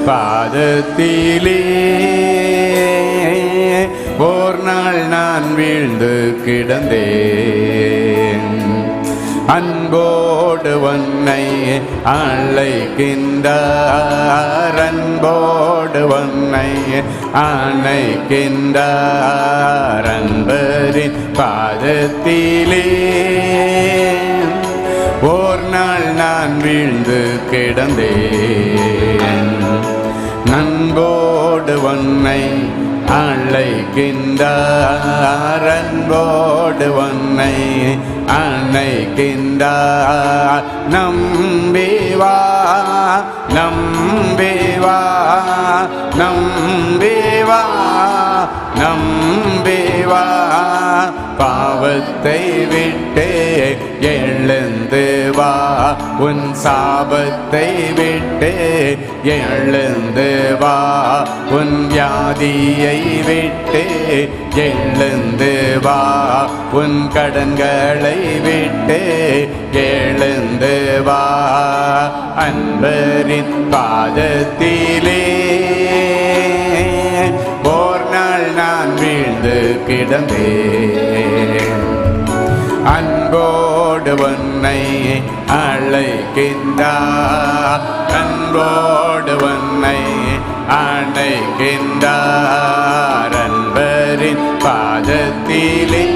பாதத்திலே ஓர் நாள் நான் வீழ்ந்து கிடந்தேன். அன்போடு உன்னை அழைக்கின்றார், அன்போடு உன்னை அழைக்கின்றார். அன்பரின் பாதத்திலே ஓர் நாள் நான் வீழ்ந்து கிடந்தேன். அன்போடு உன்னை அழைக்கின்றார், அன்போடு உன்னை அழைக்கின்றார். நம்பி வா, நம்பி வா, நம்பி வா, நம்பி வா. பாவத்தை விட்டே எழுந்து வா, உன் சாபத்தை விட்டே எழுந்து வா, உன் வியாதியை விட்டே எழுந்து வா, உன் கடன்களை விட்டே எழுந்து வா. அன்பரின் பாதத்திலே ஓர் நாள் நான் வீழ்ந்து கிடந்தேன். அன்போடு உன்னை அழைக்கின்றார், அன்போடு உன்னை அழைக்கின்றார். அன்பரின் பாதத்திலே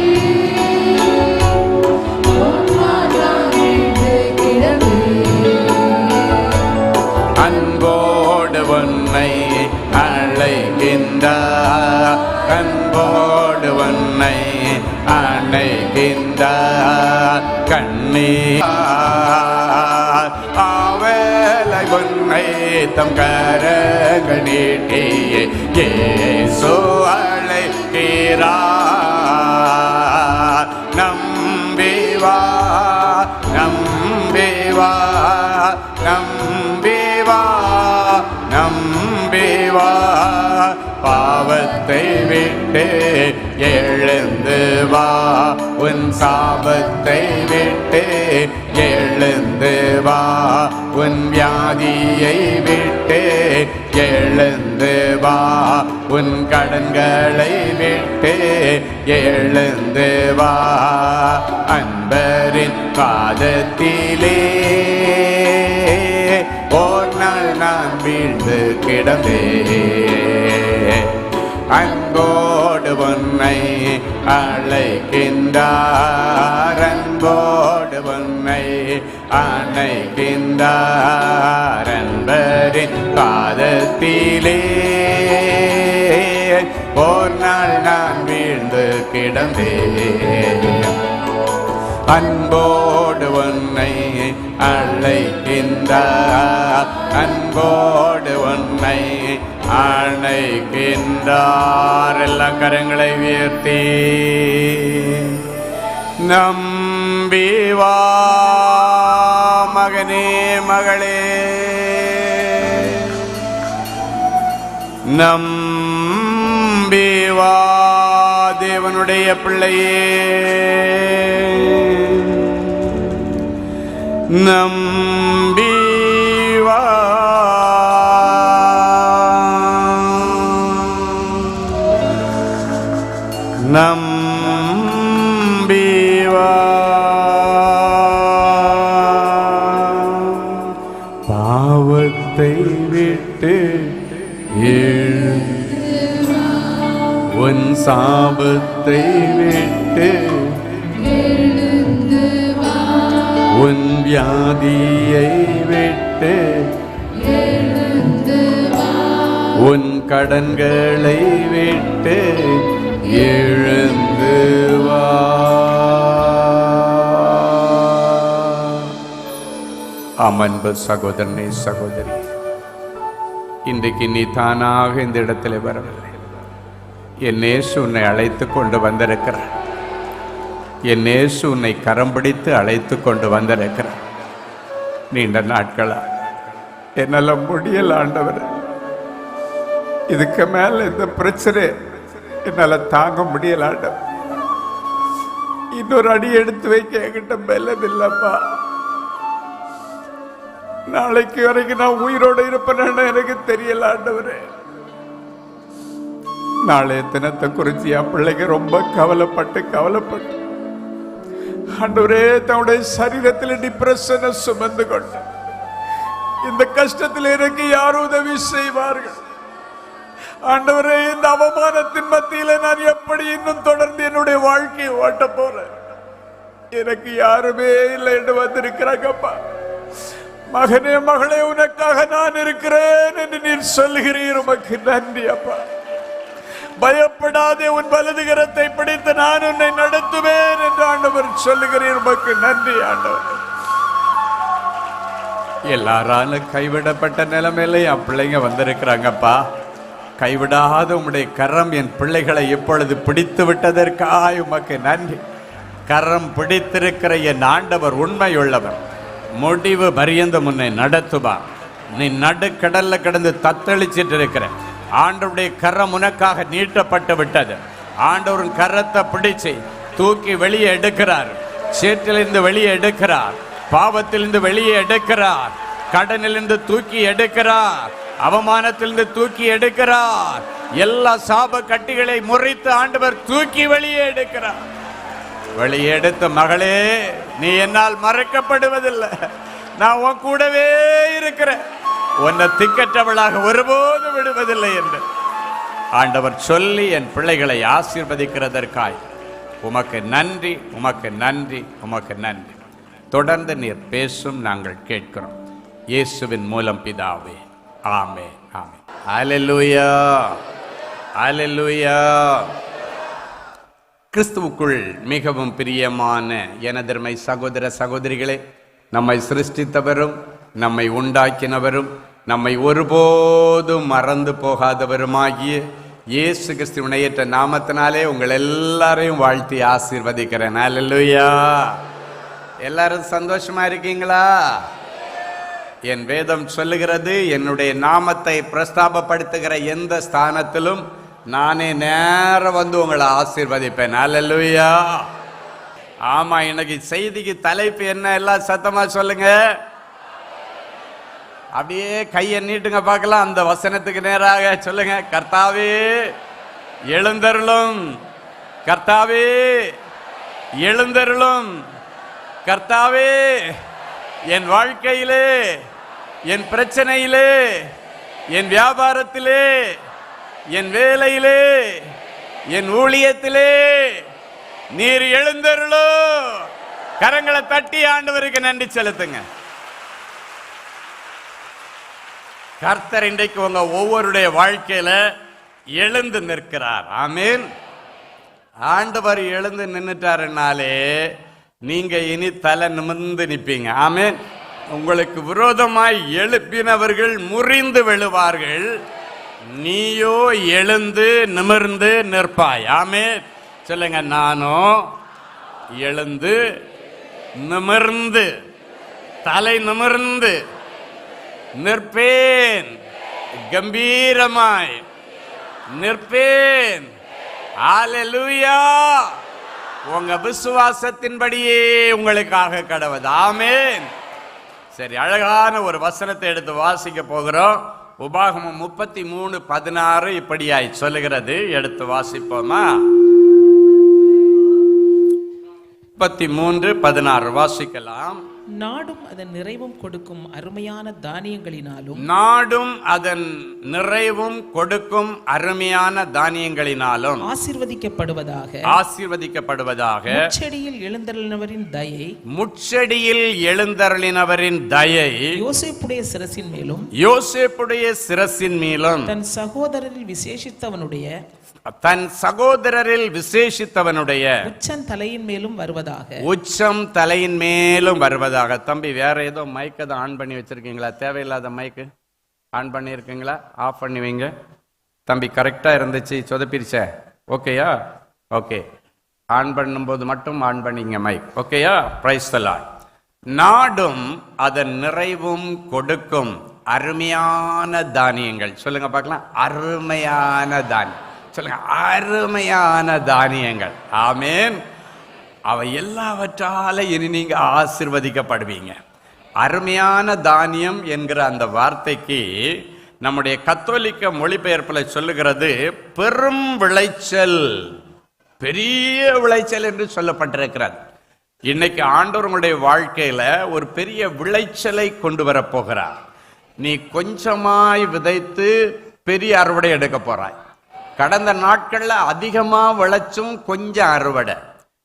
அன்போடு உன்னை அழைக்கின்றார், அன்போடு உன்னை அழைக்கின்றார். கண்ணீர் ஆவேலை உன்னை தம் கரங்கள் நீட்டியே இயேசு அழைக்கிறார். நம்பி வா, நம்பி வா, நம்பி வா, நம்பி வா. பாவத்தை விட்டு எழுந்து வா, உன் சாபத்தை விட்டு எழுந்து வா, உன் வியாதியை விட்டு எழுந்து வா, உன் கடன்களை விட்டு எழுந்து வா. அன்பரின் பாதத்திலே ஓர் நாள் நான் வீழ்ந்து கிடந்தேன். அன்போடு உன்னை அழைக்கின்றார், அன்போடு உன்னை அழைக்கின்றார். அன்பரின் பாதத்திலே ஓர் நாள் நான் வீழ்ந்து கிடந்தேன். அன்போடு உன்னை அழைக்கின்றார், அன்போடு உன்னை அழைக்கின்றார். எல்லா கரங்களை உயர்த்தி நம்பி வா மகனே மகளே, நம்பி வா தேவனுடைய பிள்ளையே, நம்பி வா. நம்பி வா. பாவத்தை விட்டு உன் சாபத்தை விட்டு உன் வியாதியை விட்டு உன் கடன்களை விட்டு எழுந்து வா. அன்பு சகோதரனே சகோதரி, இன்றைக்கு நீ தானாக இந்த இடத்துல வரவில்லை. என் இயேசு உன்னை அழைத்து கொண்டு வந்திருக்கிறார். என் இயேசு உன்னை கரம் பிடித்து அழைத்து கொண்டு வந்திருக்கிறார். நீண்ட நாட்களா என்னால முடியல ஆண்டவர், இதுக்கு மேல இந்த பிரச்சனை என்னால தாங்க முடியல ஆண்டவர், இன்னொரு அடி எடுத்து வைக்க என்கிட்ட பலம் இல்லப்பா. நாளைக்கு வரைக்கும் நான் உயிரோடு இருப்பேன்னு எனக்கு தெரியல ஆண்டவரே. நாளைய தினத்தை குறித்து என் பிள்ளைங்க ரொம்ப கவலைப்பட்டு ஆண்டவரே தன்னுடைய சரீரத்தில் டிப்ரெஷனை சுமந்து கொண்டு இந்த கஷ்டத்தில் எனக்கு யார் உதவி செய்வார்கள்? ஆண்டவரே, இந்த அவமானத்தின் மத்தியில நான் எப்படி இன்னும் தொடர்ந்து என்னுடைய வாழ்க்கையை ஓட்ட போறேன்? எனக்கு யாருமே இல்லை என்று வந்திருக்கிறாங்கப்பா. மகனே மகளே, உனக்காக நான் இருக்கிறேன் என்று நீர் சொல்லுகிறீர். உமக்கு நன்றி அப்பா. பயப்படாதே, உன் வலது கரத்தை பிடித்து நான் உன்னை நடத்துவேன் என்று ஆண்டவர் சொல்லுகிறீர். உமக்கு நன்றி ஆண்டவர். எல்லாராலும் கைவிடப்பட்ட நிலைமையில என் பிள்ளைங்க வந்திருக்கிறாங்கப்பா. கைவிடாத உம்முடைய கரம் என் பிள்ளைகளை இப்பொழுது பிடித்து விட்டதற்காக உமக்கு நன்றி. கரம் பிடித்திருக்கிற என் ஆண்டவர் உண்மையுள்ளவர். முடிவு பரியந்த முன்னை நடத்துவார். நீ நடுக்கடல்ல கிடந்து தத்தளிச்சிட்டு இருக்கிற ஆண்டவருடைய கரம் உனக்காக நீட்டப்பட்டு விட்டது. ஆண்டவரின் கரத்தை பிடிச்சு தூக்கி வெளியே எடுக்கிறார். சேற்றிலிருந்து வெளியே எடுக்கிறார். பாவத்திலிருந்து வெளியே எடுக்கிறார். கடனிலிருந்து தூக்கி எடுக்கிறார். அவமானத்திலிருந்து தூக்கி எடுக்கிறார். எல்லா சாப கட்டிகளை முறித்து ஆண்டவர் தூக்கி வெளியே எடுக்கிறார். வெளியே எடுத்த மகளே, நீ என்னால் மறக்கப்படுவதில்லை. நான் உன் கூடவே இருக்கிறேன். உன்னை திக்கற்றவளாக ஒருபோது விடுவதில்லை என்று ஆண்டவர் சொல்லி என் பிள்ளைகளை ஆசீர்வதிக்கிறதற்காய் உமக்கு நன்றி, உமக்கு நன்றி, உமக்கு நன்றி. தொடர்ந்து நீர் பேசும் நாங்கள் கேட்கிறோம். இயேசுவின் மூலம் பிதாவே, ஆமென், ஆமென். அல்லேலூயா, அல்லேலூயா. கிறிஸ்துவுக்குள் மிகவும் பிரியமான எனதருமை சகோதர சகோதரிகளே, நம்மை சிருஷ்டித்தவரும் நம்மை உண்டாக்கினவரும் நம்மை ஒருபோதும் மறந்து போகாதவருமாகிய இயேசு கிறிஸ்துவின் இணையற்ற நாமத்தினாலே உங்கள் எல்லாரையும் வாழ்த்தி ஆசீர்வதிக்கிறேன். அல்லேலூயா. எல்லாரும் சந்தோஷமா இருக்கீங்களா? என் வேதம் சொல்லுகிறது, என்னுடைய நாமத்தை பிரஸ்தாபப்படுத்துகிற எந்த ஸ்தானத்திலும் நானே நேரம் வந்து உங்களை ஆசீர்வதிப்பேன். அல்லேலூயா. ஆமா, இன்னைக்கு செய்திக்கு தலைப்பு என்ன? எல்லாம் சத்தமா சொல்லுங்க. அப்படியே கையை நீட்டுங்க பார்க்கலாம். அந்த வசனத்துக்கு நேராக சொல்லுங்க. கர்த்தாவே எழுந்தருளும், கர்த்தாவே எழுந்தருளும், கர்த்தாவே என் வாழ்க்கையிலே, என் பிரச்சனையிலே, என் வியாபாரத்திலே, என் வேலையிலே, என் ஊழியத்திலே நீர் எழுந்தருளோ. கரங்களை தட்டி ஆண்டவருக்கு நன்றி செலுத்துங்க. கர்த்தர் இன்றைக்கு உங்க ஒவ்வொருடைய வாழ்க்கையில எழுந்து நிற்கிறார். ஆமென். ஆண்டவர் எழுந்து நின்னுட்டாருனாலே நீங்க இனி தலை நிமிர்ந்து நிற்பீங்க. ஆமென். உங்களுக்கு விரோதமாய் எழுப்பினவர்கள் முறிந்து விழுவார்கள். நீயோ எழுந்து நிமிர்ந்து நிற்பாய். ஆமென். சொல்லுங்க, நானோ எழுந்து நிமிர்ந்து தலை நிமிர்ந்து நிற்பேன். கம்பீரமாய் நிற்பேன். அல்லேலூயா. உங்க விசுவாசத்தின்படியே உங்களுக்காக கடவுது. ஆமென். சரி, அழகான ஒரு வசனத்தை எடுத்து வாசிக்க போகிறோம். உபாகமம் 33:16 இப்படியாய் சொல்லுகிறது. எடுத்து வாசிப்போமா? 33:16 வாசிக்கலாம். நாடும் அதன் நிறைவும் கொடுக்கும் அருமையான தானியங்களினாலும், நாடும் அதன் நிறைவும் கொடுக்கும் அருமையான தானியங்களினாலும் ஆசீர்வதிக்கப்படுவதாக, ஆசீர்வதிக்கப்படுவதாக. முட்செடியில் எழுந்தருளினவரின் தயை, முட்செடியில் எழுந்தருளினவரின் தயை யோசேப்புடைய சிரசின் மேலும், யோசேப்புடைய சிரசின் மேலும், தன் சகோதரரில் விசேஷித்தவனுடைய, தன் சகோதரரில் விசேஷித்தவனுடைய உச்சம் தலையின் மேலும் வருவதாக, உச்சம் தலையின் மேலும் வருவதாக. தம்பி, வேற ஏதோ மைக் அதை ஆன் பண்ணி வச்சிருக்கீங்களா? தேவையில்லாத மைக்கு ஆன் பண்ணி இருக்கீங்களா? ஆஃப் பண்ணி வைங்க தம்பி. கரெக்டா இருந்துச்சு, சொதப்பிருச்ச? ஓகேயா? ஓகே. ஆன் பண்ணும்போது மட்டும் ஆன் பண்ணிங்க மைக். ஓகேயா? Praise the Lord. நாடும் அதன் நிறைவும் கொடுக்கும் அருமையான தானியங்கள். சொல்லுங்க பார்க்கலாம். அருமையான தானியம். சொல்லுங்க, அருமையான தானியங்கள். ஆமென். அவை எல்லாவற்றால இனி நீங்க ஆசீர்வதிக்கப்படுவீங்க. அருமையான தானியம் என்கிற அந்த வார்த்தைக்கு நம்முடைய கத்தோலிக்க மொழிபெயர்ப்பில் சொல்லுகிறது பெரும் விளைச்சல், பெரிய விளைச்சல் என்று சொல்லப்பட்டிருக்கிறது. இன்னைக்கு ஆண்டவர் உங்களுடைய வாழ்க்கையில ஒரு பெரிய விளைச்சலை கொண்டு வர போகிறார். நீ கொஞ்சமாய் விதைத்து பெரிய அறுவடை எடுக்க போறாய். கடந்த நாட்கள்ல அதிகமா விளைச்சும் கொஞ்சம் அறுவடை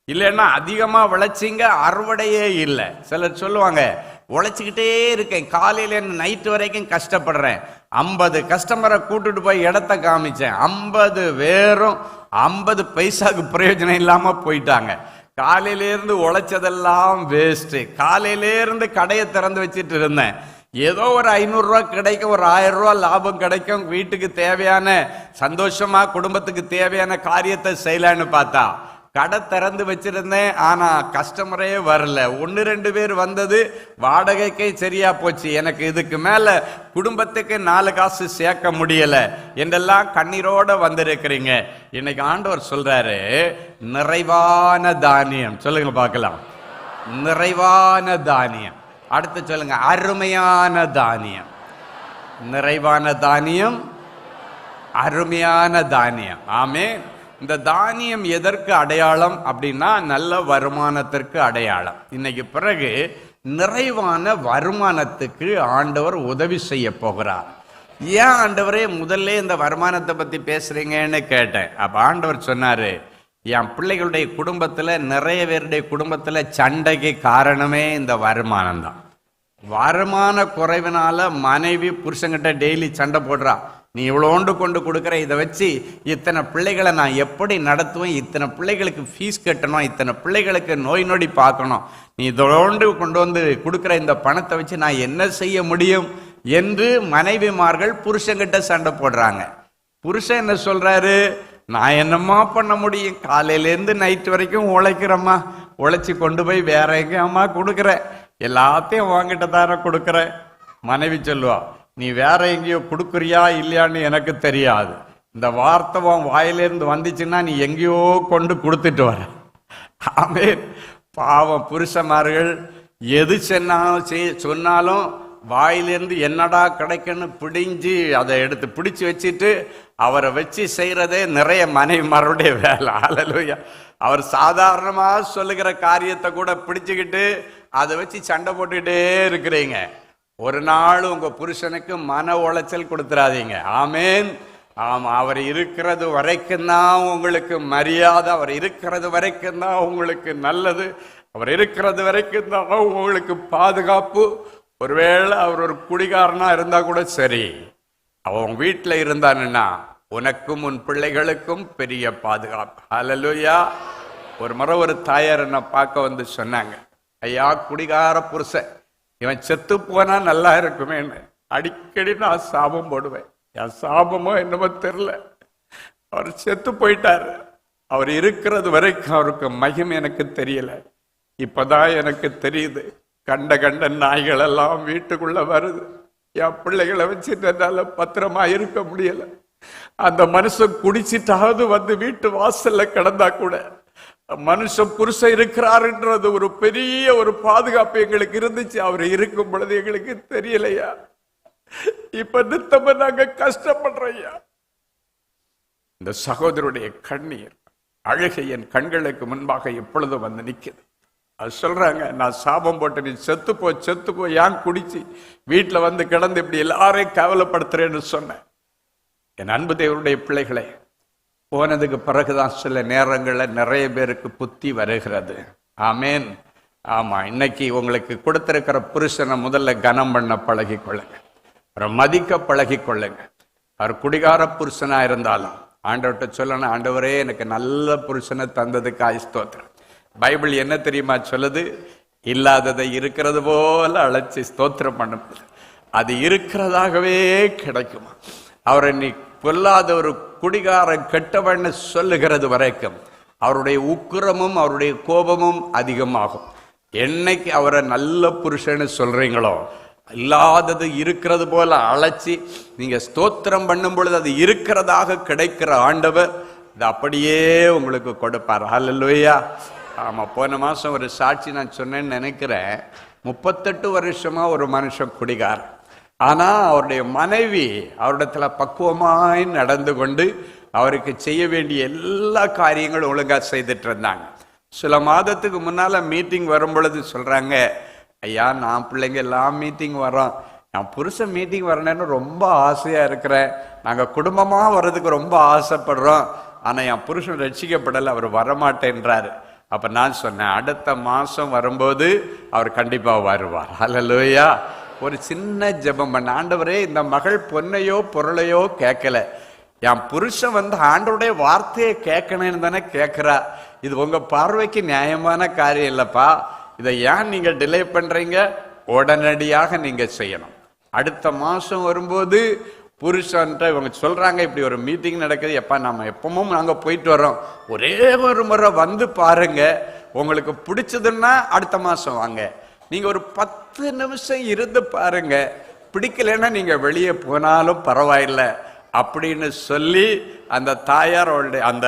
இல்லைன்னா அதிகமா விளைச்சிங்க அறுவடையே இல்லை. சிலர் சொல்லுவாங்க, உழைச்சிக்கிட்டே இருக்கேன், காலையில நைட்டு வரைக்கும் கஷ்டப்படுறேன், 50 கஸ்டமரை கூட்டுட்டு போய் இடத்த காமிச்சேன், 50 பேரும் 50 பைசாக்கு பிரயோஜனம் இல்லாம போயிட்டாங்க. காலையிலேருந்து உழைச்சதெல்லாம் வேஸ்ட். காலையிலேருந்து கடையை திறந்து வச்சுட்டு இருந்தேன், ஏதோ ஒரு 500 ரூபா கிடைக்கும், ஒரு 1000 ரூபா லாபம் கிடைக்கும், வீட்டுக்கு தேவையான சந்தோஷமா குடும்பத்துக்கு தேவையான காரியத்தை செய்யலான்னு பார்த்தா கடை திறந்து வச்சிருந்தேன், ஆனா கஸ்டமரே வரல. 1-2 பேர் வந்தது, வாடகைக்கே சரியா போச்சு, எனக்கு இதுக்கு மேல குடும்பத்துக்கு 4 காசு சேர்க்க முடியல என்றெல்லாம் கண்ணீரோட வந்திருக்கிறீங்க. இன்னைக்கு ஆண்டவர் சொல்றாரு, நிறைவான தானியம். சொல்லுங்க பார்க்கலாம், நிறைவான தானியம். அடுத்து சொல்லுங்க, அருமையான தானியம். நிறைவான தானியம், அருமையான தானியம். ஆமென். இந்த தானியம் எதற்கு அடையாளம் அப்படின்னா நல்ல வருமானத்திற்கு அடையாளம். இன்னைக்கு பிறகு நிறைவான வருமானத்துக்கு ஆண்டவர் உதவி செய்ய போகிறார். ஏன் ஆண்டவரே முதல்ல இந்த வருமானத்தை பத்தி பேசுறீங்கன்னு கேட்டேன். அப்ப ஆண்டவர் சொன்னாரு, என் பிள்ளைகளுடைய குடும்பத்துல நிறைய பேருடைய குடும்பத்துல சண்டைக்கு காரணமே இந்த வருமானம் தான். வருமான குறைவினால மனைவி புருஷங்கிட்ட டெய்லி சண்டை போடுறா, நீ இவ்வளோண்டு கொண்டு கொடுக்குற, இதை வச்சு இத்தனை பிள்ளைகளை நான் எப்படி நடத்துவேன், இத்தனை பிள்ளைகளுக்கு ஃபீஸ் கட்டணும், இத்தனை பிள்ளைகளுக்கு நோய் நொடி பார்க்கணும், நீ இதோண்டு கொண்டு வந்து கொடுக்குற இந்த பணத்தை வச்சு நான் என்ன செய்ய முடியும் என்று மனைவிமார்கள் புருஷங்கிட்ட சண்டை போடுறாங்க. புருஷன் என்ன சொல்றாரு, நான் என்னம்மா பண்ண முடியும், காலையிலேருந்து நைட்டு வரைக்கும் உழைக்கிறம்மா, உழைச்சி கொண்டு போய் வேற எங்கேம்மா கொடுக்குற, எல்லாத்தையும் வாங்கிட்ட தானே கொடுக்குற. மனைவி சொல்லுவா, நீ வேற எங்கேயோ கொடுக்குறியா இல்லையான்னு எனக்கு தெரியாது, இந்த வார்த்தை உன் வாயிலிருந்து வந்துச்சுன்னா நீ எங்கேயோ கொண்டு கொடுத்துட்டு வர. ஆமென். பாவம் புருஷமார்கள் எது சொன்னாலும் வாயிலிருந்து என்னடா கிடைக்குன்னு பிடிஞ்சு அதை எடுத்து பிடிச்சு வச்சுட்டு அவரை வச்சு செய்யறதே நிறைய மனைவிமாருடைய வேலை. ஹல்லேலூயா. அவர் சாதாரணமா சொல்லுகிற காரியத்தை கூட பிடிச்சுக்கிட்டு அதை வச்சு சண்டை போட்டுக்கிட்டே இருக்கிறீங்க. ஒரு நாள் உங்க புருஷனுக்கு மன உளைச்சல் கொடுத்துறாதீங்க. ஆமேன். ஆமா, அவர் இருக்கிறது வரைக்கும் தான் உங்களுக்கு மரியாதை, அவர் இருக்கிறது வரைக்கும் தான் உங்களுக்கு நல்லது, அவர் இருக்கிறது வரைக்கும் தான் உங்களுக்கு பாதுகாப்பு. ஒருவேளை அவர் ஒரு குடிகாரனா இருந்தா கூட சரி, அவன் வீட்டில் இருந்தான்னா உனக்கும் உன் பிள்ளைகளுக்கும் பெரிய பாதுகாப்பு. ஹல்லேலூயா. ஒரு முறை ஒரு தாயார் என்ன பார்க்க வந்து சொன்னாங்க, ஐயா குடிகார புருஷன் இவன் செத்து போனா நல்லா இருக்குமே. அடிக்கடி நான் சாபம் போடுவேன், என் சாபமோ என்னமோ தெரியல, அவர் செத்து போயிட்டாரு, அவர் இருக்கிறது வரைக்கும் அவருக்கு மகிமை எனக்கு தெரியல, இப்பதான் எனக்கு தெரியுது. கண்ட கண்ட நாய்கள் எல்லாம் வீட்டுக்குள்ள வருது, என் பிள்ளைகளை வச்சு என்னால பத்திரமா இருக்க முடியல. அந்த மனுஷன் குடிச்சிட்டாவது வந்து வீட்டு வாசல்ல கிடந்தா கூட மனுஷன் புருஷன் இருக்கிறாருன்றது ஒரு பெரிய ஒரு பாதுகாப்பு எங்களுக்கு இருந்துச்சு. அவர் இருக்கும் பொழுது எங்களுக்கு தெரியலையா, இப்ப நித்தமா நாங்க கஷ்டப்படுறையா. இந்த சகோதரருடைய கண்ணீர் அழுகை என் கண்களுக்கு முன்பாக எப்பொழுதும் வந்து நிக்குது. அது சொல்றாங்க, நான் சாபம் போட்டு நீ செத்து போ ஏன் குடிச்சு வீட்டுல வந்து கிடந்து இப்படி எல்லாரையும் கேவலப்படுத்துறேன்னு சொன்னேன். என் அன்பு தேவனுடைய பிள்ளைகளை, போனதுக்கு பிறகுதான் சில நேரங்களில் நிறைய பேருக்கு புத்தி வருகிறது. ஆமேன். ஆமா, இன்னைக்கு உங்களுக்கு கொடுத்திருக்கிற புருஷனை முதல்ல கனம் பண்ண பழகி கொள்ளுங்க, அப்புறம் மதிக்க பழகி கொள்ளுங்க. அவர் குடிகார புருஷனா இருந்தாலும் ஆண்டவர்கிட்ட சொல்லணும், ஆண்டவரே எனக்கு நல்ல புருஷனை தந்ததுக்கு ஸ்தோத்திரம். பைபிள் என்ன தெரியுமா சொல்லுது, இல்லாததை இருக்கிறது போல அழைச்சி ஸ்தோத்திரம் பண்ணும்போது அது இருக்கிறதாகவே கிடைக்குமா. அவரை நீ பொல்லாத ஒரு குடிகாரன் கெட்டவன்னு சொல்லுகிறது வரைக்கும் அவருடைய உக்கிரமும் அவருடைய கோபமும் அதிகமாகும். என்னைக்கு அவரை நல்ல புருஷன்னு சொல்றீங்களோ, இல்லாதது இருக்கிறது போல அழைச்சி நீங்க ஸ்தோத்திரம் பண்ணும் பொழுது அது இருக்கிறதாக கிடைக்கிற ஆண்டவர் இது அப்படியே உங்களுக்கு கொடுப்பார். ஹல்லேலூயா. ஆமா, போன மாசம் ஒரு சாட்சி நான் சொன்னேன்னு நினைக்கிறேன். 38 வருஷமா ஒரு மனுஷன் குடிகாரன். ஆனா அவருடைய மனைவி அவரிடத்துல பக்குவமாய் நடந்து கொண்டு அவருக்கு செய்ய வேண்டிய எல்லா காரியங்களும் ஒழுங்கா செய்துட்டு இருந்தாங்க. சில மாதத்துக்கு முன்னால மீட்டிங் வரும் பொழுது சொல்றாங்க, ஐயா நான் பிள்ளைங்க எல்லாம் மீட்டிங் வரோம், நான் புருஷன் மீட்டிங் வரணும்னு ரொம்ப ஆசையா இருக்கிறேன், நாங்க குடும்பமா வர்றதுக்கு ரொம்ப ஆசைப்படுறோம், ஆனா என் புருஷன் ரட்சிக்கப்படலை, அவர் வரமாட்டேன்றாரு. அப்ப நான் சொன்னேன், அடுத்த மாசம் வரும்போது அவர் கண்டிப்பா வருவார். ஹல்லேலூயா. ஒரு சின்ன ஜெபம் பண்ண, ஆண்டவரே இந்த மகள் பொன்னையோ பொருளையோ கேட்கல, என் புருஷன் வந்து ஆண்டவருடைய வார்த்தையை கேட்கணும்னு தானே கேட்கிறா, இது உங்க பார்வைக்கு நியாயமான காரியம் இல்லப்பா, இதை ஏன் நீங்க டிலே பண்றீங்க, உடனடியாக நீங்க செய்யணும். அடுத்த மாசம் வரும்போது புருஷன்ட்ட இவங்க சொல்றாங்க, இப்படி ஒரு மீட்டிங் நடக்குது, எப்பா நம்ம எப்பவும் நாங்க போயிட்டு வரோம், ஒரே ஒரு முறை வந்து பாருங்க, உங்களுக்கு பிடிச்சதுன்னா அடுத்த மாசம் வாங்க, நீங்க ஒரு 10 நிமிஷம் இருந்து பாருங்க, பிடிக்கலன்னா நீங்க வெளியே போனாலும் பரவாயில்லை அப்படின்னு சொல்லி அந்த தாயார் அவருடைய அந்த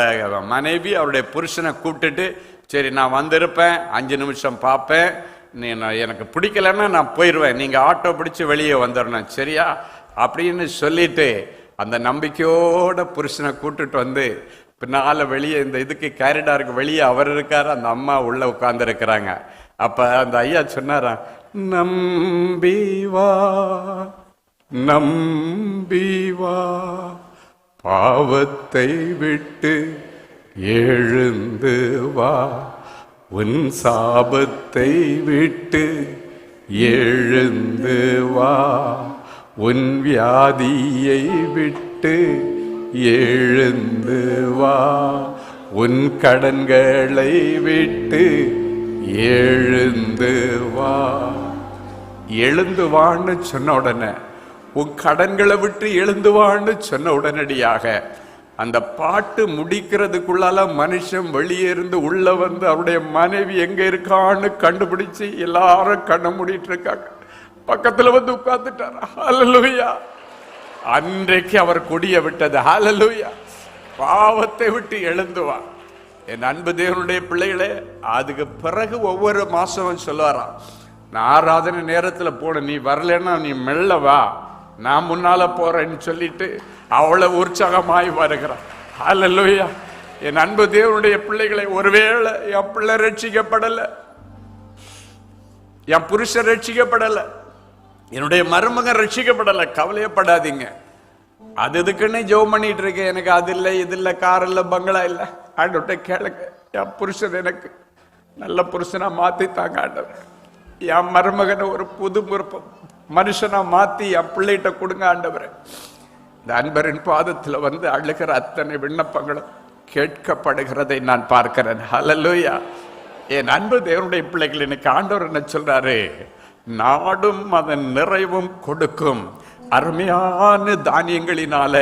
மனைவி அவருடைய புருஷனை கூப்பிட்டுட்டு, சரி நான் வந்திருப்பேன், 5 நிமிஷம் பார்ப்பேன், நீ எனக்கு பிடிக்கலன்னா நான் போயிடுவேன், நீங்க ஆட்டோ பிடிச்சி வெளியே வந்துடணும் சரியா அப்படின்னு சொல்லிட்டு அந்த நம்பிக்கையோட புருஷனை கூட்டுட்டு வந்து பின்னால வெளியே இந்த இதுக்கு கேரிடாருக்கு வெளியே அவர் இருக்காரு, அந்த அம்மா உள்ள உட்கார்ந்து இருக்கிறாங்க. அப்ப அந்த ஐயா சொன்னாரா, நம்பி வா நம்பி வா, பாவத்தை விட்டு எழுந்து வா, உன் சாபத்தை விட்டு எழுந்து வா, உன் வியாதியை விட்டு எழுந்து வா, உன் கடன்களை விட்டு எழுந்து வா. எழுந்து வான்னு சொன்ன உடனே, உன் கடன்களை விட்டு எழுந்து வான்னு சொன்ன உடனடியாக அந்த பாட்டு முடிக்கிறதுக்குள்ளால மனுஷன் வெளியே இருந்து உள்ள வந்து அவருடைய மனைவி எங்க இருக்கான்னு கண்டுபிடிச்சு எல்லாரும் கண்ண மூடிட்டு இருக்காங்க, பக்கத்துல வந்து உட்கார்ந்துட்டார். ஹல்லேலூயா. அன்றைக்கு அவர் கொடிய விட்டது. ஹல்லேலூயா. பாவத்தை விட்டு எழுந்து வா. என் அன்பு தேவனுடைய பிள்ளைகளே, அதுக்கு பிறகு ஒவ்வொரு மாசமும் சொல்லுவாராம், நான் ஆராதனை நேரத்துல போன, நீ வரலன்னா நீ மெல்ல வா, நான் முன்னால போறேன்னு சொல்லிட்டு அவ்வளவு உற்சாகமாய் வருகிறான். ஹல்லேலூயா. என் அன்பு தேவனுடைய பிள்ளைகளை, ஒருவேளை என் பிள்ளை ரட்சிக்கப்படல, என் புருஷன் ரட்சிக்கப்படல, என்னுடைய மருமகன் ரட்சிக்கப்படல, கவலையப்படாதீங்க. அது இதுக்குன்னு ஜெபம் பண்ணிட்டு இருக்கேன், எனக்கு அது இல்லை இது இல்லை கார் இல்லை பங்களா இல்லை, ஆண்டவர்கிட்ட கேளுங்க, என் புருஷன் எனக்கு நல்ல புருஷனா மாத்தி தாங்க ஆண்டவர், என் மருமகனை ஒரு புது மனுஷனா மாத்தி என் பிள்ளைகிட்ட கொடுங்க ஆண்டவர். இந்த அன்பரின் பாதத்துல வந்து அழுகிற அத்தனை விண்ணப்பங்களும் கேட்கப்படுகிறதை நான் பார்க்கிறேன். ஹல்லேலூயா. என் அன்பு தேவனுடைய பிள்ளைகள், இன்னைக்கு ஆண்டவர் என்ன சொல்றாரு, நாடும் அதன் நிறைவும் கொடுக்கும் அருமையான தானியங்களினால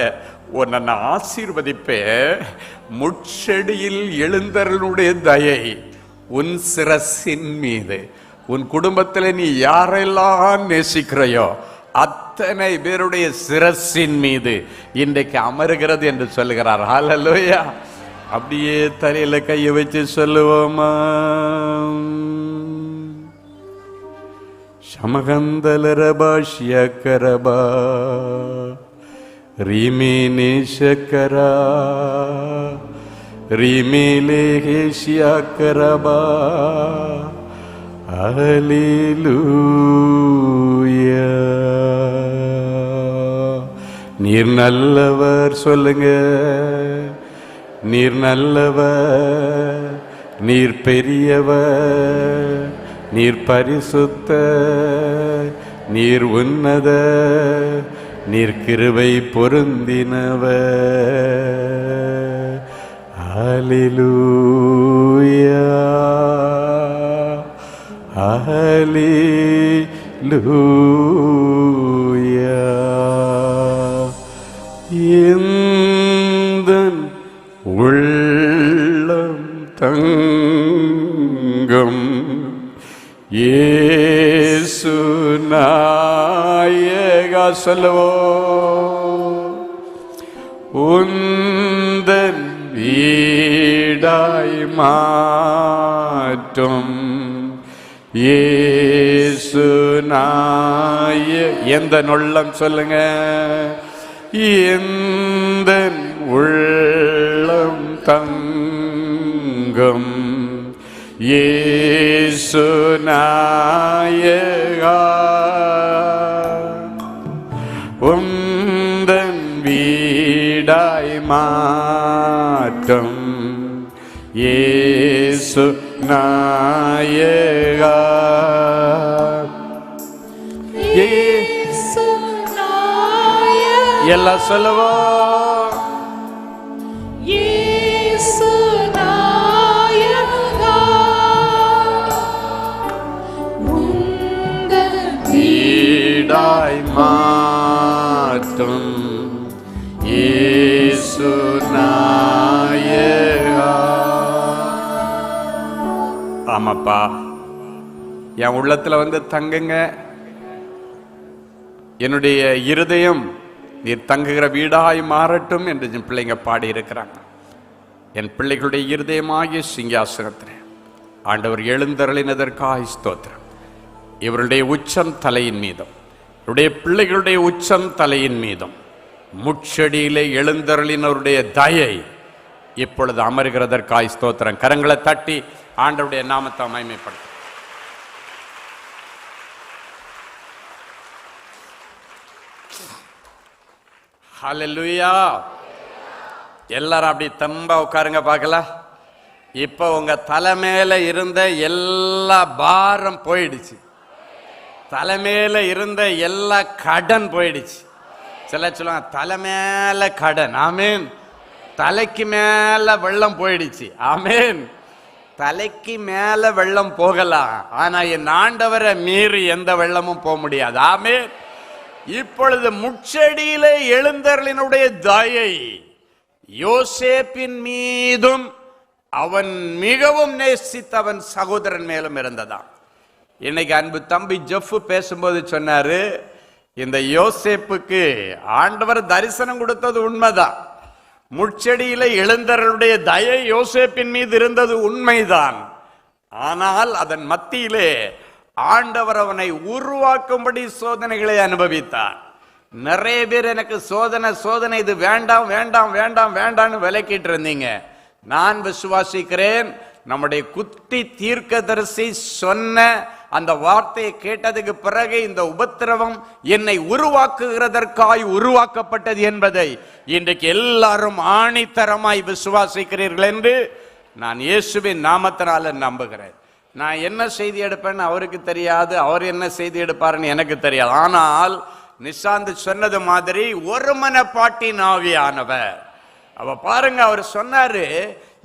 உன்னை நான் ஆசீர்வதிப்பேன், முட்செடியில் எழுந்தருளுடைய தயை உன் சிரசின் மீது, உன் குடும்பத்தில் நீ யாரெல்லாம் நேசிக்கிறையோ அத்தனை பேருடைய சிரசின் மீது இன்றைக்கு அமருகிறது என்று சொல்லுகிறார். ஹல்லேலூயா. அப்படியே தலையில கையை வச்சு சொல்லுவோமா, சமகந்தலரபாஷ்யக்கரபா ரீமேனேஷக்கரா ரீமேலேஹேஷ்யக்கரபா. ஹல்லேலூயா. நீர் நல்லவர் சொல்லுங்க, நீர் நல்லவர், நீர் பெரியவர், நீர் பரிசுத்த, நீர் உன்னத, நீர் கிருபை பொருந்தினவர். ஹல்லேலூயா. ஹல்லேலூயா. எந்தன் உள்ளம் தங்கம் இயேசு நாயகா சொல்லுவோம், உந்தன் வீடாய் மாற்றும் இயேசு எந்த உள்ளம் சொல்லுங்க, எந்த உள்ளம் தங்கும் இயேசு நாயகா, உந்தன் வீடாய் மாற்றும் இயேசு நாயகா. எல்லாம் சொல்லுவோம், இயேசு நாயகா, உந்தன் வீடாய் மாற்றும் இயேசு நாயகா. ஆமாப்பா, என் உள்ளத்துல வந்து தங்குங்க, என்னுடைய இருதயம் நீர் தங்குகிற வீடாய் மாறட்டும் என்று என் பிள்ளைங்க பாடி இருக்கிறாங்க. என் பிள்ளைகளுடைய இருதயமாகிய சிங்காசனத்தில் ஆண்டவர் எழுந்தருளினதற்காக ஸ்தோத்திரம். இவருடைய உச்சம் தலையின் மீதும், இவருடைய பிள்ளைகளுடைய உச்சம் தலையின் மீதும் முட்செடியிலே எழுந்தருளினருடைய தயை இப்பொழுது அமர்கிறதற்காக ஸ்தோத்திரம். கரங்களை தட்டி ஆண்டவருடைய நாமத்தை மகிமைப்படுத்த. ஹல்லேலூயா. எல்லாரும் அப்படி தம்பா உட்காருங்க பார்க்கலாம். இப்ப உங்க தலைமையில இருந்த எல்லா பாரம் போயிடுச்சு, தலைமையில இருந்த எல்லா கடன் போயிடுச்சு. சில சொல்லுவாங்க தலைமையில கடன், ஆமேன். தலைக்கு மேல வெள்ளம் போயிடுச்சு, ஆமேன். தலைக்கு மேல வெள்ளம் போகலாம், ஆனா என் ஆண்டவரை மீறி எந்த வெள்ளமும் போக முடியாது, ஆமேன். இப்பொழுது முட்செடியிலே எழுந்தருளினுடைய தயை யோசேப்பின் மீதும் அவன் மிகவும் நேசித்த அவன் சகோதரன் மேலும் இருந்ததான். இன்னைக்கு அன்பு தம்பி ஜெஃப் பேசும்போது சொன்னாரு, இந்த யோசேப்புக்கு ஆண்டவர் தரிசனம் கொடுத்தது உண்மைதான், முட்செடியில எழுந்தருளுடைய தயை யோசேப்பின் மீது இருந்தது உண்மைதான். ஆனால் அதன் மத்தியிலே ஆண்டவர் அவனை உருவாக்கும்படி சோதனைகளை அனுபவித்தார். நிறைய பேர் எனக்கு சோதனை சோதனை, இது வேண்டாம் வேண்டாம் வேண்டாம் வேண்டாம்னு விலக்கிட்டு இருந்தீங்க. நான் விசுவாசிக்கிறேன், நம்முடைய குட்டி தீர்க்கதரிசி சொன்ன அந்த வார்த்தையை கேட்டதுக்கு பிறகு இந்த உபத்திரவம் என்னை உருவாக்குகிறதற்காய் உருவாக்கப்பட்டது என்பதை இன்றைக்கு எல்லாரும் ஆணித்தரமாய் விசுவாசிக்கிறீர்கள் என்று நான் இயேசுவின் நாமத்தினால நம்புகிறேன். நான் என்ன செய்தி எடுப்பேன்னு அவருக்கு தெரியாது, அவர் என்ன செய்தி எடுப்பாருன்னு எனக்கு தெரியாது. ஆனால் நிசாந்த் சொன்னது மாதிரி ஒரு மனப்பாட்டின் ஆவியானவர். அவ பாருங்க, அவர் சொன்னாரு,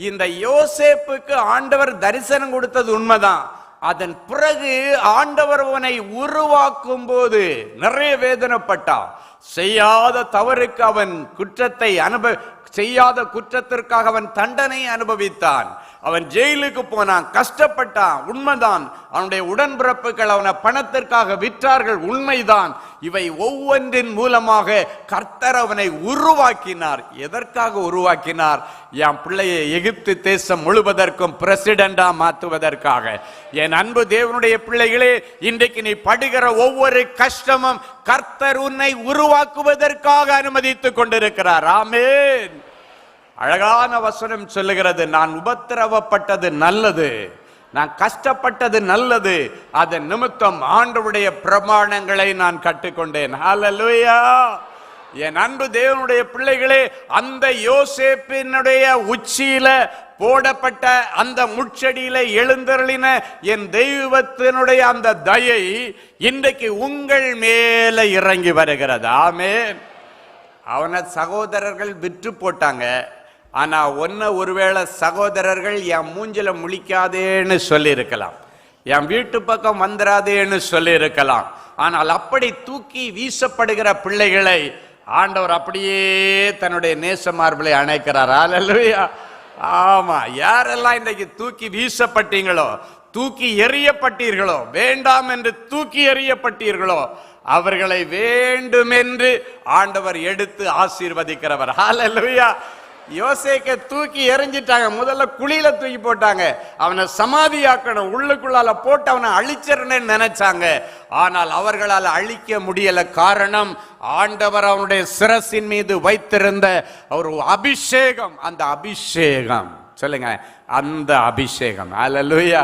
இந்த யோசேப்புக்கு ஆண்டவர் தரிசனம் கொடுத்தது உண்மைதான். அதன் பிறகு ஆண்டவர் அவனை உருவாக்கும் போது நிறைய வேதனைப்பட்டான். செய்யாத தவறுக்கு அவன் குற்றத்தை செய்யாத குற்றத்திற்காக அவன் தண்டனை அனுபவித்தான். அவன் ஜெயிலுக்கு போனான், கஷ்டப்பட்டான், உண்மைதான். அவனுடைய உடன்பிறப்புகள் அவனை பணத்திற்காக விற்றார்கள், உண்மைதான். இவை ஒவ்வொன்றின் மூலமாக கர்த்தர் அவனை உருவாக்கினார். எதற்காக உருவாக்கினார்? என் பிள்ளையை எகிப்து தேசம் முழுவதற்கும் பிரசிடண்டா மாற்றுவதற்காக. என் அன்பு தேவனுடைய பிள்ளைகளே, இன்றைக்கு நீ படுகிற ஒவ்வொரு கஷ்டமும் கர்த்தர் உன்னை உருவாக்குவதற்காக அனுமதித்துக் கொண்டிருக்கிறார். ஆமென். அழகான வசனம் சொல்லுகிறது, நான் உபத்திரவப்பட்டது நல்லது, நான் கஷ்டப்பட்டது நல்லது, அதன் நிமித்தம் ஆண்டவருடைய பிரமாணங்களை நான் கற்றுக்கொண்டேன். ஹல்லேலூயா. என் அன்பு தேவனுடைய பிள்ளைகளே, அந்த யோசேப்பினுடைய உச்சியில போடப்பட்ட அந்த முட்செடியில எழுந்தருளின என் தெய்வத்தினுடைய அந்த தயை இன்றைக்கு உங்கள் மேல இறங்கி வருகிறது. ஆமென். அவனை சகோதரர்கள் விற்று போட்டாங்க. ஆனா ஒருவேளை சகோதரர்கள் என் மூஞ்சில முழிக்காதேன்னு சொல்லி இருக்கலாம், என் வீட்டு பக்கம் வந்துடாதேன்னு சொல்லி இருக்கலாம். ஆனால் அப்படி தூக்கி வீசப்படுகிற பிள்ளைகளை ஆண்டவர் அப்படியே தன்னுடைய நேச மார்பிலை அணைக்கிறார். அல்லேலூயா. ஆமா, யாரெல்லாம் இன்றைக்கு தூக்கி வீசப்பட்டீங்களோ, தூக்கி எறியப்பட்டீர்களோ, வேண்டாம் என்று தூக்கி எறியப்பட்டீர்களோ, அவர்களை வேண்டுமென்று ஆண்டவர் எடுத்து ஆசீர்வதிக்கிறவர். ஹல்லேலூயா. யோசேக்கை தூக்கி எறிஞ்சிட்டாங்க. முதல்ல குழியில தூக்கி போட்டாங்க. அவனை சமாதியாக்கணும், உள்ளுக்குள்ளால போட்டு அவனை அழிச்சிடணும்னு நினைச்சாங்க. ஆனால் அவர்களால் அழிக்க முடியல. காரணம், ஆண்டவர் அவனுடைய சிரசின் மீது வைத்திருந்த ஒரு அபிஷேகம். அந்த அபிஷேகம், சொல்லுங்க, அந்த அபிஷேகம். அல்லேலூயா.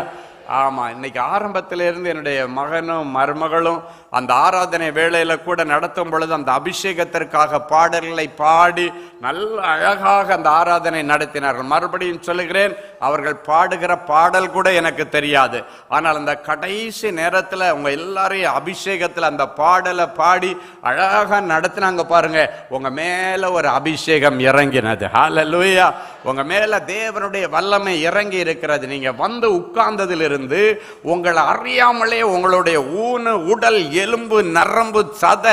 ஆமா, இன்னைக்கு ஆரம்பத்திலிருந்து என்னுடைய மகனும் மருமகளும் அந்த ஆராதனை வேளையில கூட நடத்தும் பொழுது அந்த அபிஷேகத்திற்காக பாடல்களை பாடி நல்ல அழகாக அந்த ஆராதனை நடத்தினார்கள். மறுபடியும் சொல்லுகிறேன், அவர்கள் பாடுகிற பாடல் கூட எனக்கு தெரியாது. ஆனால் அந்த கடைசி நேரத்தில் அவங்க எல்லாரையும் அபிஷேகத்தில் அந்த பாடலை பாடி அழகாக நடத்தினாங்க. பாருங்க, உங்க மேல ஒரு அபிஷேகம் இறங்கினது. ஹல்லேலூயா. உங்க மேல தேவனுடைய வல்லமை இறங்கி இருக்கிறது. நீங்க வந்து உட்கார்ந்ததிலிருந்து உங்களை அறியாமலே உங்களுடைய ஊனு, உடல், எலும்பு, நரம்பு, சத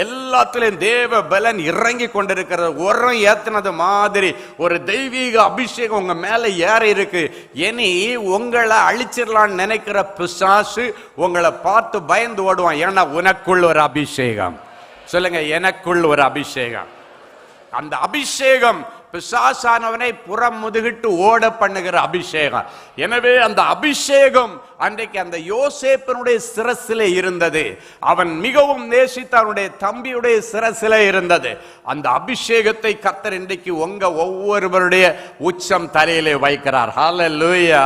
எல்லாத்திலும் தேவ பலன் இறங்கி கொண்டிருக்கிறது. உரம் ஏத்தினது மாதிரி ஒரு தெய்வீக அபிஷேகம் உங்க மேல ஏற இருக்கு. இனி உங்களை அழிச்சிடலான்னு நினைக்கிற பிசாசு உங்களை பார்த்து பயந்து ஓடுவான். ஏன்னா உனக்குள் ஒரு அபிஷேகம். சொல்லுங்க, எனக்குள் ஒரு அபிஷேகம். அந்த அபிஷேகம் பிசாசானவனை புறம் முதுகிட்டு ஓட பண்ணுகிற அபிஷேகம். எனவே அந்த அபிஷேகம் அன்றைக்கு அந்த யோசேப்பினுடைய சிரசிலே இருந்தது. அவன் மிகவும் நேசித்த அவனுடைய தம்பியுடைய சிரசிலே இருந்தது. அந்த அபிஷேகத்தை கர்த்தர் இன்றைக்கு உங்க ஒவ்வொருவருடைய உச்சம் தலையிலே வைக்கிறார். ஹல்லேலூயா.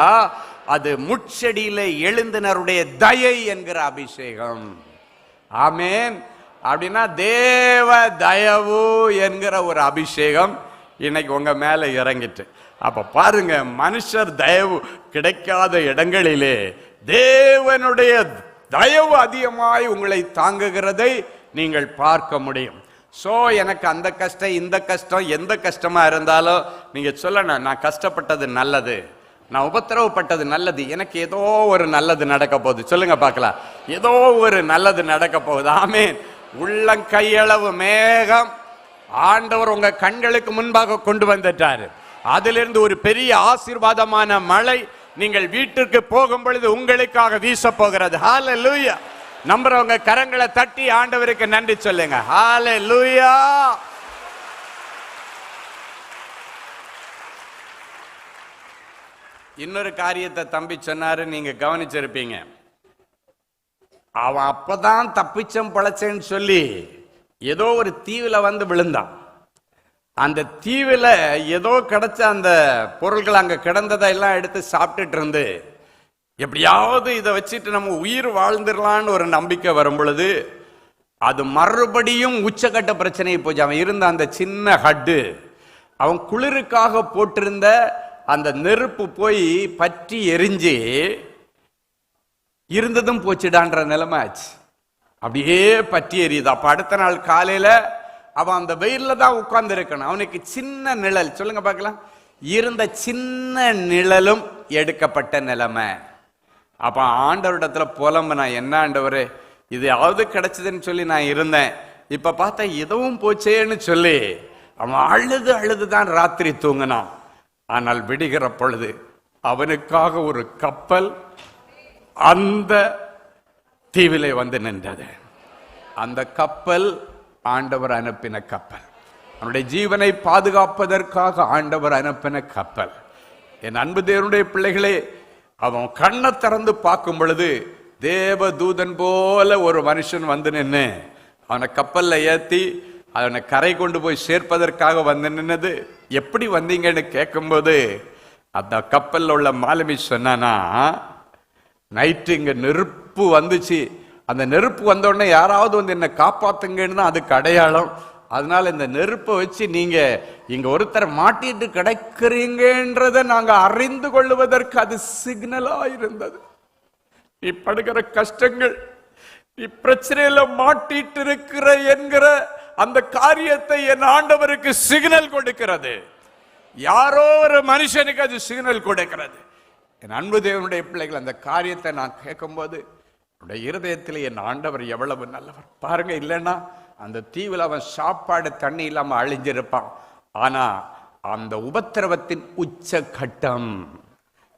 அது முட்செடியிலே எழுந்தினருடைய தயை என்கிற அபிஷேகம். ஆமென். அப்படின்னா தேவ தயவு என்கிற ஒரு அபிஷேகம் இன்னைக்கு உங்க மேல இறங்கிட்டு. அப்ப பாருங்க, மனுஷர் தயவு கிடைக்காத இடங்களிலே தேவனுடைய தயவு அதிகமாய் உங்களை தாங்குகிறதை நீங்கள் பார்க்க முடியும். சோ எனக்கு அந்த கஷ்டம், இந்த கஷ்டம், எந்த கஷ்டமா இருந்தாலும் நீங்க சொல்லணும், நான் கஷ்டப்பட்டது நல்லது, நான் உபத்திரவப்பட்டது நல்லது, எனக்கு ஏதோ ஒரு நல்லது நடக்க போகுது. சொல்லுங்க பார்க்கலாம், ஏதோ ஒரு நல்லது நடக்க போகுது. ஆமென். உள்ளங்கையளவு மேகம் ஆண்டவர் உங்க கண்களுக்கு முன்பாக கொண்டு வந்துட்டாரு. அதிலிருந்து ஒரு பெரிய ஆசீர்வாதமான மழை நீங்கள் வீட்டிற்கு போகும் பொழுது உங்களுக்காக வீச போகிறது. ஹல்லேலூயா. நம்புறவங்க கரங்களை தட்டி ஆண்டவருக்கு நன்றி சொல்லுங்க. ஹல்லேலூயா. இன்னொரு காரியத்தை தம்பி சொன்னாரு, நீங்க கவனிச்சிருப்பீங்க. அவன் அப்பதான் தப்பிச்சம் பழச்சேன்னு சொல்லி ஏதோ ஒரு தீவுல வந்து விழுந்தான். அந்த தீவுல ஏதோ கிடைச்ச அந்த பொருள்கள் அங்க கிடந்ததை எல்லாம் எடுத்து சாப்பிட்டுட்டு இருந்து எப்படியாவது இதை வச்சுட்டு நம்ம உயிர் வாழ்ந்துடலான்னு ஒரு நம்பிக்கை வரும் பொழுது அது மறுபடியும் உச்சக்கட்ட பிரச்சனையை போச்சு. அவன் இருந்த அந்த சின்ன ஹட்டு, அவன் குளிருக்காக போட்டிருந்த அந்த நெருப்பு போய் பற்றி எரிஞ்சு இருந்ததும் போச்சுடான்ற நிலைமை ஆச்சு. அப்படியே பற்றி எரியுது. அப்ப அடுத்த நாள் காலையில அவன் அந்த வெயில்ல தான் உட்கார்ந்து இருக்கணும். அவனுக்கு சின்ன நிழல், சொல்லுங்க பார்க்கலாம், இருந்த சின்ன நிழலும் எடுக்கப்பட்ட நிலைமை. அப்ப ஆண்டவரிடத்துல புலம்புனா, என்ன ஆண்டவரே, இதையாவது கிடைச்சதுன்னு சொல்லி நான் இருந்தேன், இப்ப பார்த்தா எதுவும் போச்சேன்னு சொல்லி அவன் அழுது அழுதுதான் ராத்திரி தூங்கினான். ஆனால் விடுகிற பொழுது அவனுக்காக ஒரு கப்பல் அந்த தீவிலே வந்து நின்றது. அந்த கப்பல் ஆண்டவர் அனுப்பின கப்பல், அவனுடைய ஜீவனை பாதுகாப்பதற்காக ஆண்டவர் அனுப்பின கப்பல். என் அன்பு தேவனுடைய பிள்ளைகளே, அவன் கண்ணை திறந்து பார்க்கும் பொழுது தேவ தூதன் போல ஒரு மனுஷன் வந்து நின்று அவனை கப்பல்ல ஏத்தி அவனை கரை கொண்டு போய் சேர்ப்பதற்காக வந்து நின்னது. எப்படி வந்தீங்கன்னு கேட்கும்போது அந்த கப்பல்ல உள்ள மாலுமி சொன்னானா, நைட்டு இங்க நெருப்பு வந்துச்சு, அந்த நெருப்பு வந்த உடனே யாராவது வந்து என்ன காப்பாத்துங்கன்னு தான் அதுக்கு அடையாளம். அதனால இந்த நெருப்பை வச்சு நீங்க இங்க ஒருத்தர் மாட்டிட்டு கிடைக்கிறீங்கன்றத நாங்க அறிந்து கொள்வதற்கு அது சிக்னலா இருந்தது. நீ படுகிற கஷ்டங்கள், நீ பிரச்சனையில மாட்டிட்டு இருக்கிற என்கிற அந்த காரியத்தை என் ஆண்டவருக்கு சிக்னல் கொடுக்கிறது. யாரோ ஒரு மனுஷனுக்கு அது சிக்னல் கொடுக்கிறது. என் அன்பு தேவனுடைய பிள்ளைகள், அந்த காரியத்தை நான் கேட்கும்போது இருதயத்தில் என் ஆண்டவர் எவ்வளவு நல்லவர் பாருங்க. இல்லைன்னா அந்த தீவில் அவன் சாப்பாடு தண்ணி இல்லாம அழிஞ்சிருப்பான். ஆனா அந்த உபத்திரவத்தின் உச்ச கட்டம்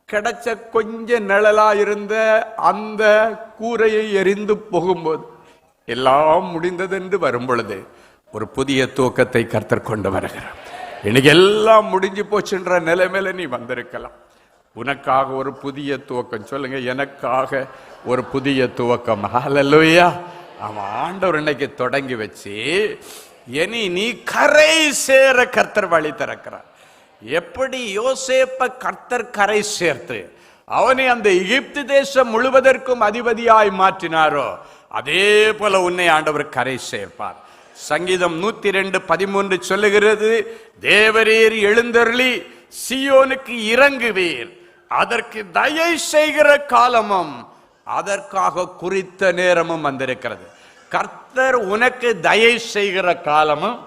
கிடைச்ச கொஞ்ச நிழலா இருந்த அந்த கூரையை எரிந்து போகும்போது எல்லாம் முடிந்தது என்று வரும் பொழுது ஒரு புதிய தூக்கத்தை கர்த்தர் கொண்டு வருகிறார். இன்னைக்கு எல்லாம் முடிஞ்சு போச்சுன்ற நிலைமையில நீ வந்திருக்கலாம். உனக்காக ஒரு புதிய துவக்கம். சொல்லுங்க, எனக்காக ஒரு புதிய துவக்கம். ஹல்லேலூயா. அவன் ஆண்டவர் இன்னைக்கு தொடங்கி வச்சு இனி நீ கரை சேர கர்த்தர் வழி திறக்கிறார். எப்படி யோசேப்ப கர்த்தர் கரை சேர்த்து அவனை அந்த எகிப்து தேசம் முழுவதற்கும் அதிபதியாய் மாற்றினாரோ, அதே போல உன்னை ஆண்டவர் கரை சேர்ப்பார். சங்கீதம் 102:13 சொல்லுகிறது, தேவரீர் எழுந்தருளி சீயோனுக்கு இறங்குவீர், அதற்கு தயை செய்கிற காலமும் அதற்காக குறித்த நேரமும் வந்திருக்கிறது. கர்த்தர் உனக்கு தயை செய்கிற காலமும்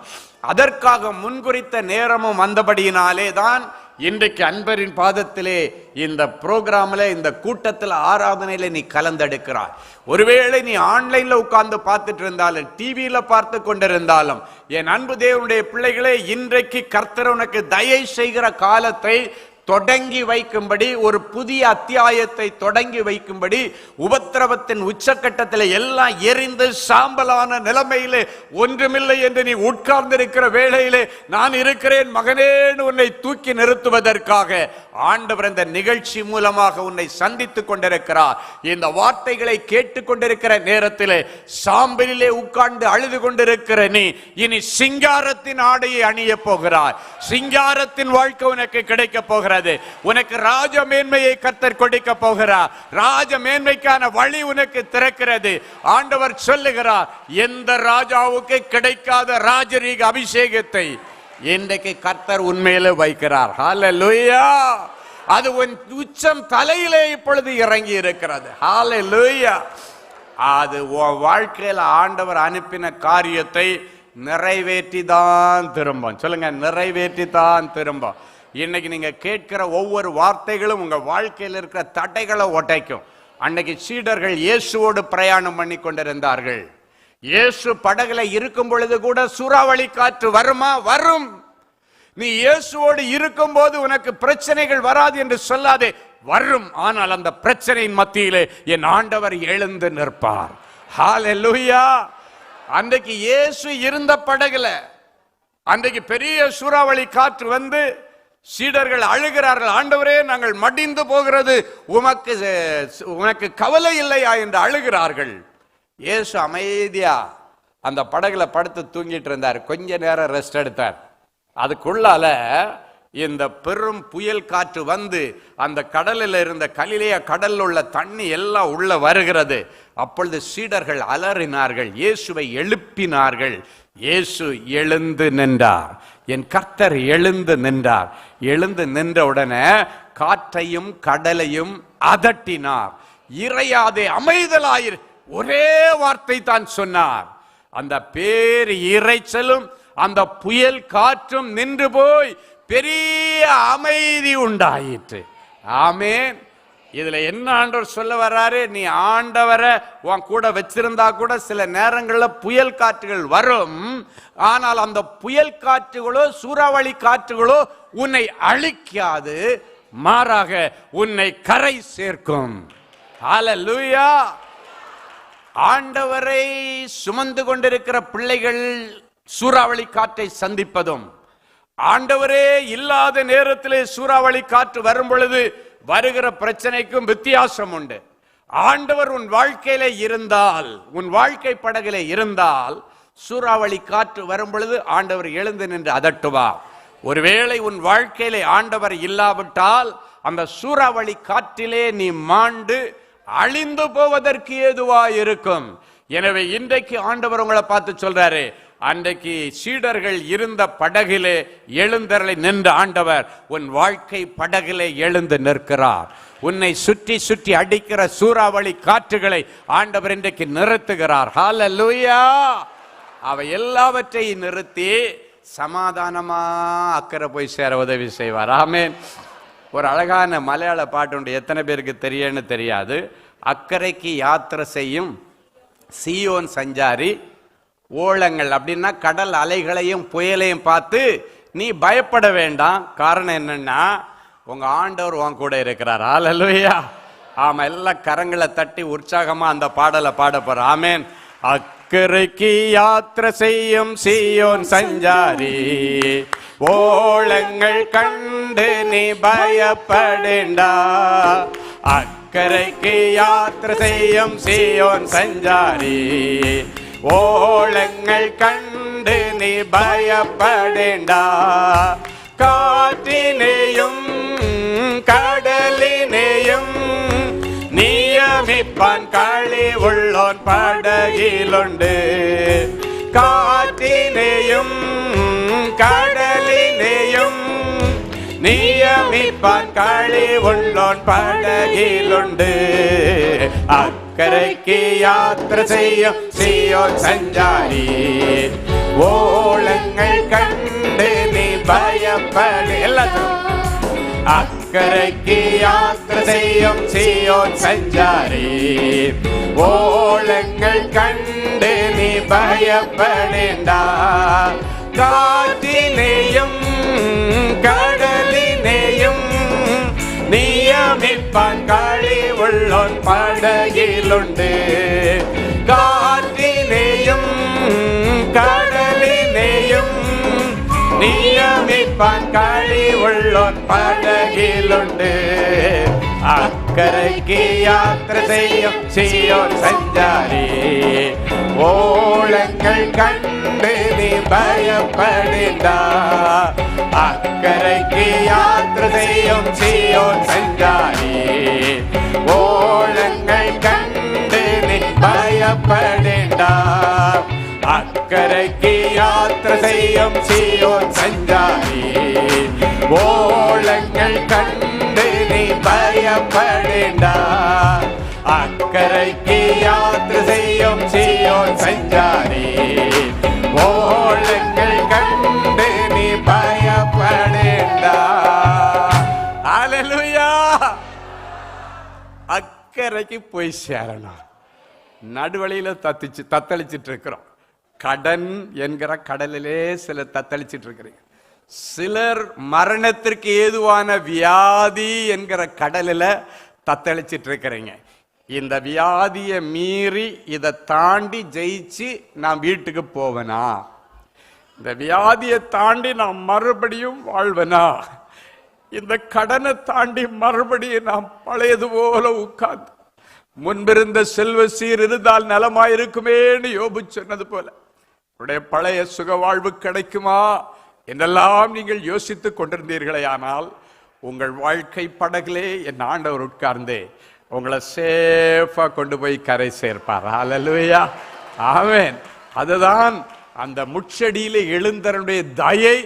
அதற்காக முன்குறித்த நேரமும் வந்தபடியினாலே தான் இன்றைக்கு அன்பரின் பாதத்திலே இந்த புரோகிராமில், இந்த கூட்டத்தில், ஆராதனையில நீ கலந்தெடுக்கிறாய். ஒருவேளை நீ ஆன்லைன்ல உட்கார்ந்து பார்த்துட்டு இருந்தாலும், டிவியில பார்த்து கொண்டிருந்தாலும், என் அன்பு தேவனுடைய பிள்ளைகளே, இன்றைக்கு கர்த்தர் உனக்கு தயை செய்கிற காலத்தை தொடங்கி வைக்கும்படி, ஒரு புதிய அத்தியாயத்தை தொடங்கி வைக்கும்படி, உபத்திரவத்தின் உச்சக்கட்டத்தில் எல்லாம் எரிந்து சாம்பலான நிலைமையிலே ஒன்றுமில்லை என்று நீ உட்கார்ந்திருக்கிற வேளையிலே நான் இருக்கிறேன் மகனேன்னு உன்னை தூக்கி நிறுத்துவதற்காக ஆண்டவர் இந்த நிகழ்ச்சி மூலமாக உன்னை சந்தித்துக் கொண்டிருக்கிறார். இந்த வார்த்தைகளை கேட்டுக் கொண்டிருக்கிற நேரத்திலே சாம்பலிலே உட்கார்ந்து அழுது கொண்டிருக்கிற நீ இனி சிங்காரத்தின் ஆடையை அணிய போகிறாய். சிங்காரத்தின் வாழ்க்கை உனக்கு கிடைக்க போகிறது. உனக்கு ராஜ மேன்மையை கர்த்தர் கொடுக்க போகிறார். ராஜ மேன்மைக்கான வழி உனக்கு திறக்கிறது. ஆண்டவர் சொல்லுகிறார், எந்த ராஜாவுக்கு கிடைக்காத ராஜரீக அபிஷேகத்தை இன்றைக்கு கர்த்தர் உண்மையில வைக்கிறார். ஹல்லேலூயா. அது உன் உச்சம் தலையிலே இப்பொழுது இறங்கி இருக்கிறது. ஹல்லேலூயா. அது உன் வாழ்க்கையில் ஆண்டவர் அனுப்பின காரியத்தை நிறைவேற்றி தான் திரும்பும். சொல்லுங்க, நிறைவேற்றி தான் திரும்பும். இன்னைக்கு நீங்க கேட்கிற ஒவ்வொரு வார்த்தைகளும் உங்க வாழ்க்கையில் இருக்கிற தடைகளை உடைக்கும். அன்னைக்கு சீடர்கள் இயேசுவோடு பிரயாணம் பண்ணி கொண்டிருந்தார்கள். இயேசு படகுல இருக்கும் பொழுது கூட சூறாவளி காற்று வருமா? வரும். நீ இயேசுவோடு இருக்கும் போது உனக்கு பிரச்சனைகள் வராது என்று சொல்லாதே, வரும். ஆனால் அந்த பிரச்சனையின் மத்தியிலே என் ஆண்டவர் எழுந்து நிற்பார். ஹல்லேலூயா. அன்றைக்கு இயேசு இருந்த படகுல அன்றைக்கு பெரிய சூறாவளி காற்று வந்து சீடர்கள் அழுகிறார்கள், ஆண்டவரே நாங்கள் மடிந்து போகிறது, உனக்கு கவலை இல்லையா என்று அழுகிறார்கள். இயேசு அமைதியா அந்த படகுல படுத்து தூங்கிட்டு இருந்தார். கொஞ்ச நேரம் ரெஸ்ட் எடுத்தார். அதுக்குள்ளால இந்த பெரும் புயல் காற்று வந்து அந்த கடலில் இருந்த கலிலேய கடலில் உள்ள தண்ணி எல்லாம் உள்ள வருகிறது. அப்பொழுது சீடர்கள் அலறினார்கள், இயேசுவை எழுப்பினார்கள். இயேசு எழுந்து நின்றார். என் கர்த்தர் எழுந்து நின்றார். எழுந்து நின்ற உடனே காற்றையும் கடலையும் அதட்டினார். இறையாதே, அமைதலாயிரு, ஒரே வார்த்தை தான் சொன்னார். அந்த பேர் இறைச்சலும் அந்த புயல் காற்றும் நின்று போய் பெரிய அமைதி உண்டாயிற்று. ஆமென். இதுல என்ன ஆண்டவர் சொல்ல வர்றாரு? நீ ஆண்டவரை உன் கூட வச்சிருந்தா கூட சில நேரங்களில் புயல் காற்றுகள் வரும். ஆனால் அந்த புயல் காற்றுகளோ சூறாவளி காற்றுகளோ உன்னை அழிக்காது, மாறாக உன்னை கரை சேர்க்கும். ஹல்லேலூயா. ஆண்டவரை சுமந்து கொண்டிருக்கிற பிள்ளைகள் சூறாவளி காற்றை சந்திப்பதும், ஆண்டவரே இல்லாத நேரத்திலே சூறாவளி காற்று வரும் பொழுது வருகிற பிரச்சனைக்கும் வித்தியாசம் உண்டு. ஆண்டவர் உன் வாழ்க்கையில இருந்தால், உன் வாழ்க்கை படகுல இருந்தால், சூறாவளி காற்று வரும் பொழுது ஆண்டவர் எழுந்து நின்று அதட்டுவார். ஒருவேளை உன் வாழ்க்கையில ஆண்டவர் இல்லாவிட்டால் அந்த சூறாவளி காற்றிலே நீ மாண்டு அழிந்து போவதற்கு ஏதுவா இருக்கும். எனவே இன்றைக்கு ஆண்டவர் உங்களை பார்த்து சொல்றாரு, அன்றைக்கு சீடர்கள் இருந்த படகிலே எழுந்தருளி நின்ற ஆண்டவர் உன் வாழ்க்கை படகிலே எழுந்து நிற்கிறார். உன்னை சுற்றி சுற்றி அடிக்கிற சூறாவளி காற்றுகளை ஆண்டவர் இன்றைக்கு நிறுத்துகிறார். ஹல்லேலூயா. அவை எல்லாவற்றையும் நிறுத்தி சமாதானமா அக்கறை போய் சேர உதவி செய்வார். ஆமென். ஒரு அழகான மலையாள பாட்டு உண்டு, எத்தனை பேருக்கு தெரியும்னு தெரியாது. அக்கறைக்கு யாத்திரை செய்யும் சீயோன் சஞ்சாரி ஓலங்கள். அப்படின்னா கடல் அலைகளையும் புயலையும் பார்த்து நீ பயப்பட வேண்டாம். காரணம் என்னன்னா உங்க ஆண்டவர் உன் கூட இருக்கிறார். ஹல்லேலூயா. ஆமா, எல்லாம் கரங்களை தட்டி உற்சாகமா அந்த பாடலை பாட போறோம். ஆமென். அக்கறைக்கு யாத்திரை செய்யும் சீயோன் சஞ்சாரி ஓளங்கள் கண்டு நீ பயப்படேண்டா. அக்கரைக்கு யாத்திரை செய்யும் சீயோன் சஞ்சாரி, ஓளங்கள் கண்டு நீ பயப்படேண்டா. காற்றினையும் கடலினையும் நியமிப்பான் களி உள்ளோன் படகிலுண்டு. காற்றினையும் கடலினையும் நியமிப்பான் களி உள்ளோன் படகிலுண்டு. அக்கரைக்கு யாத்திரை செய்யும் சீயோன் சஞ்சாரி, ஓளங்கள் கண்டு நீ பயப்படு. எல்லாரும் அக்கரைக்கு யாத்திரை செய்யும் சீயோன் சஞ்சாரி, ஓளங்கள் கண்டு நீ பயப்படேண்டா. காற்றினையும் கடலினையும் நியமிப்பான் களி உள்ளோன் படகிலுண்டு. காற்றினையும் கடலினையும் நியமிப்பான் களி உள்ளோன் படகிலுண்டு. அக்கரைக்கு யாத்திரை செய்யும் சீயோன் சஞ்சாரி, ஓளங்கள் கண்டு நீ பயப்படேண்டா. அக்கரைக்கு யாத்திரை செய்யும் சீயோன் சஞ்சாரி, ஓளங்கள் கண்டு நீ பயப்படேண்டா. அக்கரைக்கு யாத்திரை செய்யும் சீயோன் சஞ்சாரி, ஓளங்கள் கண்டு நீ பயப்படேண்டா. அக்கரைக்கு யாத்திரை செய்யும் சீயோன் சஞ்சாரி, ஓளங்கள் கண்டு நீ பயப்படேண்டா. ஹல்லேலூயா. அக்கரைக்கு போய் சேரணும். நடுவழியில தத்தளிச்சிட்டு இருக்கிறோம். கடன் என்கிற கடலிலே சிலர் தத்தளிச்சிட்டு இருக்கிறீங்க. சிலர் மரணத்திற்கு ஏதுவான வியாதி என்கிற கடலில் தத்தளிச்சிட்டு இருக்கிறீங்க. இந்த வியாதியை மீறி இதை தாண்டி ஜெயிச்சு நான் வீட்டுக்கு போவேனா? இந்த வியாதியை தாண்டி நான் மறுபடியும் வாழ்வனா? இந்த கடனை தாண்டி மறுபடியும் நான் பழையது போல உட்கார்ந்து முன்பிருந்த செல்வ சீர் இருந்தால் நலமாயிருக்குமேன்னு யோபு சொன்னது போல உடைய பழைய சுக வாழ்வு கிடைக்குமா என்றெல்லாம் நீங்கள் யோசித்துக் கொண்டிருந்தீர்களே, ஆனால் உங்கள் வாழ்க்கை படகிலே என் ஆண்டவர் உட்கார்ந்து உங்களை சேஃபா கொண்டு போய் கரை சேர்ப்பார். ஹல்லேலூயா, ஆமென். அதுதான் அந்த முட்செடியில எழுந்தருடைய தயை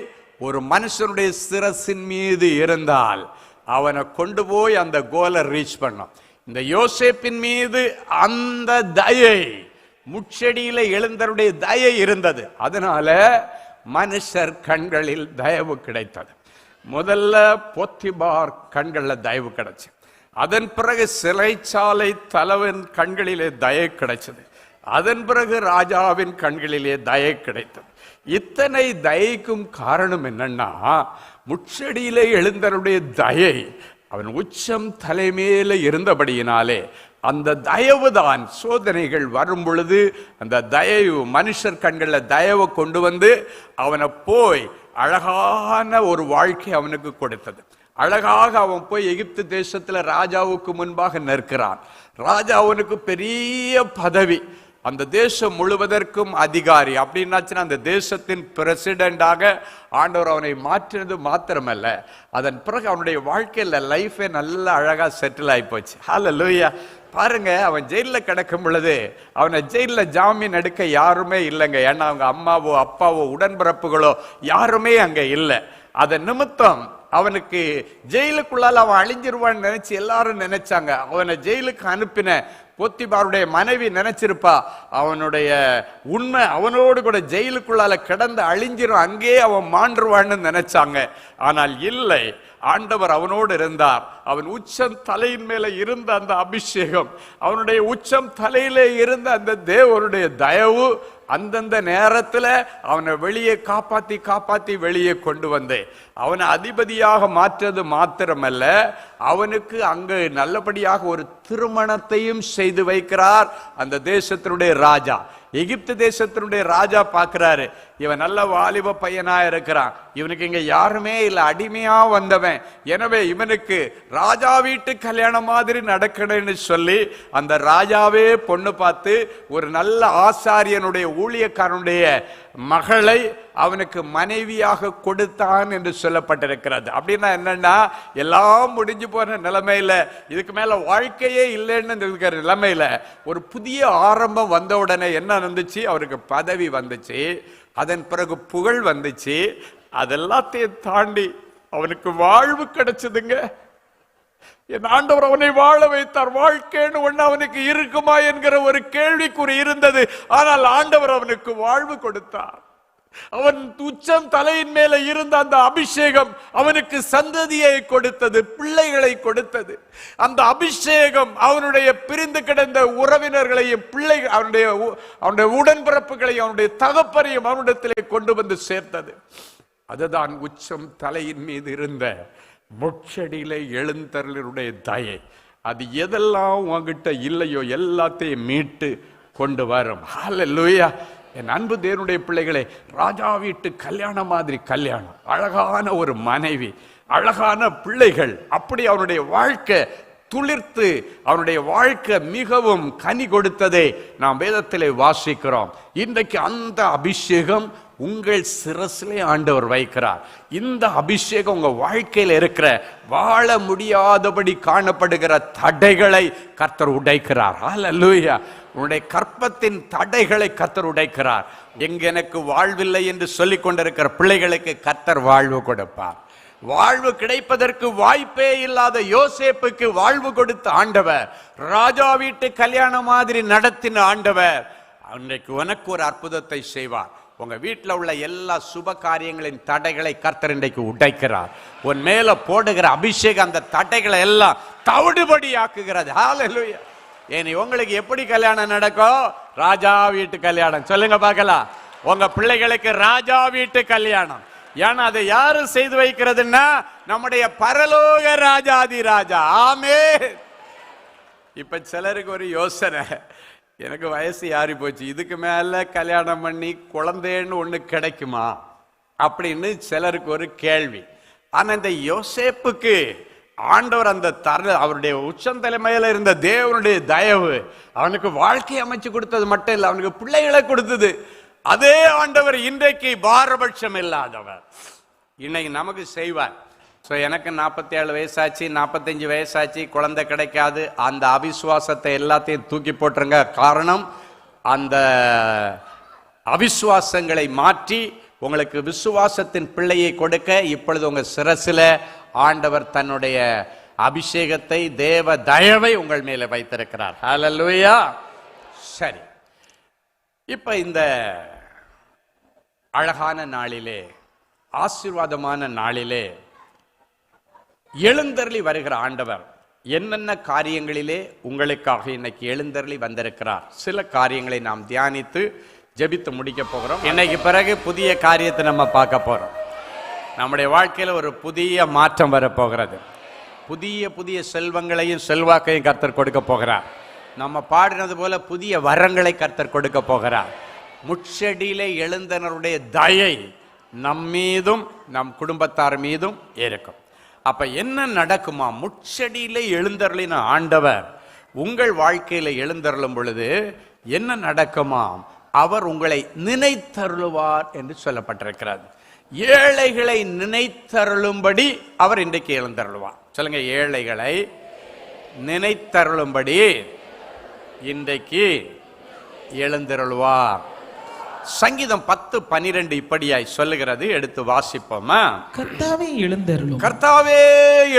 ஒரு மனுஷனுடைய சிரசின் மீது இருந்தால் அவனை கொண்டு போய் அந்த கோலை ரீச் பண்ணும். இந்த யோசேப்பின் மீது அந்த தயை, முட்செடியில எழுந்தருடைய தயை இருந்தது. அதனால மனுஷர் கண்களில் தயவு கிடைத்தது. முதல்ல போத்திபார் கண்களில் தயவு கிடைச்சு, அதன் பிறகு சிறைச்சாலை தலைவன் கண்களிலே தயை கிடைச்சது, அதன் பிறகு ராஜாவின் கண்களிலே தயை கிடைத்தது. இத்தனை தயைக்கும் காரணம் என்னன்னா, முட்செடியிலே எழுந்தருடைய தயை அவன் உச்சம் தலைமையில இருந்தபடியினாலே அந்த தயவு தான் சோதனைகள் வரும் பொழுது அந்த தயவு மனுஷர் கண்களில் தயவை கொண்டு வந்து அவனை போய் அழகான ஒரு வாழ்க்கை அவனுக்கு கொடுத்தது. அழகாக அவன் போய் எகிப்து தேசத்துல ராஜாவுக்கு முன்பாக நிற்கிறான். ராஜா அவனுக்கு பெரிய பதவி, அந்த தேசம் முழுவதற்கும் அதிகாரி. அப்படின்னாச்சுன்னா அந்த தேசத்தின் பிரசிடென்டாக ஆண்டவர் அவனை மாற்றினது மாத்திரமல்ல, அதன் பிறகு அவனுடைய வாழ்க்கையில லைஃபே நல்ல அழகா செட்டில் ஆகி போச்சு. ஹல்லேலூயா. பாருங்க, அவன் ஜெயிலில் கிடக்கும் பொழுது அவனை ஜெயிலில் ஜாமீன் எடுக்க யாருமே இல்லைங்க. ஏன்னா அவங்க அம்மாவோ அப்பாவோ உடன்பிறப்புகளோ யாருமே அங்க இல்லை. அதன் நிமித்தம் அவனுக்கு ஜெயிலுக்குள்ளால அவன் அழிஞ்சிருவான்னு நினைச்சு எல்லாரும் நினைச்சாங்க. அவனை ஜெயிலுக்கு அனுப்பின போத்திபாருடைய மனைவி நினைச்சிருப்பா அவனுடைய உண்மை அவனோடு கூட ஜெயிலுக்குள்ளால கிடந்து அழிஞ்சிரும், அங்கே அவன் மாண்டுருவான்னு நினைச்சாங்க. ஆனால் இல்லை, ஆண்டவர் அவனோடு இருந்தார். அவன் உச்சம் தலையின் மேல இருந்த அந்த அபிஷேகம், அவனுடைய உச்சம் தலையிலே இருந்த அந்த தேவனுடைய தயவு அந்தந்த நேரத்தில் அவனை வெளியே காப்பாத்தி வெளியே கொண்டு வந்தேன். அவனை அதிபதியாக மாற்றது மாத்திரமல்ல, அவனுக்கு அங்கு நல்லபடியாக ஒரு திருமணத்தையும் செய்து வைக்கிறார் அந்த தேசத்தினுடைய ராஜா. எகிப்து தேசத்தினுடைய ராஜா பார்க்கிறாரு, இவன் நல்ல வாலிப பையனா இருக்கிறான், இவனுக்கு இங்க யாருமே இல்லை, அடிமையா வந்தவன், எனவே இவனுக்கு ராஜா வீட்டு கல்யாணம் மாதிரி நடக்கணும்னு சொல்லி அந்த ராஜாவே பொண்ணு பார்த்து ஒரு நல்ல ஆசாரியனுடைய ஊழியக்காரனுடைய மகளை அவனுக்கு மனைவியாக கொடுத்தான் என்று சொல்லப்பட்டிருக்கிறது. அப்படின்னா என்னன்னா, எல்லாம் முடிஞ்சு போன நிலைமையில, இதுக்கு மேல வாழ்க்கையே இல்லைன்னு இருக்கிற நிலைமையில ஒரு புதிய ஆரம்பம் வந்த உடனே என்ன வந்துச்சு, அவருக்கு பதவி வந்துச்சு, அதன் பிறகு புகழ் வந்துச்சு, அதெல்லாத்தையும் தாண்டி அவனுக்கு வாழ்வு கிடைச்சதுங்க. என் ஆண்டவர் அவனை வாழ வைத்தார். வாழ்க்கைன்னு ஒண்ணு அவனுக்கு இருக்குமா என்கிற ஒரு கேள்விக்குறி இருந்தது. ஆனால் ஆண்டவர் அவனுக்கு வாழ்வு கொடுத்தார். அவன் உச்சம் தலையின் மேல இருந்த அந்த அபிஷேகம் அவனுக்கு சந்ததியை கொடுத்தது, பிள்ளைகளை கொடுத்தது. அந்த அபிஷேகம் அவனுடைய பிரிந்து கிடந்த உறவினர்களையும் பிள்ளைகள், அவனுடைய உடன்பிறப்புகளையும் அவனுடைய தகப்பரையும் அவனிடத்திலே கொண்டு வந்து சேர்த்தது. அதுதான் உச்சம் தலையின் மீது இருந்த முட்செடியிலே எழுந்தருளுடைய தயை. அது எதெல்லாம் உங்ககிட்ட இல்லையோ எல்லாத்தையும் மீட்டு கொண்டு வரும். ஹல்லேலூயா. என் அன்பு தேவனுடைய பிள்ளைகளே, ராஜா வீட்டு கல்யாணம் மாதிரி கல்யாணம், அழகான ஒரு மனைவி, அழகான பிள்ளைகள், அப்படி அவனுடைய வாழ்க்கை துளிர்த்து அவனுடைய வாழ்க்கை மிகவும் கனி கொடுத்ததை நாம் வேதத்திலே வாசிக்கிறோம். இன்றைக்கு அந்த அபிஷேகம் உங்கள் சிரசிலே ஆண்டவர் வைக்கிறார். இந்த அபிஷேகம் உங்க வாழ்க்கையில் இருக்கிற வாழ முடியாதபடி காணப்படுகிற தடைகளை கர்த்தர் உடைக்கிறார். ஹல்லேலூயா. உன்னுடைய கற்பத்தின் தடைகளை கர்த்தர் உடைக்கிறார். எங்க எனக்கு வாழ்வில்லை என்று சொல்லிக் கொண்டிருக்கிற பிள்ளைகளுக்கு கர்த்தர் வாழ்வு கொடுப்பார். வாழ்வு கிடைப்பதற்கு வாய்ப்பே இல்லாத யோசேப்புக்கு வாழ்வு கொடுத்த ஆண்டவர், ராஜா வீட்டு கல்யாணம் மாதிரி நடத்தின ஆண்டவர், அன்றைக்கு உனக்கு ஒரு அற்புதத்தை செய்வார். உங்க வீட்டில் உள்ள எல்லா சுப காரியங்களின் தடைகளை கர்த்தர் இன்றைக்கு உடைக்கிறார். உன் மேல போடுகிற அபிஷேகம் அந்த தடைகளை எல்லாம் தவிடுபடி ஆக்குகிறது. ஹல்லேலூயா. ஏனி உங்களுக்கு எப்படி கல்யாணம் நடக்கும்? ராஜா வீட்டு கல்யாணம். சொல்லுங்க பார்க்கலாம். உங்க பிள்ளைகளுக்கு ராஜா வீட்டு கல்யாணம். ஏன்னா அதை யாரு செய்து வைக்கிறதுன்னா, நம்முடைய பரலோக ராஜாதி ராஜா. ஆமென். இப்ப சிலருக்கு ஒரு யோசனை, எனக்கு வயசு யாரி போச்சு, இதுக்கு மேல கல்யாணம் பண்ணி குழந்தைன்னு ஒண்ணு கிடைக்குமா அப்படின்னு சிலருக்கு ஒரு கேள்வி. ஆனா இந்த யோசேப்புக்கு ஆண்டவர் அந்த அவருடைய உச்சந்தலைமையில இருந்த தேவனுடைய தயவு அவனுக்கு வாழ்க்கை அமைச்சு கொடுத்தது மட்டும் இல்லை, அவனுக்கு பிள்ளைகளை கொடுத்தது. அதே ஆண்டவர் இன்றைக்கு பாரபட்சம் இல்லாதவர் இன்னைக்கு நமக்கு செய்வார். ஸோ எனக்கு 47 வயசாச்சு, 45 வயசாச்சு, குழந்தை கிடைக்காது, அந்த அவிசுவாசத்தை எல்லாத்தையும் தூக்கி போட்டுருங்க. காரணம், அந்த அவிசுவாசங்களை மாற்றி உங்களுக்கு விசுவாசத்தின் பிள்ளையை கொடுக்க இப்பொழுது உங்க சிரசில் ஆண்டவர் தன்னுடைய அபிஷேகத்தை, தேவ தயவை உங்கள் மேலே வைத்திருக்கிறார். ஹல்லேலூயா. சரி, இப்ப இந்த அழகான நாளிலே, ஆசீர்வாதமான நாளிலே எழுந்தருளி வருகிற ஆண்டவர் என்னென்ன காரியங்களிலே உங்களுக்காக இன்னைக்கு எழுந்தருளி வந்திருக்கிறார், சில காரியங்களை நாம் தியானித்து ஜெபித்து முடிக்க போகிறோம். இன்னைக்கு பிறகு புதிய காரியத்தை நம்ம பார்க்க போறோம். நம்முடைய வாழ்க்கையில் ஒரு புதிய மாற்றம் வரப்போகிறது. புதிய புதிய செல்வங்களையும் செல்வாக்கையும் கர்த்தர் கொடுக்க போகிறார். நம்ம பாடினது போல புதிய வரங்களை கர்த்தர் கொடுக்க போகிறார். முட்செடியிலே எழுந்தனருடைய தயை நம் மீதும் நம் குடும்பத்தார் மீதும் இருக்கும். அப்ப என்ன நடக்குமா? முட்செடியிலே எழுந்தருளின ஆண்டவர் உங்கள் வாழ்க்கையில எழுந்தருளும் பொழுது என்ன நடக்குமா? அவர் உங்களை நினைத்தருளுவார் என்று சொல்லப்பட்டிருக்கிறது. ஏழைகளை நினைத்தருளும்படி அவர் இன்றைக்கு எழுந்தருளுவார். சொல்லுங்க, ஏழைகளை நினைத்தருளும்படி இன்றைக்கு எழுந்தருளுவார். சங்கீதம் 10:12 இப்படியாய் சொல்லுகிறது. எடுத்து வாசிப்போமா? கர்த்தாவே எழுந்தருளும், கர்த்தாவே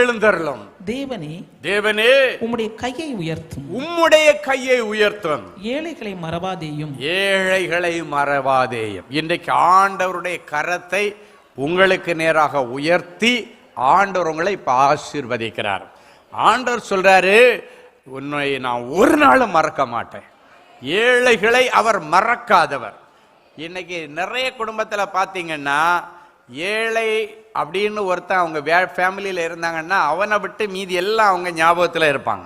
எழுந்தருளும். தேவனே, தேவனே உம்முடைய கையை உயர்த்தும், உம்முடைய கையை உயர்த்தும். ஏழைகளை மறவாதேயும், ஏழைகளை மறவாதேயும். இன்றைக்கு ஆண்டவருடைய கரத்தை உங்களுக்கு நேராக உயர்த்தி ஆண்டவர் உங்களை இப்ப ஆசீர்வதிக்கிறார். ஆண்டவர் சொல்றாரு, உன்னை நான் ஒரு நாளும் மறக்க மாட்டேன். ஏழைகளை அவர் மறக்காதவர். இன்னைக்கு நிறைய குடும்பத்தில் பார்த்தீங்கன்னா, ஏழை அப்படின்னு ஒருத்தன் அவங்க ஃபேமிலியில் இருந்தாங்கன்னா அவனை விட்டு மீதி எல்லாம் அவங்க ஞாபகத்தில் இருப்பாங்க.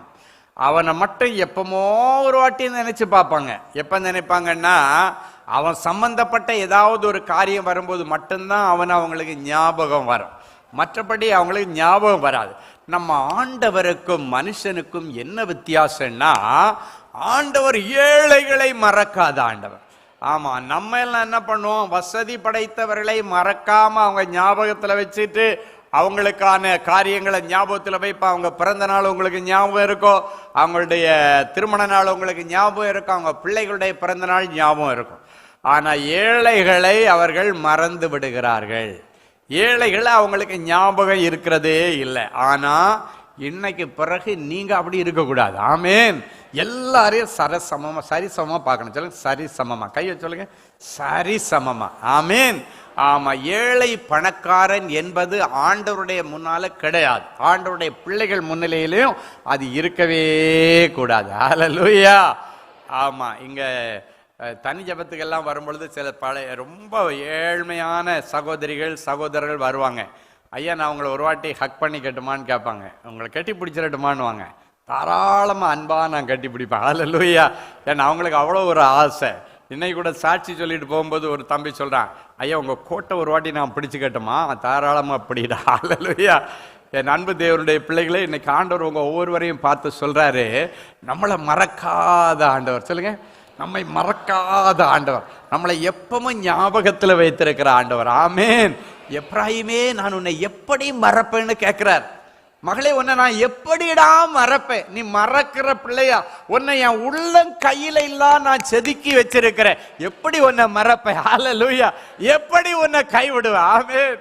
அவனை மட்டும் எப்பமோ ஒரு வாட்டி நினைச்சு பார்ப்பாங்க. எப்ப நினைப்பாங்கன்னா, அவன் சம்பந்தப்பட்ட ஏதாவது ஒரு காரியம் வரும்போது மட்டும்தான் அவங்களுக்கு ஞாபகம் வரும். மற்றபடி அவங்களுக்கு ஞாபகம் வராது. நம்ம ஆண்டவருக்கும் மனுஷனுக்கும் என்ன வித்தியாசம்னா, ஆண்டவர் ஏழைகளை மறக்காத ஆண்டவர். ஆமா, நம்ம எல்லாம் என்ன பண்ணுவோம், வசதி படைத்தவர்களை மறக்காம அவங்க ஞாபகத்துல வச்சுட்டு அவங்களுக்கான காரியங்களை ஞாபகத்தில் வைப்பா. அவங்க பிறந்த நாள் உங்களுக்கு ஞாபகம் இருக்கும், அவங்களுடைய திருமண நாள் உங்களுக்கு ஞாபகம் இருக்கும், அவங்க பிள்ளைகளுடைய பிறந்த நாள் ஞாபகம் இருக்கும். ஆனா ஏழைகளை அவர்கள் மறந்து விடுகிறார்கள். ஏழைகளை அவங்களுக்கு ஞாபகம் இருக்கிறதே இல்லை. ஆனா இன்னைக்கு பிறகு நீங்க அப்படி இருக்கக்கூடாது. ஆமேன். எல்லாரையும் சரிசமமா பார்க்கணும். சொல்லுங்க, சரிசமமா. கையை சொல்லுங்க, சரிசமமா. ஆமேன். ஆமா, ஏழை பணக்காரன் என்பது ஆண்டவருடைய முன்னால கிடையாது. ஆண்டவருடைய பிள்ளைகள் முன்னிலையிலும் அது இருக்கவே கூடாது. ஹல்லேலூயா. ஆமா, இங்க தனி ஜபத்துக்கெல்லாம் வரும்பொழுது சில பழைய ரொம்ப ஏழ்மையான சகோதரிகள் சகோதரர்கள் வருவாங்க. ஐயா, நான் உங்களை ஒரு வாட்டி ஹக் பண்ணி கட்டுமான்னு கேட்பாங்க. உங்களை கட்டி பிடிச்சிடட்டுமான்னுவாங்க. தாராளமாக அன்பா நான் கட்டி பிடிப்பேன். ஹல்லேலூயா. ஏன்னா அவங்களுக்கு அவ்வளோ ஒரு ஆசை. இன்னைக்கு கூட சாட்சி சொல்லிட்டு போகும்போது ஒரு தம்பி சொல்கிறான், ஐயா உங்கள் கோட்டை ஒரு வாட்டி நான் பிடிச்சிக்கட்டுமா? தாராளமாக பிடிடா. ஹல்லேலூயா. என் அன்பு தேவனுடைய பிள்ளைகளே, இன்னைக்கு ஆண்டவர் உங்கள் ஒவ்வொருவரையும் பார்த்து சொல்கிறாரு, நம்மளை மறக்காத ஆண்டவர். சொல்லுங்க, நம்மை மறக்காத ஆண்டவர், நம்மளை எப்பவும் ஞாபகத்தில் வைத்திருக்கிற ஆண்டவர். ஆமேன். எப்ராயிமே, நான் உன்னை எப்படி மறப்பேன்னு கேட்கிறார். மகளே, உன்னை நான் எப்படிடா மறப்பேன்? நீ மறக்கிற பிள்ளையா? உன்னை என் உள்ளம் கையில இல்ல நான் செதுக்கி வச்சிருக்கிறேன். எப்படி உன்னை மறப்பேன்? ஹல்லேலூயா. எப்படி உன்னை கைவிடுவேன்? ஆமென்.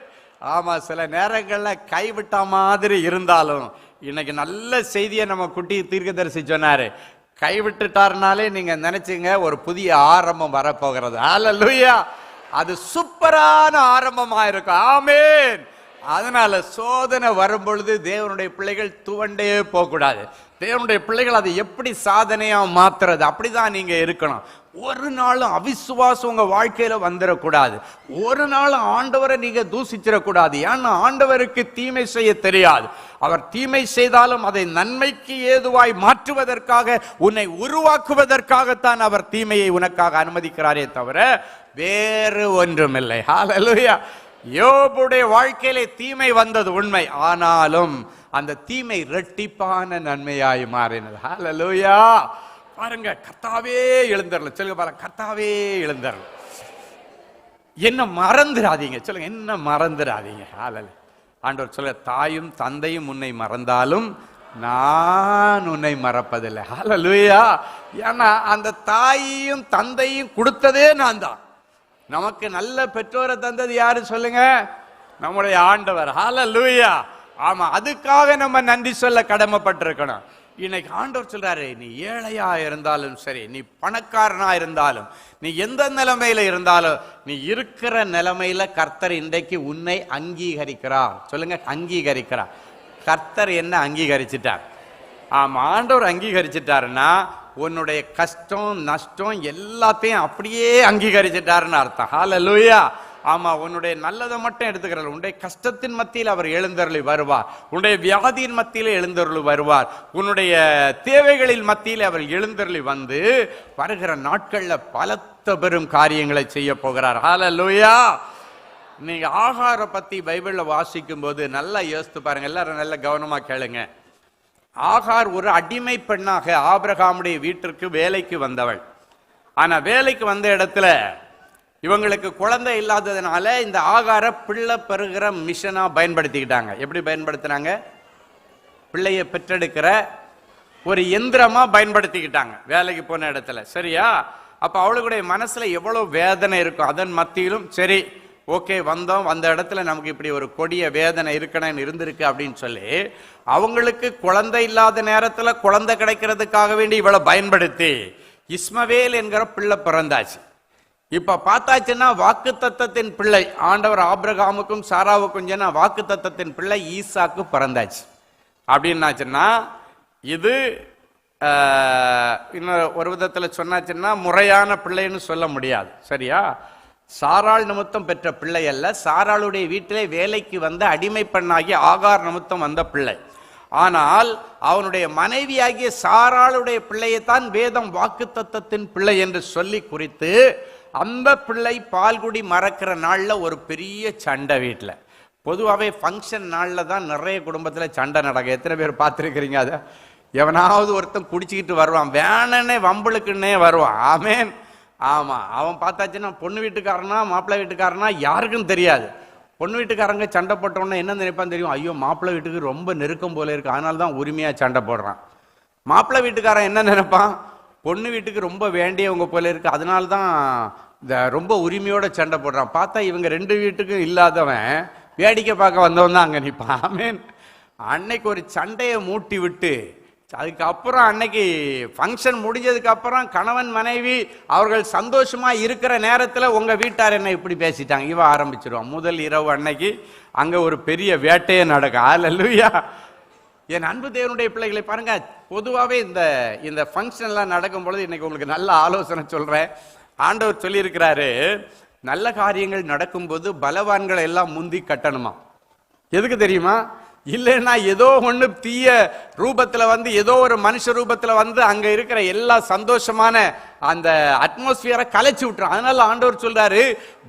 ஆமா, சில நேரங்கள்ல கைவிட்ட மாதிரி இருந்தாலும் இன்னைக்கு நல்ல செய்தியை நம்ம குட்டி தீர்க்கதரிசி சொன்னாரு. கைவிட்டுட்டாருனாலே நீங்க நினைச்சீங்க ஒரு புதிய ஆரம்பம் வரப்போகிறது. ஹல்லேலூயா. அது சூப்பரான ஆரம்பமா இருக்கும். ஆமென். அதனால சோதனை வரும் பொழுது தேவனுடைய பிள்ளைகள் துவண்டே போகக்கூடாது. தேவனுடைய பிள்ளைகள் அதை எப்படி சாதனையா மாத்துறது, அப்படிதான் நீங்க இருக்கணும். ஒரு நாளும் அவிசுவாசம் உங்க வாழ்க்கையில வந்துடக்கூடாது. ஒரு நாளும் ஆண்டவரை நீங்க தூசிச்சிடக்கூடாது. ஏன்னா ஆண்டவருக்கு தீமை செய்ய தெரியாது. அவர் தீமை செய்தாலும் அதை நன்மைக்கு ஏதுவாய் மாற்றுவதற்காக, உன்னை உருவாக்குவதற்காகத்தான் அவர் தீமையை உனக்காக அனுமதிக்கிறாரே தவிர வேறு ஒன்றுமில்லை. ஹல்லேலூயா. யோபுடைய வாழ்க்கையிலே தீமை வந்தது உண்மை, ஆனாலும் அந்த தீமை இரட்டிப்பான நன்மையாய் மாறினது. ஹல்லேலூயா. பாருங்க, கர்த்தாவே எழுந்தருள சொல்லுங்க. பாருங்க, கர்த்தாவே எழுந்தருள. என்ன மறந்துடாதீங்க. சொல்லுங்க, என்ன மறந்துடாதீங்க. ஹல்லேலூயா. ஆண்டவர் சொல்ல, தாயும் தந்தையும் உன்னை மறந்தாலும் நான் உன்னை மறப்பதில்லை. ஹல்லேலூயா. ஏன்னா அந்த தாயையும் தந்தையும் கொடுத்ததே நான் தான். நமக்கு நல்ல பெற்றோரை தந்தது யாரு சொல்லுங்க? நம்முடைய ஆண்டவர். ஹல்லேலூயா. ஆமா, அதுக்காக நம்ம நன்றி சொல்ல கடமைப்பட்டிருக்கணும். இன்னைக்கு ஆண்டவர் சொல்றாரு, நீ ஏழையா இருந்தாலும் சரி, நீ பணக்காரனா இருந்தாலும், நீ எந்த நிலைமையில இருந்தாலும், நீ இருக்கிற நிலைமையில கர்த்தர் இன்றைக்கு உன்னை அங்கீகரிக்கிறார். சொல்லுங்க, அங்கீகரிக்கிறார். கர்த்தர் என்ன அங்கீகரிச்சிட்டார்? ஆமா, ஆண்டவர் அங்கீகரிச்சிட்டாருன்னா உன்னுடைய கஷ்டம் நஷ்டம் எல்லாத்தையும் அப்படியே அங்கீகரிச்சிட்டாருன்னு அர்த்தம். ஹல்லேலூயா. ஆமா, உன்னுடைய நல்லதை மட்டும் எடுத்துக்கிறார். உன்னுடைய கஷ்டத்தின் மத்தியில் அவர் எழுந்தருளி வருவார். உன்னுடைய வியாதியின் மத்தியிலே எழுந்தருளி வருவார். உன்னுடைய தேவைகளின் மத்தியில் அவர் எழுந்தருளி வந்து வருகிற நாட்கள்ல பலத்த பெரும் காரியங்களை செய்ய போகிறார். ஹல்லேலூயா. நீங்க ஆகார பத்தி பைபிள்ல வாசிக்கும் போது நல்லா யோசித்து பாருங்க. எல்லாரும் நல்ல கவனமா கேளுங்க. ஆகார் ஒரு அடிமை பெண்ணாக ஆபிரகாமுடைய வீட்டிற்கு வேலைக்கு வந்தவள். ஆனா வேலைக்கு வந்த இடத்துல இவங்களுக்கு குழந்தை இல்லாததுனால இந்த ஆகார பிள்ளை பெறுகிற மிஷனா பயன்படுத்திக்கிட்டாங்க. எப்படி பயன்படுத்தினாங்க? பிள்ளையை பெற்றெடுக்கிற ஒரு எந்திரமா பயன்படுத்திக்கிட்டாங்க வேலைக்கு போன இடத்துல. சரியா? அப்ப அவளுடைய மனசுல எவ்வளவு வேதனை இருக்கும். அதன் மத்தியிலும் சரி, ஓகே, வந்தோம், வந்த இடத்துல நமக்கு இப்படி ஒரு கொடிய வேதனை இருக்கணும்னு இருந்திருக்கு அப்படின்னு சொல்லி அவங்களுக்கு குழந்தை இல்லாத நேரத்துல குழந்தை கிடைக்கிறதுக்காக வேண்டி இவளை பயன்படுத்தி இஸ்மவேல் என்கிற பிள்ளை பிறந்தாச்சு. இப்ப பார்த்தாச்சுன்னா வாக்கு தத்தத்தின் பிள்ளை ஆண்டவர் ஆபிரகாமுக்கும் சாராவுக்கும் சொன்ன வாக்கு தத்தத்தின் பிள்ளை ஈசாக்கு பிறந்தாச்சு. அப்படின்னாச்சுன்னா இது இன்னொரு ஒரு விதத்துல சொன்னாச்சுன்னா முறையான பிள்ளைன்னு சொல்ல முடியாது. சரியா? சாராள் நிமித்தம் பெற்ற பிள்ளை அல்ல, சாராளுடைய வீட்டிலே வேலைக்கு வந்த அடிமை பெண்ணாகி ஆகார் நிமித்தம் வந்த பிள்ளை. ஆனால் அவனுடைய மனைவியாகிய சாராளுடைய பிள்ளையைத்தான் வேதம் வாக்குத்தத்தத்தின் பிள்ளை என்று சொல்லி குறித்து அந்த பிள்ளை பால்குடி மறக்கிற நாள்ல ஒரு பெரிய சண்டை வீட்டில். பொதுவாகவே ஃபங்க்ஷன் நாளில் தான் நிறைய குடும்பத்தில் சண்டை நடக்கும். எத்தனை பேர் பார்த்துருக்கிறீங்க? அதை எவனாவது ஒருத்தன் குடிச்சிக்கிட்டு வருவான், வேணனே வம்பளுக்குன்னே வருவான். ஆமேன். ஆமாம், அவன் பார்த்தாச்சுன்னா பொண்ணு வீட்டுக்காரனா மாப்பிள்ளை வீட்டுக்காரனா யாருக்கும் தெரியாது. பொண்ணு வீட்டுக்காரங்க சண்டை போட்டோன்னா என்ன நினைப்பான்னு தெரியும், ஐயோ மாப்பிள்ளை வீட்டுக்கு ரொம்ப நெருக்கம் போல இருக்கு, அதனால தான் உரிமையாக சண்டை போடுறான். மாப்பிள்ளை வீட்டுக்காரன் என்ன நினைப்பான், பொண்ணு வீட்டுக்கு ரொம்ப வேண்டியவங்க போல இருக்கு, அதனால தான் இந்த ரொம்ப உரிமையோட சண்டை போடுறான். பார்த்தா இவங்க ரெண்டு வீட்டுக்கும் இல்லாதவன் வேடிக்கை பார்க்க வந்தவன் தான் அங்கே நிற்பான். ஆமேன். அன்னைக்கு ஒரு சண்டையை மூட்டி விட்டு அதுக்கப்புறம் அன்னைக்கு ஃபங்க்ஷன் முடிஞ்சதுக்கு அப்புறம் கணவன் மனைவி அவர்கள் சந்தோஷமா இருக்கிற நேரத்தில் உங்க வீட்டார் என்ன இப்படி பேசிட்டாங்க, இவ ஆரம்பிச்சிருவான். முதல் இரவு அன்னைக்கு அங்க ஒரு பெரிய வேட்டையே நடக்கும். அல்லேலூயா. என் அன்பு தேவனுடைய பிள்ளைகளை பாருங்க, பொதுவாகவே இந்த ஃபங்க்ஷன்லாம் நடக்கும் பொழுது இன்னைக்கு உங்களுக்கு நல்ல ஆலோசனை சொல்றேன். ஆண்டவர் சொல்லியிருக்கிறாரு, நல்ல காரியங்கள் நடக்கும்போது பலவான்களை எல்லாம் முந்தி கட்டணுமா. எதுக்கு தெரியுமா? இல்லைன்னா ஏதோ ஒண்ணு தீய ரூபத்துல வந்து ஏதோ ஒரு மனுஷ ரூபத்துல வந்து அங்க இருக்கிற எல்லா சந்தோஷமான அந்த அட்மாஸ்பியரை கலைச்சு விட்டுரும். அதனால ஆண்டவர் சொல்றாரு,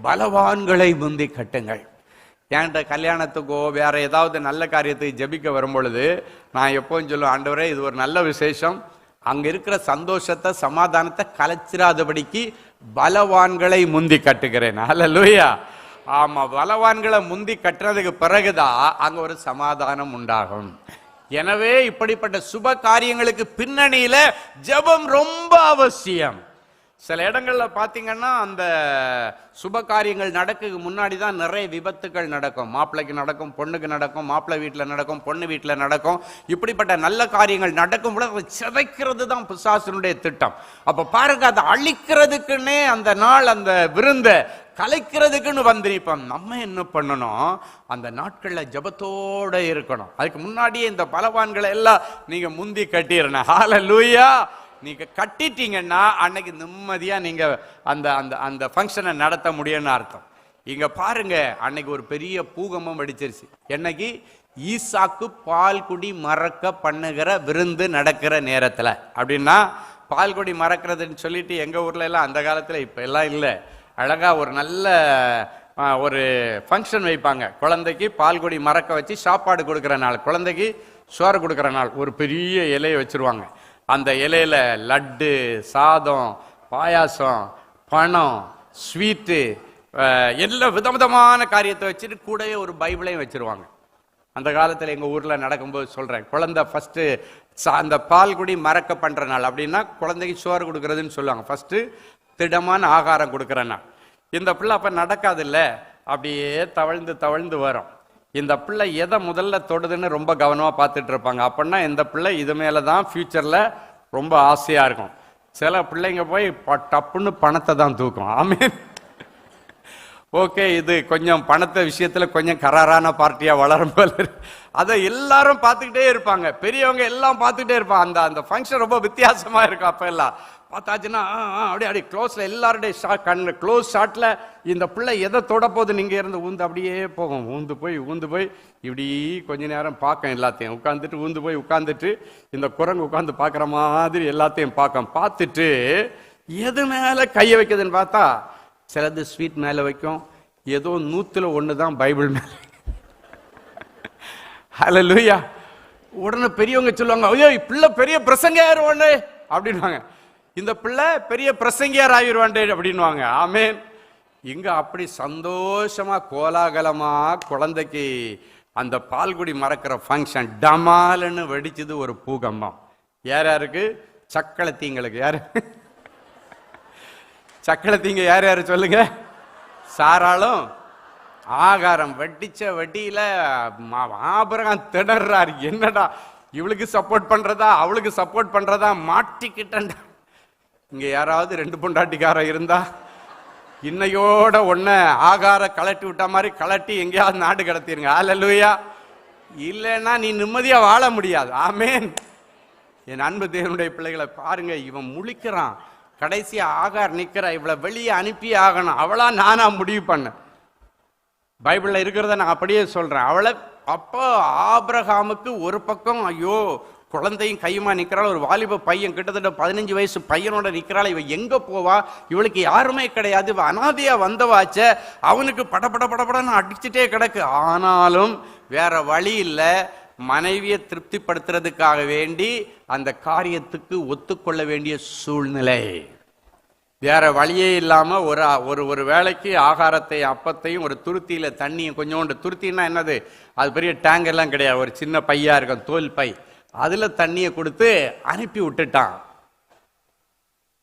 பலவான்களை முந்தி கட்டுங்கள். என்கிட்ட கல்யாணத்துக்கோ வேற ஏதாவது நல்ல காரியத்துக்கு ஜெபிக்க வரும் பொழுது நான் எப்பவும் சொல்லுவேன், ஆண்டவரே இது ஒரு நல்ல விசேஷம், அங்க இருக்கிற சந்தோஷத்தை சமாதானத்தை கலைச்சிராதபடிக்கு பலவான்களை முந்தி கட்டுகிறேன். அல்லேலூயா. ஆமா, பலவான்களை முந்தி கட்டுறதுக்கு பிறகுதான் அங்க ஒரு சமாதானம் உண்டாகும். எனவே இப்படிப்பட்ட சுப காரியங்களுக்கு பின்னணியில ஜெபம் ரொம்ப அவசியம். சில இடங்கள்ல பாத்தீங்கன்னா அந்த சுப காரியங்கள் நடக்க முன்னாடி தான் நிறைய விபத்துக்கள் நடக்கும். மாப்பிள்ளைக்கு நடக்கும், பொண்ணுக்கு நடக்கும், மாப்பிள்ளை வீட்டில் நடக்கும், பொண்ணு வீட்டில் நடக்கும். இப்படிப்பட்ட நல்ல காரியங்கள் நடக்கும் பொழுது அதை சிதைக்கிறது தான் பிசாசனுடைய திட்டம். அப்ப பாருங்க, அதை அழிக்கிறதுக்குன்னே அந்த நாள் அந்த விருந்த கலைக்கிறதுக்குன்னு வந்து நிற்போம். நம்ம என்ன பண்ணணும், அந்த நாட்கள்ல ஜபத்தோட இருக்கணும். அதுக்கு முன்னாடியே இந்த பலவான்களை எல்லாம் நீங்க முந்தி கட்டிடணும். ஹல்லேலூயா. நீங்க கட்டிட்டீங்கன்னா அன்னைக்கு நிம்மதியா நீங்க அந்த அந்த அந்த ஃபங்க்ஷனை நடத்த முடியும்னு அர்த்தம். இங்க பாருங்க, அன்னைக்கு ஒரு பெரிய பூகம்பம் வெடிச்சிருச்சு. என்னைக்கு ஈசாக்கு பால்குடி மறக்க பண்ணுகிற விருந்து நடக்கிற நேரத்துல. அப்படின்னா பால்குடி மறக்கிறதுன்னு சொல்லிட்டு எங்க ஊர்ல எல்லாம் அந்த காலத்துல இப்ப எல்லாம் இல்லை, அழகா ஒரு நல்ல ஒரு ஃபங்க்ஷன் வைப்பாங்க. குழந்தைக்கு பால்குடி மறக்க வச்சு சாப்பாடு கொடுக்குற நாள், குழந்தைக்கு சோறு கொடுக்குற நாள், ஒரு பெரிய இலையை வச்சிருவாங்க. அந்த இலையில லட்டு, சாதம், பாயாசம், பழம், ஸ்வீட்டு, எல்லா விதவிதமான காரியத்தை வச்சுட்டு கூடவே ஒரு பைபிளையும் வச்சிருவாங்க. அந்த காலத்தில் எங்கள் ஊரில் நடக்கும்போது சொல்கிறேன், குழந்தை ஃபஸ்ட்டு அந்த பால்குடி மறக்க பண்ணுற நாள். அப்படின்னா குழந்தைக்கு சோறு கொடுக்குறதுன்னு சொல்லுவாங்க. ஃபஸ்ட்டு திடமான ஆகாரம் கொடுக்குற நாள். இந்த பிள்ளை அப்போ நடக்காதில்ல, அப்படியே தவழ்ந்து தவழ்ந்து வரும். இந்த பிள்ளை எதை முதல்ல தொடுதுன்னு ரொம்ப கவனமாக பார்த்துட்டு இருப்பாங்க. அப்படின்னா இந்த பிள்ளை இது மேலே தான் ஃபியூச்சரில் ரொம்ப ஆசையாக இருக்கும். சில பிள்ளைங்க போய் டப்புன்னு பணத்தை தான் தூக்கும். ஆமீன். ஓகே, இது கொஞ்சம் பணத்தை விஷயத்தில் கொஞ்சம் கராரான பார்ட்டியாக வளரும் போல. அதை எல்லாரும் பார்த்துக்கிட்டே இருப்பாங்க, பெரியவங்க எல்லாம் பார்த்துக்கிட்டே இருப்பாங்க. அந்த அந்த ஃபங்க்ஷன் ரொம்ப வித்தியாசமாக இருக்கும். அப்போ எல்லாம் பார்த்தாச்சுன்னா அப்படியே க்ளோஸில் எல்லாருடைய க்ளோஸ் ஷாட்டில் இந்த பிள்ளை எதை தொட போது நீங்கள் இருந்து ஊந்து அப்படியே போகும். ஊந்து போய் இப்படி கொஞ்ச நேரம் பார்க்கும். எல்லாத்தையும் உட்காந்துட்டு உட்காந்துட்டு இந்த குரங்கு உட்காந்து பார்க்குற மாதிரி எல்லாத்தையும் பார்த்துட்டு எது மேலே கையை வைக்குதுன்னு பார்த்தா சிலது ஸ்வீட் மேலே வைக்கும், ஏதோ 100ல் தான் பைபிள் மேலே. ஹல்லேலூயா. உடனே பெரியவங்க சொல்லுவாங்க, ஐயோ பிள்ளை பெரிய பிரசங்கியார் ஒன்று அப்படின்வாங்க, இந்த பிள்ளை பெரிய பிரசங்கியார் ஆகிடுவாண்டே அப்படின்வாங்க. ஆமேன். இங்க அப்படி சந்தோஷமா கோலாகலமா குழந்தைக்கு அந்த பால்குடி மறக்கிற ஃபங்க்ஷன் டமால்னு வெடிச்சது ஒரு பூகம்பம். யாருக்கு? சக்களத்தீங்களுக்கு. யாரு சக்களத்தீங்க? யார் யாரு சொல்லுங்க? சாராளும் ஆகாரம் வெட்டிச்ச வெட்டியில ஆபிரகாம் திணறாரு. என்னடா இவளுக்கு சப்போர்ட் பண்றதா அவளுக்கு சப்போர்ட் பண்றதா, மாட்டிக்கிட்டா. இங்க யாராவது 2 பொண்டாட்டிக்காரன் இருந்தா இன்னையோட ஒன்ன ஆகார கலட்டி விட்ட மாதிரி கலட்டி எங்கேயாவது நாடு கடத்திருங்க. அல்லேலூயா. இல்லைன்னா நீ நிம்மதியா வாழ முடியாது. ஆமேன். என் அன்பு தேவனுடைய பிள்ளைகளை பாருங்க, இவன் முழிக்கிறான், கடைசியா ஆகார் நிக்கிற, இவளை வெளியே அனுப்பி ஆகணும், அவளா நானா முடிவு பண்ண. பைபிள்ல இருக்கிறத நான் அப்படியே சொல்றேன். அவளை அப்போ ஆபிரகாமுக்கு ஒரு பக்கம் ஐயோ குழந்தையும் கையுமா நிற்கிறாள், ஒரு வாலிப பையன் கிட்டத்தட்ட 15 வயசு பையனோட நிற்கிறாள், இவ எங்க போவா, இவளுக்கு யாருமே கிடையாது, இவ அனாதையா வந்தவாச்ச, அவனுக்கு படப்படன்னு அடிச்சுட்டே கிடக்கு. ஆனாலும் வேற வழி இல்லை, மனைவியை திருப்திப்படுத்துறதுக்காக வேண்டி அந்த காரியத்துக்கு ஒத்துக்கொள்ள வேண்டிய சூழ்நிலை. வேற வழியே இல்லாம ஒரு வேளைக்கு ஆகாரத்தை அப்பத்தையும் ஒரு துருத்தியில தண்ணியும், கொஞ்சோண்டு துருத்தின்னா என்னது, அது பெரிய டேங்க் எல்லாம் கிடையாது, ஒரு சின்ன பையா இருக்கும், தோல் பை, அதுல தண்ணியை கொடுத்து அனுப்பி விட்டுட்டான்.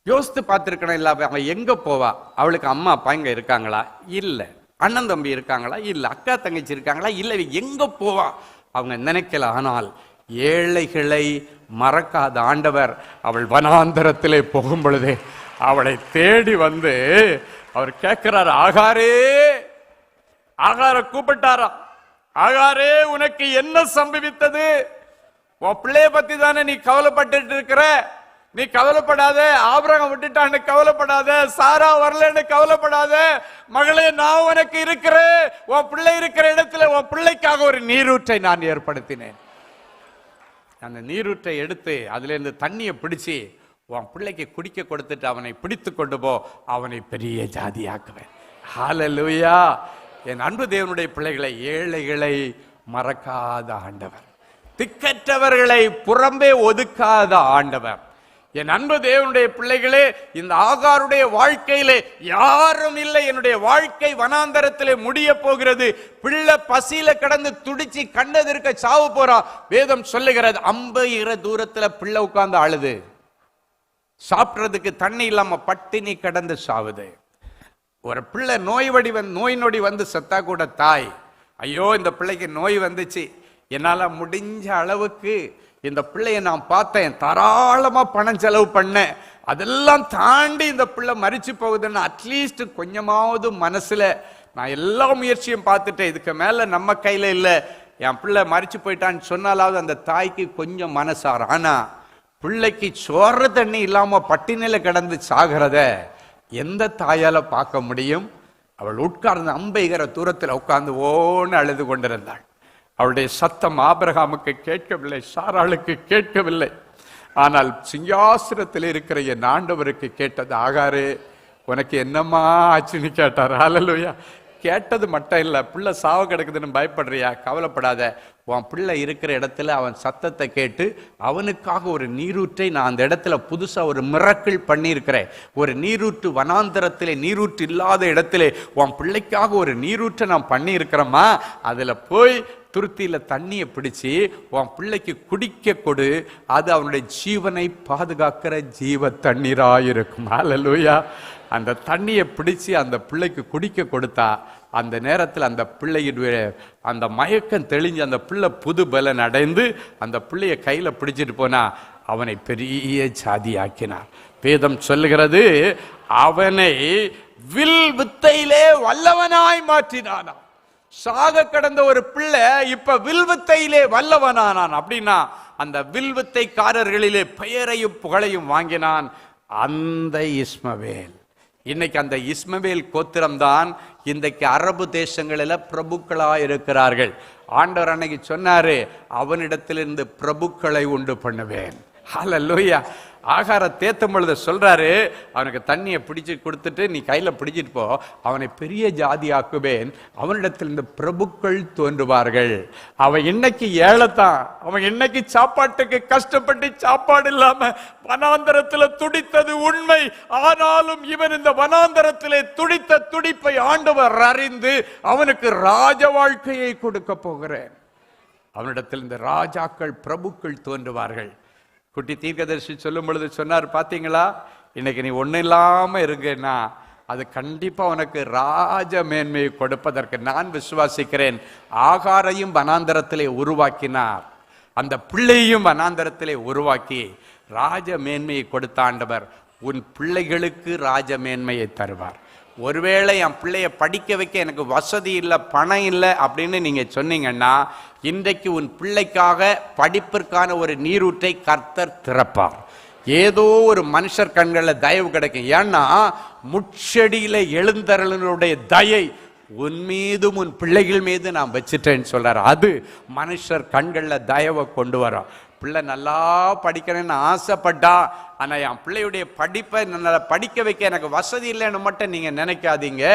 யோசித்து பார்த்துருக்கணும் இல்ல, அவன் எங்க போவா, அவளுக்கு அம்மா அப்பா இங்க இருக்காங்களா இல்ல, அண்ணன் தம்பி இருக்காங்களா இல்ல, அக்கா தங்கச்சி இருக்காங்களா இல்ல, எங்க போவா அவங்க நினைக்கல. ஆனால் ஏழைகளை மறக்காத ஆண்டவர் அவள் வனாந்தரத்திலே போகும் பொழுதே அவளை தேடி வந்து அவர் கேட்கிறார், ஆகாரே, ஆகார கூப்பிட்டாரா, ஆகாரே உனக்கு என்ன சம்பவித்தது, உன் பிள்ளைய பத்தி தானே நீ கவலைப்பட்டு இருக்கிற, நீ கவலைப்படாத, ஆபிரகாம் விட்டுட்டான்னு கவலைப்படாத, சாரா வரலன்னு கவலைப்படாத, மகளே நான் உனக்கு இருக்கிறேன், உன் பிள்ளை இருக்கிற இடத்துல உன் பிள்ளைக்காக ஒரு நீரூற்றை நான் ஏற்படுத்தினேன். அந்த நீரூற்றை எடுத்து அதுல இருந்து தண்ணியை பிடிச்சி உன் பிள்ளைக்கு குடிக்க கொடுத்துட்டு அவனை பிடித்து கொண்டு போ, அவனை பெரிய ஜாதியாக்குவேன். ஹல்லேலூயா. என் அன்பு தேவனுடைய பிள்ளைகளை, ஏழைகளை மறக்காத ஆண்டவர், திக்கற்றவர்களை புறம்பே ஒதுக்காத ஆண்டவர். என் அன்பு தேவனுடைய பிள்ளைகளே, இந்த ஆகாருடைய வாழ்க்கையிலே யாரும் இல்லை, என்னுடைய வாழ்க்கை வனாந்தரத்திலே முடிய போகிறது, பிள்ளை பசியில கடந்து துடிச்சு கண்டதற்க சாவு போறா. வேதம் சொல்லுகிறது, அம்புகிற தூரத்துல பிள்ளை உட்கார்ந்து அழுது, சாப்பிட்றதுக்கு தண்ணி இல்லாம பட்டினி கடந்து சாவுது. ஒரு பிள்ளை நோய் நொடி வந்து செத்தா கூட தாய், ஐயோ இந்த பிள்ளைக்கு நோய் வந்துச்சு, என்னால முடிஞ்ச அளவுக்கு இந்த பிள்ளைய நான் பார்த்தேன், தாராளமா பணம் செலவு பண்ணேன், அதெல்லாம் தாண்டி இந்த பிள்ளை மரிச்சு போகுதுன்னு அட்லீஸ்ட் கொஞ்சமாவது மனசுல நான் எல்லா முயற்சியும் பார்த்துட்டேன், இதுக்கு மேல நம்ம கையில இல்லை, என் பிள்ளை மரிச்சு போயிட்டான்னு சொன்னாலாவது அந்த தாய்க்கு கொஞ்சம் மனசார. ஆனா பிள்ளைக்கு சோறு தண்ணி இல்லாம பட்டினில கிடந்து சாகிறத எந்த தாயால பார்க்க முடியும்? அவள் உட்கார்ந்து அம்பைகிற தூரத்தில் உட்கார்ந்து ஓன்னு அழுது கொண்டிருந்தாள். அவளுடைய சத்தம் ஆபிரகாமுக்கு கேட்கவில்லை, சாராளுக்கு கேட்கவில்லை. ஆனால் சிங்காசனத்தில் இருக்கிற என் ஆண்டவருக்கு கேட்டது, ஆகாரே உனக்கு என்னம்மா ஆச்சுன்னு கேட்டார். ஹல்லேலூயா. கேட்டது மட்டும் இல்லை, பிள்ளை சாவு கிடக்குதுன்னு பயப்படுறியா, கவலைப்படாத, உன் பிள்ளை இருக்கிற இடத்துல அவன் சத்தத்தை கேட்டு அவனுக்காக ஒரு நீரூற்றை நான் அந்த இடத்துல புதுசா ஒரு மிரக்கிள் பண்ணியிருக்கிறேன். ஒரு நீரூற்று வனாந்தரத்திலே, நீரூற்று இல்லாத இடத்திலே உன் பிள்ளைக்காக ஒரு நீரூற்றை நான் பண்ணி இருக்கிறேம்மா, அதுல போய் துருத்தியில தண்ணியை பிடிச்சி உன் பிள்ளைக்கு குடிக்க கொடு, அது அவனுடைய ஜீவனை பாதுகாக்கிற ஜீவ தண்ணீராயிருக்கும். ஹல்லேலூயா. அந்த தண்ணியை பிடிச்சி அந்த பிள்ளைக்கு குடிக்க கொடுத்தா அந்த நேரத்தில் அந்த பிள்ளையுடைய அந்த மயக்கம் தெளிஞ்சு அந்த பிள்ளை புது பலன் அடைந்து அந்த பிள்ளைய கையில பிடிச்சிட்டு போனா அவனை பெரிய ஜாதி ஆக்கினார். வேதம் சொல்லுகிறது, அவனை வில் வித்தையிலே வல்லவனாய் மாற்றினானா. சாக கடந்த ஒரு பிள்ளை இப்ப வில்வித்தையிலே வல்லவனானான். அப்படின்னா அந்த வில்வித்தைக்காரர்களிலே பெயரையும் புகழையும் வாங்கினான் அந்த இஸ்மவேல். இன்னைக்கு அந்த இஸ்மவேல் கோத்திரம்தான் இன்றைக்கு அரபு தேசங்களில் பிரபுக்களா இருக்கிறார்கள். ஆண்டவர் அன்னைக்கு சொன்னாரு, அவனிடத்திலிருந்து பிரபுக்களை உண்டு பண்ணுவேன். ஹல்லேலூயா. ஆகார தேத்தும் பொழுது சொல்றாரு, அவனுக்கு தண்ணியை பிடிச்சு கொடுத்துட்டு நீ கையில பிடிச்சிட்டு போ, அவனை பெரிய ஜாதி ஆக்குவேன், அவனிடத்தில் இந்த பிரபுக்கள் தோன்றுவார்கள். அவன் இன்னைக்கு ஏழைத்தான், அவன் இன்னைக்கு சாப்பாட்டுக்கு கஷ்டப்பட்டு சாப்பாடு இல்லாம வனாந்தரத்துல துடித்தது உண்மை. ஆனாலும் இவன் இந்த வனாந்தரத்திலே துடித்த துடிப்பை ஆண்டவர் அறிந்து அவனுக்கு ராஜ வாழ்க்கையை கொடுக்க போகிறேன். அவனிடத்தில் இந்த ராஜாக்கள் பிரபுக்கள் தோன்றுவார்கள். குட்டி தீர்க்கதரிசி சொல்லும் பொழுது சொன்னார், பாத்தீங்களா, இன்னைக்கு நீ ஒன்றும் இல்லாம இருங்கன்னா அது கண்டிப்பா உனக்கு ராஜ மேன்மையை கொடுப்பதற்கு நான் விசுவாசிக்கிறேன். ஆகாரையும் வனாந்தரத்திலே உருவாக்கினார், அந்த பிள்ளையும் வனாந்தரத்திலே உருவாக்கி ராஜ மேன்மையை கொடுத்த ஆண்டவர் உன் பிள்ளைகளுக்கு ராஜ மேன்மையை தருவார். ஒருவேளை என் பிள்ளைய படிக்க வைக்க எனக்கு வசதி இல்லை, பணம் இல்லை அப்படின்னு நீங்க சொன்னீங்கன்னா, இன்றைக்கு உன் பிள்ளைக்காக படிப்பிற்கான ஒரு நீரூற்றை கர்த்தர் திறப்பார். ஏதோ ஒரு மனுஷர் கண்களில் தயவு கிடைக்கும். ஏன்னா முட்செடியில எழுந்தருளுடைய தயை உன் மீதும் உன் பிள்ளைகள் மீது நான் வச்சுட்டேன்னு சொல்றாரு. அது மனுஷர் கண்களில் தயவை கொண்டு வரும். பிள்ளை நல்லா படிக்கிறேன்னு ஆசைப்பட்டா, ஆனால் என் பிள்ளையுடைய படிப்பை நல்லா படிக்க வைக்க எனக்கு வசதி இல்லைன்னு மட்டும் நீங்கள் நினைக்காதீங்க.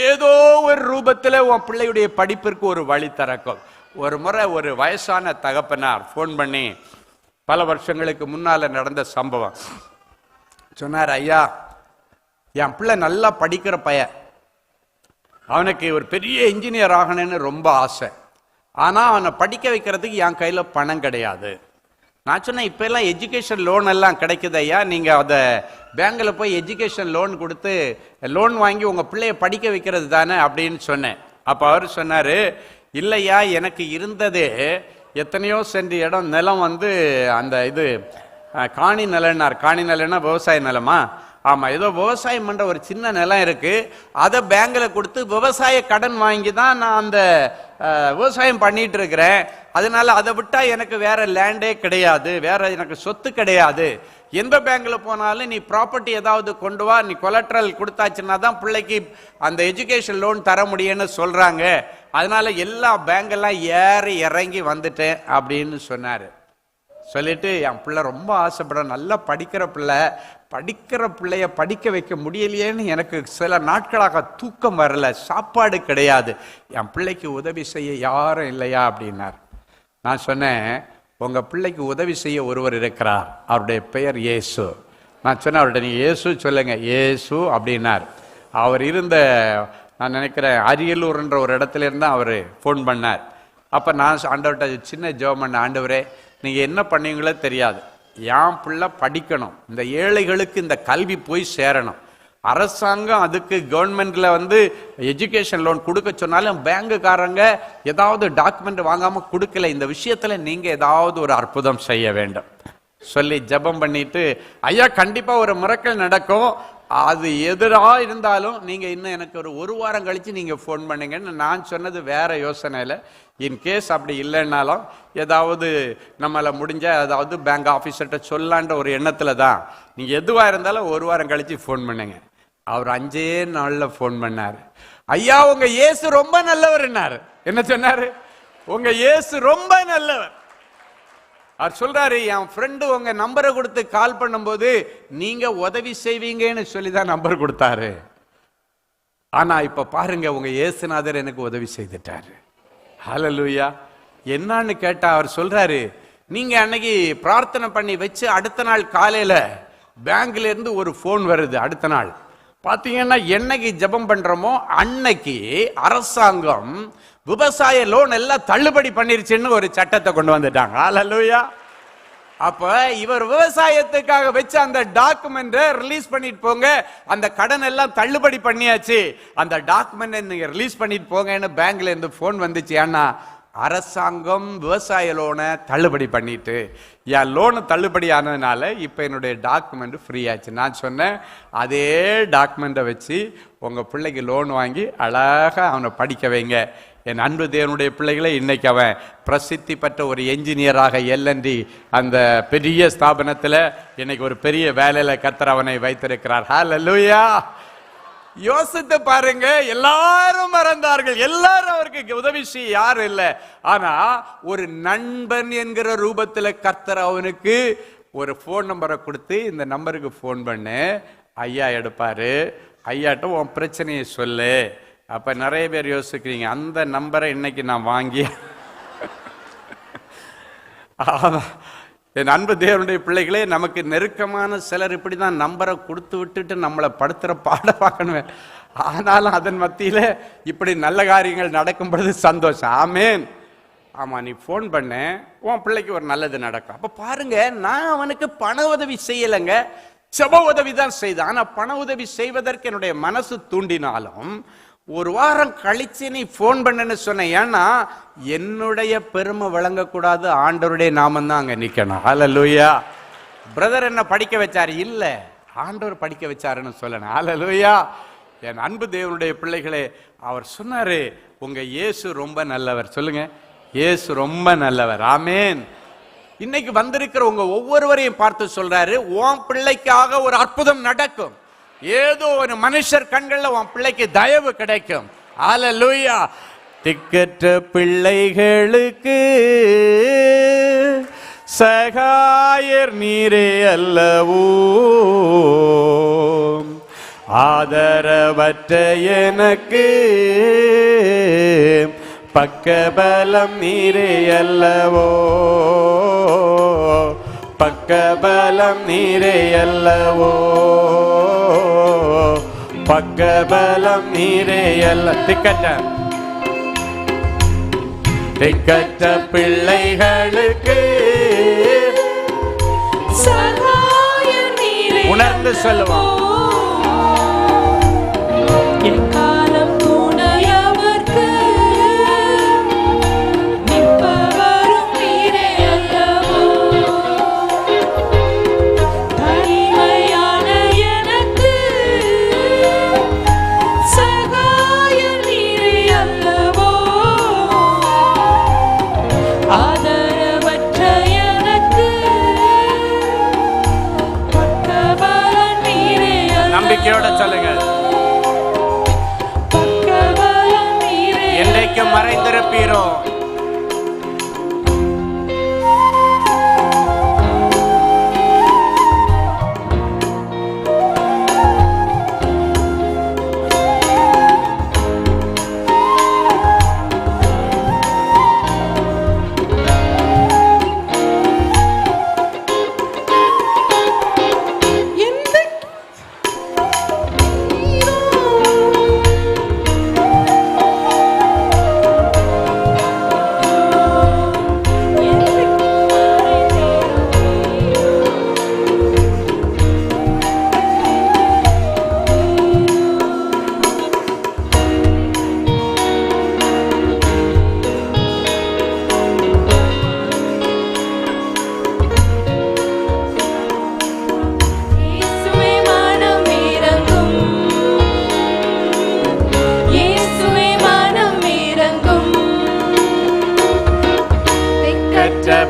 ஏதோ ஒரு ரூபத்தில் உன் பிள்ளையுடைய படிப்பிற்கு ஒரு வழி திறக்கும். ஒரு முறை ஒரு வயசான தகப்பனார் ஃபோன் பண்ணி, பல வருஷங்களுக்கு முன்னால் நடந்த சம்பவம் சொன்னார். ஐயா, என் பிள்ளை நல்லா படிக்கிற பையன், அவனுக்கு ஒரு பெரிய இன்ஜினியர் ஆகணும்னு ரொம்ப ஆசை. ஆனால் அவனை படிக்க வைக்கிறதுக்கு என் கையில் பணம் கிடையாது. நான் சொன்னேன், இப்போ எல்லாம் எஜுகேஷன் லோன் எல்லாம் கிடைக்குது ஐயா, நீங்கள் அதை பேங்கில் போய் எஜுகேஷன் லோன் கொடுத்து லோன் வாங்கி உங்கள் பிள்ளைய படிக்க வைக்கிறது தானே அப்படின்னு சொன்னேன். அப்போ அவர் சொன்னார், இல்லையா, எனக்கு இருந்தது எத்தனையோ சென்ட் இடம் நிலம் அந்த இது காணி நிலன்னார். காணி நிலன்னா விவசாய நிலமா? ஆமாம், ஏதோ விவசாயம் பண்ணுற ஒரு சின்ன நிலம் இருக்குது, அதை பேங்கில் கொடுத்து விவசாய கடன் வாங்கி தான் நான் அந்த விவசாயம் பண்ணிட்டு இருக்கிறேன். அதனால அதை விட்டால் எனக்கு வேற லேண்டே கிடையாது, வேற எனக்கு சொத்து கிடையாது. எந்த பேங்கில் போனாலும் நீ ப்ராப்பர்ட்டி ஏதாவது கொண்டு வா, நீ கொலட்ரல் கொடுத்தாச்சுன்னா தான் பிள்ளைக்கு அந்த எஜுகேஷன் லோன் தர முடியும்னு சொல்கிறாங்க. அதனால எல்லா பேங்கெல்லாம் ஏறி இறங்கி வந்துட்டேன் அப்படின்னு சொன்னார். சொல்லிட்டு, என் பிள்ளை ரொம்ப ஆசைப்பட, நல்லா படிக்கிற பிள்ளைய படிக்க வைக்க முடியலையேன்னு எனக்கு சில நாட்களாக தூக்கம் வரல, சாப்பாடு கிடையாது, என் பிள்ளைக்கு உதவி செய்ய யாரும் இல்லையா அப்படின்னார். நான் சொன்னேன், உங்கள் பிள்ளைக்கு உதவி செய்ய ஒருவர் இருக்கிறார், அவருடைய பெயர் இயேசு. நான் சொன்னேன், அவர்கிட்ட நீங்கள் இயேசு சொல்லுங்க. இயேசு அப்படின்னார். அவர் நான் நினைக்கிறேன் அரியலூர்ன்ற ஒரு இடத்துல இருந்தால் அவர் ஃபோன் பண்ணார். அப்போ நான் ஆண்டவர்கிட்ட சின்ன ஜெபம் பண்ண, ஆண்டவரே நீங்கள் என்ன பண்ணீங்களோ தெரியாது, என் பிள்ளை படிக்கணும், இந்த ஏழைகளுக்கு இந்த கல்வி போய் சேரணும். அரசாங்கம் அதுக்கு கவர்மெண்ட்ல எஜுகேஷன் லோன் கொடுக்க சொன்னாலும் பேங்குக்காரங்க ஏதாவது டாக்குமெண்ட் வாங்காம கொடுக்கல. இந்த விஷயத்துல நீங்க ஏதாவது ஒரு அற்புதம் செய்ய வேண்டும் சொல்லி ஜெபம் பண்ணிட்டு, ஐயா கண்டிப்பா ஒரு மிரக்கல் நடக்கும், அது எதிராக இருந்தாலும் நீங்க இன்னும் எனக்கு ஒரு வாரம் கழிச்சு நீங்க ஃபோன் பண்ணுங்கன்னு நான் சொன்னது வேற யோசனையில. இன்கேஸ் அப்படி இல்லைன்னாலும் ஏதாவது நம்மளை முடிஞ்ச ஏதாவது பேங்க் ஆஃபீஸர்கிட்ட சொல்லான்ற ஒரு எண்ணத்துல தான். நீங்க எதுவா இருந்தாலும் ஒரு வாரம் கழிச்சு ஃபோன் பண்ணுங்க. அவர் 5 நாள்ல ஃபோன் பண்ணாரு. ஐயா உங்க இயேசு ரொம்ப நல்லவர்னாரு. என்ன சொன்னாரு? உங்க இயேசு ரொம்ப நல்லவர். அவர் சொல்றாரு, என் ஃப்ரெண்டு உங்க நம்பரை கொடுத்து கால் பண்ணும்போது நீங்க உதவி செய்வீங்கன்னு சொல்லி தான் நம்பர் கொடுத்தாரு. ஆனா இப்ப பாருங்க, உங்க இயேசுநாதர் எனக்கு உதவி செய்துட்டாரு. ஹல்லேலூயா. என்னன்னு கேட்டா அவர் சொல்றாரு, நீங்க அன்னைக்கு பிரார்த்தனை பண்ணி வச்சு அடுத்த நாள் காலையில பேங்க்ல இருந்து ஒரு போன் வருது. அடுத்த நாள் பாத்தீங்கன்னா, என்னைக்கு ஜெபம் பண்றோமோ அன்னைக்கு அரசாங்கம் விவசாய லோன் எல்லாம் தள்ளுபடி பண்ணிருச்சுன்னு ஒரு சட்டத்தை கொண்டு வந்துட்டாங்க. ஹல்லேலூயா. அப்ப இவர் விவசாயத்துக்காக வச்ச அந்த டாக்குமெண்ட் ரிலீஸ் பண்ணிட்டு போங்க, அந்த கடன் எல்லாம் தள்ளுபடி பண்ணியாச்சு, அந்த டாக்குமெண்ட் நீங்க ரிலீஸ் பண்ணிட்டு போங்கன்னு பேங்க்ல இருந்து போன் வந்துச்சு. ஏன்னா அரசாங்கம் விவசாய லோனை தள்ளுபடி பண்ணிட்டு, என் லோனு தள்ளுபடி ஆனதுனால இப்ப என்னுடைய டாக்குமெண்ட் ஃப்ரீ ஆச்சு. நான் சொன்னேன், அதே டாக்குமெண்ட்டை வச்சு உங்க பிள்ளைக்கு லோன் வாங்கி அழகா அவனை படிக்க வைங்க. என் அன்பு தேவனுடைய பிள்ளைகளை, இன்னைக்கு அவன் பிரசித்தி பெற்ற ஒரு என்ஜினியராக L&T அந்த பெரிய ஸ்தாபனத்தில் இன்னைக்கு ஒரு பெரிய வேலையில கர்த்தர் அவனை வைத்திருக்கிறார். ஹல்லேலூயா. யோசித்து பாருங்க, எல்லாரும் மறந்தார்கள், எல்லாரும் அவருக்கு உதவி செய்ய யாரும் இல்லை. ஆனா ஒரு நண்பன் என்கிற ரூபத்தில் கர்த்தர் அவனுக்கு ஒரு போன் நம்பரை கொடுத்து, இந்த நம்பருக்கு போன் பண்ணு, ஐயா எடுப்பாரு, ஐயாட்ட உன் பிரச்சனையை சொல்லு. அப்ப நிறைய பேர் யோசிக்கிறீங்க, அந்த நம்பரை இன்னைக்கு நான் வாங்கி என் அன்பு தேவனுடைய பிள்ளைகளே, நமக்கு நெருக்கமான சிலர் இப்படிதான் நம்பரை கொடுத்து விட்டுட்டு நம்மளை படுத்துற பாட பார்க்கணும். ஆனாலும் அதன் மத்தியில இப்படி நல்ல காரியங்கள் நடக்கும் பொழுது சந்தோஷம். ஆமேன். ஆமா, நீ போன் பண்ண, உன் பிள்ளைக்கு ஒரு நல்லது நடக்கும். அப்ப பாருங்க, நான் அவனுக்கு பண உதவி செய்யலைங்க, செப உதவி தான் செய்தான். ஆனா பண உதவி செய்வதற்கு என்னுடைய மனசு தூண்டினாலும் ஒரு வாரம் கழிச்சு நீ போன் பண்ணன்னு சொன்ன. ஏன்னா என்னுடைய பெருமை விளங்கக்கூடாது, ஆண்டவருடைய நாமம் தான் அங்க நிக்கணும். ஹல்லேலூயா. பிரதர் என்ன படிக்க வச்சாரு? இல்ல, ஆண்டவர் படிக்க வச்சாருன்னு சொல்லணும். ஹல்லேலூயா. என் அன்பு தேவனுடைய பிள்ளைகளே, அவர் சொன்னாரு, உங்க இயேசு ரொம்ப நல்லவர். சொல்லுங்க, இயேசு ரொம்ப நல்லவர். ஆமேன். இன்னைக்கு வந்திருக்கிற உங்க ஒவ்வொருவரையும் பார்த்து சொல்றாரு, உன் பிள்ளைக்காக ஒரு அற்புதம் நடக்கும். ஏதோ ஒரு மனுஷர் கண்கள்ல உன் பிள்ளைக்கு தயவு கிடைக்கும். ஹல்லேலூயா. திக்கற்ற பிள்ளைகளுக்கு சகாயர் நீரே அல்லவோ, ஆதரவற்ற எனக்கு பக்கபலம் நீரே அல்லவோ, பக்கபலம் நீரே அல்லவோ, பக்கபலம் நீரே அல்ல. திக்கற்ற பிள்ளைகளுக்கு சகாயர் நீரே உணர்ந்து சொல்லுவோம். எக்காலம் துணையவர்க்கு நிற்பவரும் நீரே அல்லவோ, தனிமையான எனக்கு சகாயர் நீரே அல்லவோ, ஆதரவற்ற எனக்கு பக்கபலம் நீரே அல்லவோ. நம்பிக்கையோட சொல்லுங்க. என்னைக்கு மறைந்திருப்பீரோ,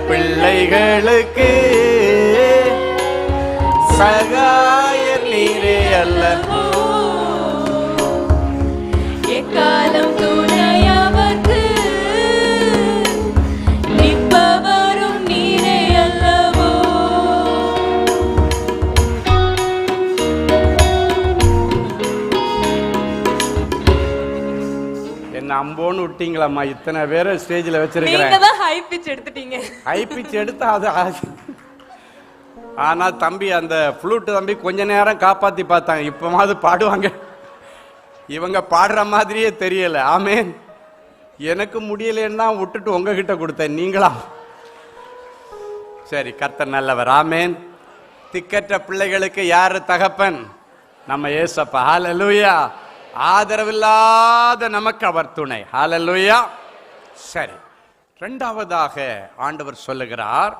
பிள்ளைகளுக்கு சகாயர் நீரே அல்லவோ, எக்காலம் துணையவர்க்கு நிற்பவரும் நீரே அல்லவோ. என்ன அம்போன்னு விட்டீங்களாம்மா? இத்தனை பேரை ஸ்டேஜில் வச்சிருக்கிறேன். நீங்க தான் ஹை பிட்ச் எடுத்துட்டீங்க. ஹை பிட்ச் எடுத்தா அது ஆனா தம்பி, அந்த ஃப்ளூட் தம்பி கொஞ்ச நேரம் காப்பாத்தி பார்த்தாங்க. இப்பமாவது பாடுவாங்க. இவங்க பாடுற மாதிரியே தெரியல. ஆமேன். எனக்கு முடியலன்னா விட்டுட்டு உங்ககிட்ட கொடுத்தேன். நீங்களா? சரி, கர்த்தர் நல்லவர். ஆமேன். திக்கற்ற பிள்ளைகளுக்கு யாரு தகப்பன்? நம்ம ஏசப்பா. ஹல்லேலூயா. ஆதரவில்லாத நமக்கு அவர் துணை. ஹல்லேலூயா. சரி, இரண்டாவதாக ஆண்டவர் சொல்லுகிறார்,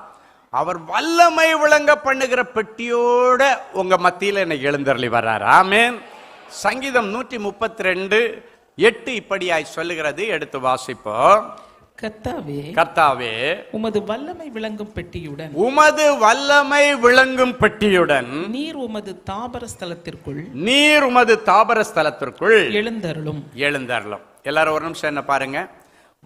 அவர் வல்லமை விளங்க பண்ணுகிற பெட்டியோட உங்க மத்தியில் என்னை எழுந்தருளி வர்றார். ஆமேன். சங்கீதம் 132:8 இப்படியாய் சொல்லுகிறது. எடுத்து வாசிப்போம். கர்த்தாவே, கர்த்தாவே, உமது வல்லமை விளங்கும் பெட்டியுடன், உமது வல்லமை விளங்கும் பெட்டியுடன் நீர் உமது தாபர ஸ்தலத்திற்குள், நீர் உமது தாபர ஸ்தலத்திற்குள் எழுந்தருளும். எழுந்தருளும். எல்லாரும் ஒரு நிமிஷம் என்ன பாருங்க.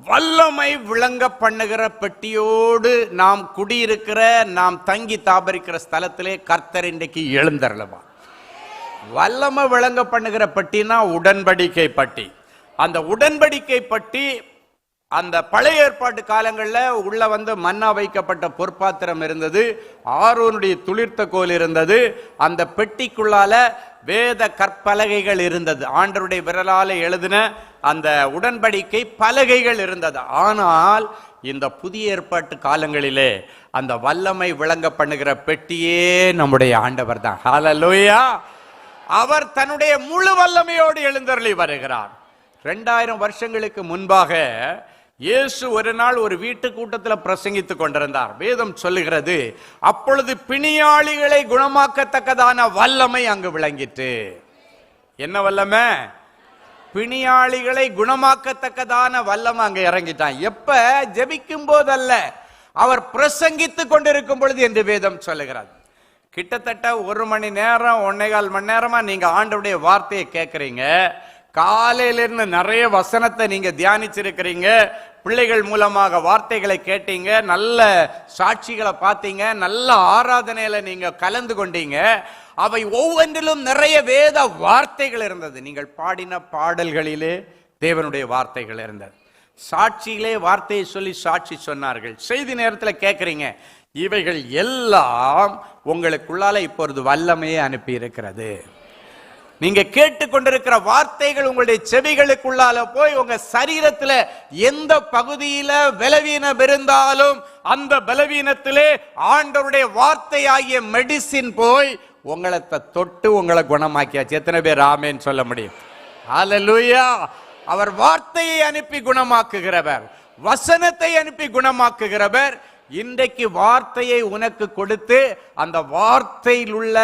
வல்லமை விளங்க பண்ணுகிற பெட்டியோடு நாம் குடியிருக்கிற, நாம் தங்கி தாபரிக்கிற ஸ்தலத்திலே கர்த்தர் இன்றைக்கு எழுந்தருளுவா. வல்லமை விளங்க பண்ணுகிற பெட்டினா உடன்படிக்கை பட்டி. அந்த உடன்படிக்கை பட்டி அந்த பழைய ஏற்பாட்டு காலங்களில் உள்ள மன்னா வைக்கப்பட்ட பொற்பாத்திரம் இருந்தது. ஆரோனுடைய துளிர்த்த கோல் இருந்தது. அந்த பெட்டிக்குள்ளால வேத கற்பலகைகள் இருந்தது. ஆண்டவருடைய விரலால எழுதின அந்த உடன்படிக்கை பலகைகள் இருந்தது. ஆனால் இந்த புதிய ஏற்பாட்டு காலங்களிலே அந்த வல்லமை விளங்க பண்ணுகிற பெட்டியே நம்முடைய ஆண்டவர் தான். ஹல்லேலூயா. அவர் தன்னுடைய முழு வல்லமையோடு எழுந்தருளி வருகிறார். 2000 வருஷங்களுக்கு முன்பாக இயேசு ஒரு நாள் ஒரு வீட்டு கூட்டத்தில் பிரசங்கித்துக் கொண்டிருந்தார். வேதம் சொல்லுகிறது, அப்பொழுது பிணியாளிகளை குணமாக்கத்தக்கதான வல்லமை அங்கு விளங்கிட்டு. என்ன வல்லமை? பிணியாளிகளை குணமாக்கத்தக்கதான வல்லமை அங்க இறங்கிட்டான். எப்ப? ஜெபிக்கும் போதல்ல, அவர் பிரசங்கித்துக் கொண்டிருக்கும் பொழுது என்று வேதம் சொல்லுகிறது. கிட்டத்தட்ட 1 மணி நேரம் 1.25 மணி நேரமா நீங்க ஆண்டவருடைய வார்த்தையை கேட்கறீங்க. காலையிலிருந்து நிறைய வசனத்தை நீங்க தியானிச்சிருக்கிறீங்க, பிள்ளைகள் மூலமாக வார்த்தைகளை கேட்டீங்க, நல்ல சாட்சிகளை பார்த்தீங்க, நல்ல ஆராதனையில நீங்க கலந்து கொண்டீங்க. அவை ஒவ்வொன்றிலும் நிறைய வேத வார்த்தைகள் இருந்தது. நீங்கள் பாடின பாடல்களிலே தேவனுடைய வார்த்தைகள் இருந்தது. சாட்சியிலே வார்த்தையை சொல்லி சாட்சி சொன்னார்கள். செய்தி நேரத்தில் கேட்குறீங்க, இவைகள் எல்லாம் உங்களுக்குள்ளால இப்பொழுது வல்லமையை அனுப்பி இருக்கிறது. நீங்க கேட்டுக்கொண்டிருக்கிற வார்த்தைகள் உங்களுடைய செவிகளுக்குள்ளால போய் உங்க சரீரத்துல எந்த பகுதியில பலவீனம் இருந்தாலும் அந்த பலவீனத்திலே ஆண்டவருடைய வார்த்தையாகிய மெடிசின் போய் உங்களை தொட்டு உங்களை குணமாக்கியாச்சு. எத்தனை பேர் ஆமென் சொல்ல முடியும்? ஹல்லேலூயா. அவர் வார்த்தையை அனுப்பி குணமாக்குகிறவர், வசனத்தை அனுப்பி குணமாக்குகிறவர். இன்றைக்கு வார்த்தையை உனக்கு கொடுத்து அந்த வார்த்தையில் உள்ள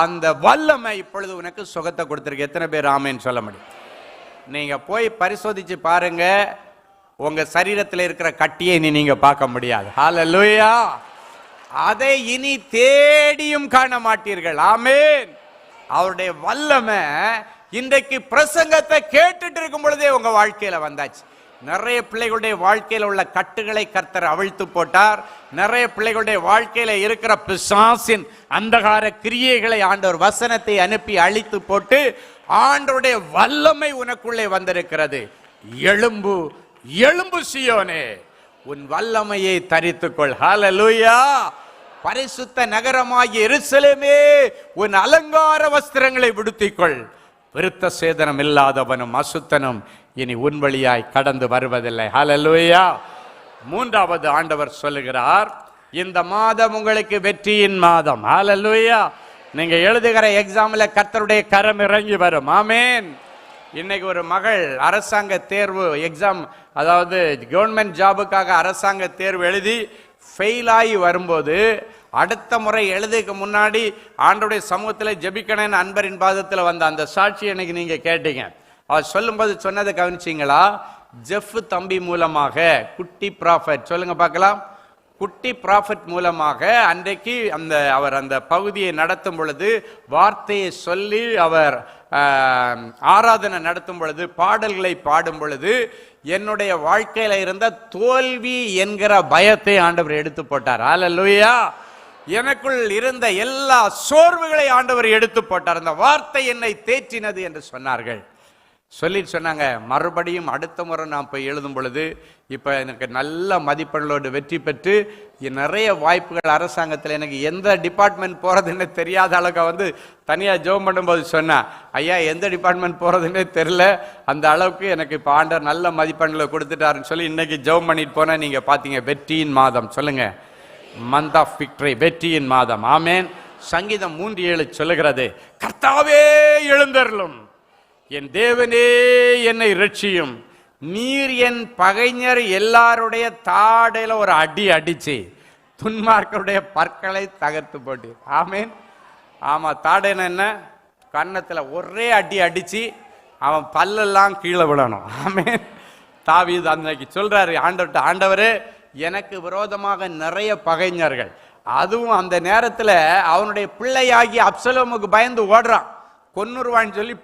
அந்த வல்லமை இப்பொழுது உனக்கு சுகத்தை கொடுத்திருக்கு. எத்தனை பேர் ஆமென் சொல்ல முடியும்? நீங்க போய் பரிசோதிச்சு பாருங்க, உங்க சரீரத்தில் இருக்கிற கட்டியை இனி நீங்க பார்க்க முடியாது. ஹல்லேலூயா. அதை இனி தேடியும் காண மாட்டீர்கள். ஆமென். அவருடைய வல்லமை இன்றைக்கு பிரசங்கத்தை கேட்டுட்டு இருக்கும் பொழுதே உங்க வாழ்க்கையில வந்தாச்சு. நிறைய பிள்ளைகளுடைய வாழ்க்கையில உள்ள கட்டுகளை கர்த்தர் அவிழ்த்து போட்டார். நிறைய பிள்ளைகளுடைய வாழ்க்கையில இருக்கிற பிசாசின் அந்தகார கிரியைகளை ஆண்டவர் வசனத்தை அனுப்பி அழித்து போட்டு ஆண்டவருடைய வல்லமை உனக்குள்ளே வந்திருக்கிறது. எழும்பு எழும்பு சீயோனே, உன் வல்லமையை தரித்துக்கொள். ஹல்லேலூயா. பரிசுத்த நகரமாகிய எருசலேமே, உன் அலங்கார வஸ்திரங்களை விடுத்திக்கொள். விருத்த சேதனம் இல்லாதவனும் அசுத்தனும் இனி உன் வழியாய் கடந்து வருவதில்லை. ஹல்லேலூயா. மூன்றாவது ஆண்டவர் சொல்லுகிறார், இந்த மாதம் உங்களுக்கு வெற்றியின் மாதம். ஹல்லேலூயா. நீங்க எழுதுகிற எக்ஸாம்ல கர்த்தருடைய கரம் இறங்கி வரும். ஆமென். இன்னைக்கு ஒரு மகள் அரசாங்க தேர்வு எக்ஸாம், அதாவது கவர்மெண்ட் ஜாபுக்காக அரசாங்க தேர்வு எழுதி ஃபெயில் ஆகி வரும்போது அடுத்த முறை எழுதுக்கு முன்னாடி ஆண்டவருடைய சமூகத்தில் ஜெபிக்கணும் அன்பரின் பாதத்தில் வந்த அந்த சாட்சி எனக்கு நீங்க கேட்டீங்க. அவர் சொல்லும்போது சொன்னதை கவனிச்சிங்களா? ஜெஃப் தம்பி மூலமாக, குட்டி ப்ராஃபட் சொல்லுங்க பார்க்கலாம், குட்டி ப்ராஃபட் மூலமாக அன்றைக்கு அவர் அந்த பகுதியை நடத்தும் பொழுது, வார்த்தையை சொல்லி அவர் ஆராதனை நடத்தும் பொழுது, பாடல்களை பாடும் பொழுது என்னுடைய வாழ்க்கையில இருந்த தோல்வி என்கிற பயத்தை ஆண்டவர் எடுத்து போட்டார். ஹல்லேலூயா. எனக்குள் இருந்த எல்லா சோர்வுகளை ஆண்டவர் எடுத்து போட்டார். அந்த வார்த்தை என்னை தேற்றினது என்று சொன்னார்கள். சொல்லிட்டு சொன்னாங்க, மறுபடியும் அடுத்த முறை நான் போய் எழுதும் பொழுது இப்போ எனக்கு நல்ல மதிப்பெண்களோடு வெற்றி பெற்று நிறைய வாய்ப்புகள் அரசாங்கத்தில், எனக்கு எந்த டிபார்ட்மெண்ட் போகிறதுன்னு தெரியாத அளவுக்கு தனியாக ஜெபம் பண்ணும்போது சொன்னேன், ஐயா எந்த டிபார்ட்மெண்ட் போகிறதுன்னே தெரில, அந்த அளவுக்கு எனக்கு இப்போ ஆண்டவர் நல்ல மதிப்பெண்களை கொடுத்துட்டாருன்னு சொல்லி இன்னைக்கு ஜெபம் பண்ணிட்டு போனேன். நீங்கள் பார்த்தீங்க, வெற்றியின் மாதம். சொல்லுங்க, மந்த் ஆஃப் விக்டரி, வெற்றியின் மாதம். ஆமென். சங்கீதம் 3:7 சொல்லுகிறது, கர்த்தாவே எழுந்தருளும், என் தேவனே என்னை இரட்சியும், நீர் என் பகைஞர் எல்லாருடைய தாடையில ஒரு அடி அடிச்சு துன்மார்க்கருடைய பற்களை தகர்த்து போட்டு. ஆமேன். ஆமா, தாடைன என்ன? கன்னத்துல ஒரே அடி அடிச்சு அவன் பல்லெல்லாம் கீழே விடணும். ஆமேன். தாவீது அன்னைக்கு சொல்றாரு ஆண்டவர்கிட்ட, ஆண்டவரே எனக்கு விரோதமாக நிறைய பகைஞர்கள், அதுவும் அந்த நேரத்தில் அவனுடைய பிள்ளையாகி அப்சலோமுக்கு பயந்து ஓடுறான், கொன்னுருவான்னு சொல்லி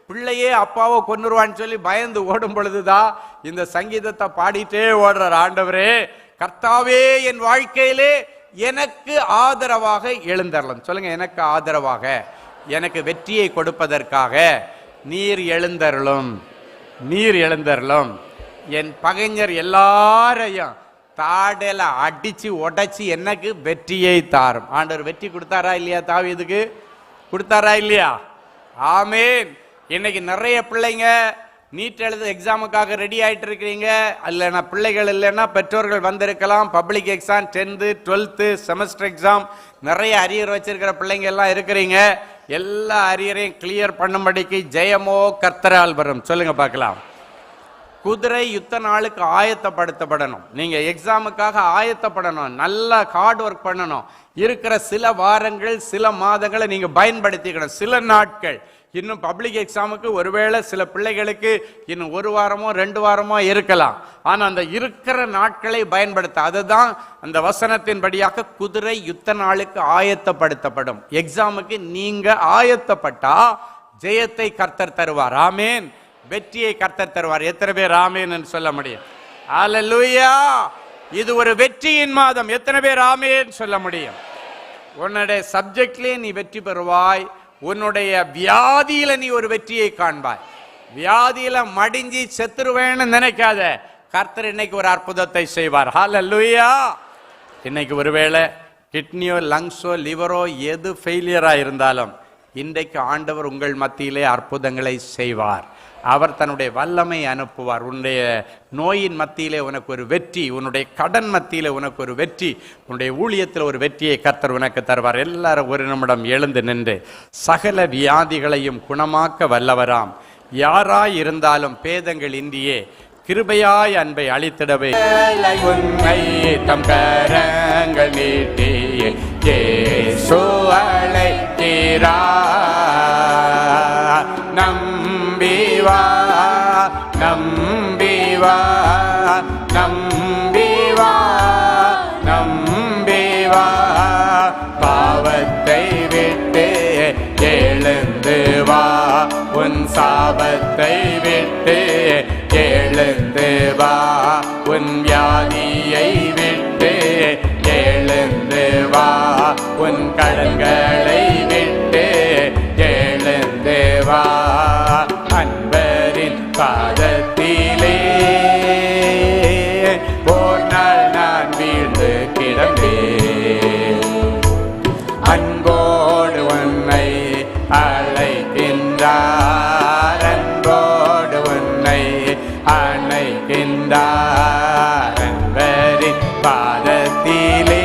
பிள்ளையே அப்பாவோ கொன்னுருவான்னு சொல்லி பயந்து ஓடும் பொழுதுதான் இந்த சங்கீதத்தை பாடிட்டே ஓடுறார். ஆண்டவரே கர்த்தாவே என் வாழ்க்கையிலே எனக்கு ஆதரவாக எழுந்தருளும். சொல்லுங்க, எனக்கு ஆதரவாக, எனக்கு வெற்றியை கொடுப்பதற்காக நீர் எழுந்தருளும், நீர் எழுந்தருளும், என் பகைஞர் எல்லாரையும் தாடையில அடிச்சு உடைச்சு எனக்கு வெற்றியை தாரும். ஆண்டவர் வெற்றி கொடுத்தாரா இல்லையா? தாவீதுக்கு கொடுத்தாரா இல்லையா? ஆமேன். இன்னைக்கு நிறைய பிள்ளைங்க நீட் எழுத எக்ஸாமுக்காக ரெடி ஆயிட்டு இருக்கிறீங்க. இல்லைன்னா பிள்ளைகள் இல்லைன்னா பெற்றோர்கள் வந்திருக்கலாம். Public exam, 10th 12th semester exam, நிறைய அரியர் வச்சிருக்கிற பிள்ளைங்க எல்லாம் இருக்கிறீங்க. எல்லா அரியரையும் கிளியர் பண்ணும்படிக்கு ஜெயமோ கர்த்தரால் வரும். சொல்லுங்க பார்க்கலாம். குதிரை யுத்த நாளுக்கு ஆயத்தப்படுத்தப்படணும். நீங்க எக்ஸாமுக்காக ஆயத்தப்படணும், நல்லா ஹார்ட் ஒர்க் பண்ணணும். இருக்கிற சில வாரங்கள் சில மாதங்களை நீங்க பயன்படுத்திக்கணும். சில நாட்கள் இன்னும் பப்ளிக் எக்ஸாமுக்கு ஒருவேளை சில பிள்ளைகளுக்கு இன்னும் 1 வாரமோ 2 வாரமோ இருக்கலாம். ஆனா அந்த இருக்கிற நாட்களை பயன்படுத்த, அதுதான் அந்த வசனத்தின்படியாக குதிரை யுத்த நாளுக்கு ஆயத்தப்படுத்தப்படும். எக்ஸாமுக்கு நீங்க ஆயத்தப்பட்டா ஜெயத்தை கர்த்தர் தருவார். ஆமேன். வெற்றியை கர்த்தர் தருவார். எத்தனை பேர் ஆமேன் என்று சொல்ல முடியும்? அல்லேலூயா. இது ஒரு வெற்றியின் மாதம். எத்தனை பேர் ஆமேன் சொல்ல முடியும்? உன்னுடைய சப்ஜெக்ட்லேயே நீ வெற்றி பெறுவாய். உன்னுடைய வியாதியில நீ ஒரு வெற்றியை காண்பாய். வியாதியில மடிஞ்சி செத்துருவேன்னு நினைக்காத. கர்த்தர் இன்னைக்கு ஒரு அற்புதத்தை செய்வார். ஹல்லேலூயா. இன்னைக்கு ஒருவேளை கிட்னியோ லங்ஸோ லிவரோ எது ஃபெயிலியராக இருந்தாலும் இன்றைக்கு ஆண்டவர் உங்கள் மத்தியிலே அற்புதங்களை செய்வார். அவர் தன்னுடைய வல்லமை அனுப்புவார். உன்னுடைய நோயின் மத்தியிலே உனக்கு ஒரு வெற்றி, உன்னுடைய கடன் மத்தியிலே உனக்கு ஒரு வெற்றி, உன்னுடைய ஊழியத்தில் ஒரு வெற்றியை கர்த்தர் உனக்கு தருவார். எல்லாரும் ஒரு நிமிடம் எழுந்து நின்று சகல வியாதிகளையும் குணமாக்க வல்லவராம் யாராய் இருந்தாலும் பேதங்கள் இன்றியே கிருபையாய் அன்பை அளித்திடவே உன்னை தம் கரங்கள் நீட்டி இயேசு அழைக்கிறார். நம்பி வா, நம்பி வா, நம்பி வா, நம்பி வா. பாவத்தை விட்டு எழுந்து வா, உன் சாபத்தை விட்டு எழுந்து வா, உன் வியாதியை விட்டு எழுந்து வா, உன் கடன்களை விட்டு எழுந்து வா. அன்பரின் பாதத்திலே ஒரு நாள் நான் வீழ்ந்து கிடந்தேன். அன்போடு உன்னை அழைக்கின்றார், அன்போடு உன்னை அழைக்கின்றார். அன்பரின் பாதத்திலே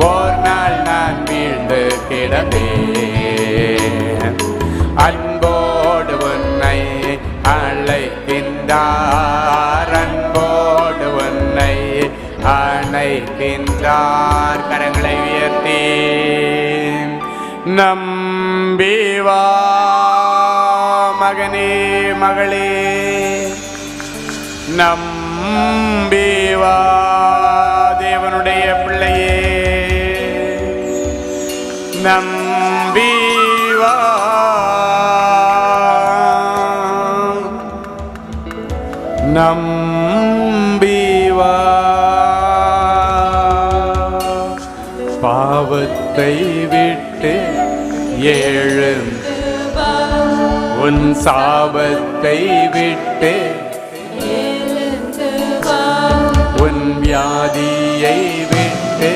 ஒரு நாள் நான் வீழ்ந்து கிடந்தேன். அன்போடு உன்னை அழைக்கின்றார், அன்போடு உன்னை அழைக்கின்றார். கரங்களை உயர்த்தி நம்பி வா மகனே மகளே, நம்பி வா தேவனுடைய பிள்ளையே, நம்பி வா, நம்பி வா. பாவத்தை விட்டு எழுந்து உன் சாபத்தை விட்டு உன் வியாதியை விட்டு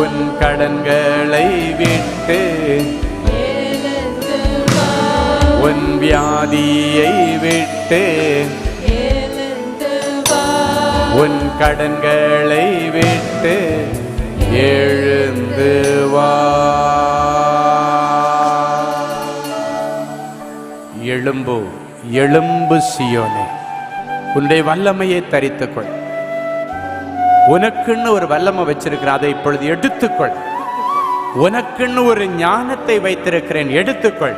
உன் கடன்களை விட்டு உன் வியாதியை விட்டு உன் கடன்களை விட்டு எழுந்து வா. எழும்பு எழும்பு சீயோனே, உன்னுடைய வல்லமையை தரித்துக்கொள். உனக்குன்னு ஒரு வல்லமை வச்சிருக்கிற, அதை இப்பொழுது எடுத்துக்கொள். உனக்குன்னு ஒரு ஞானத்தை வைத்திருக்கிறேன், எடுத்துக்கொள்.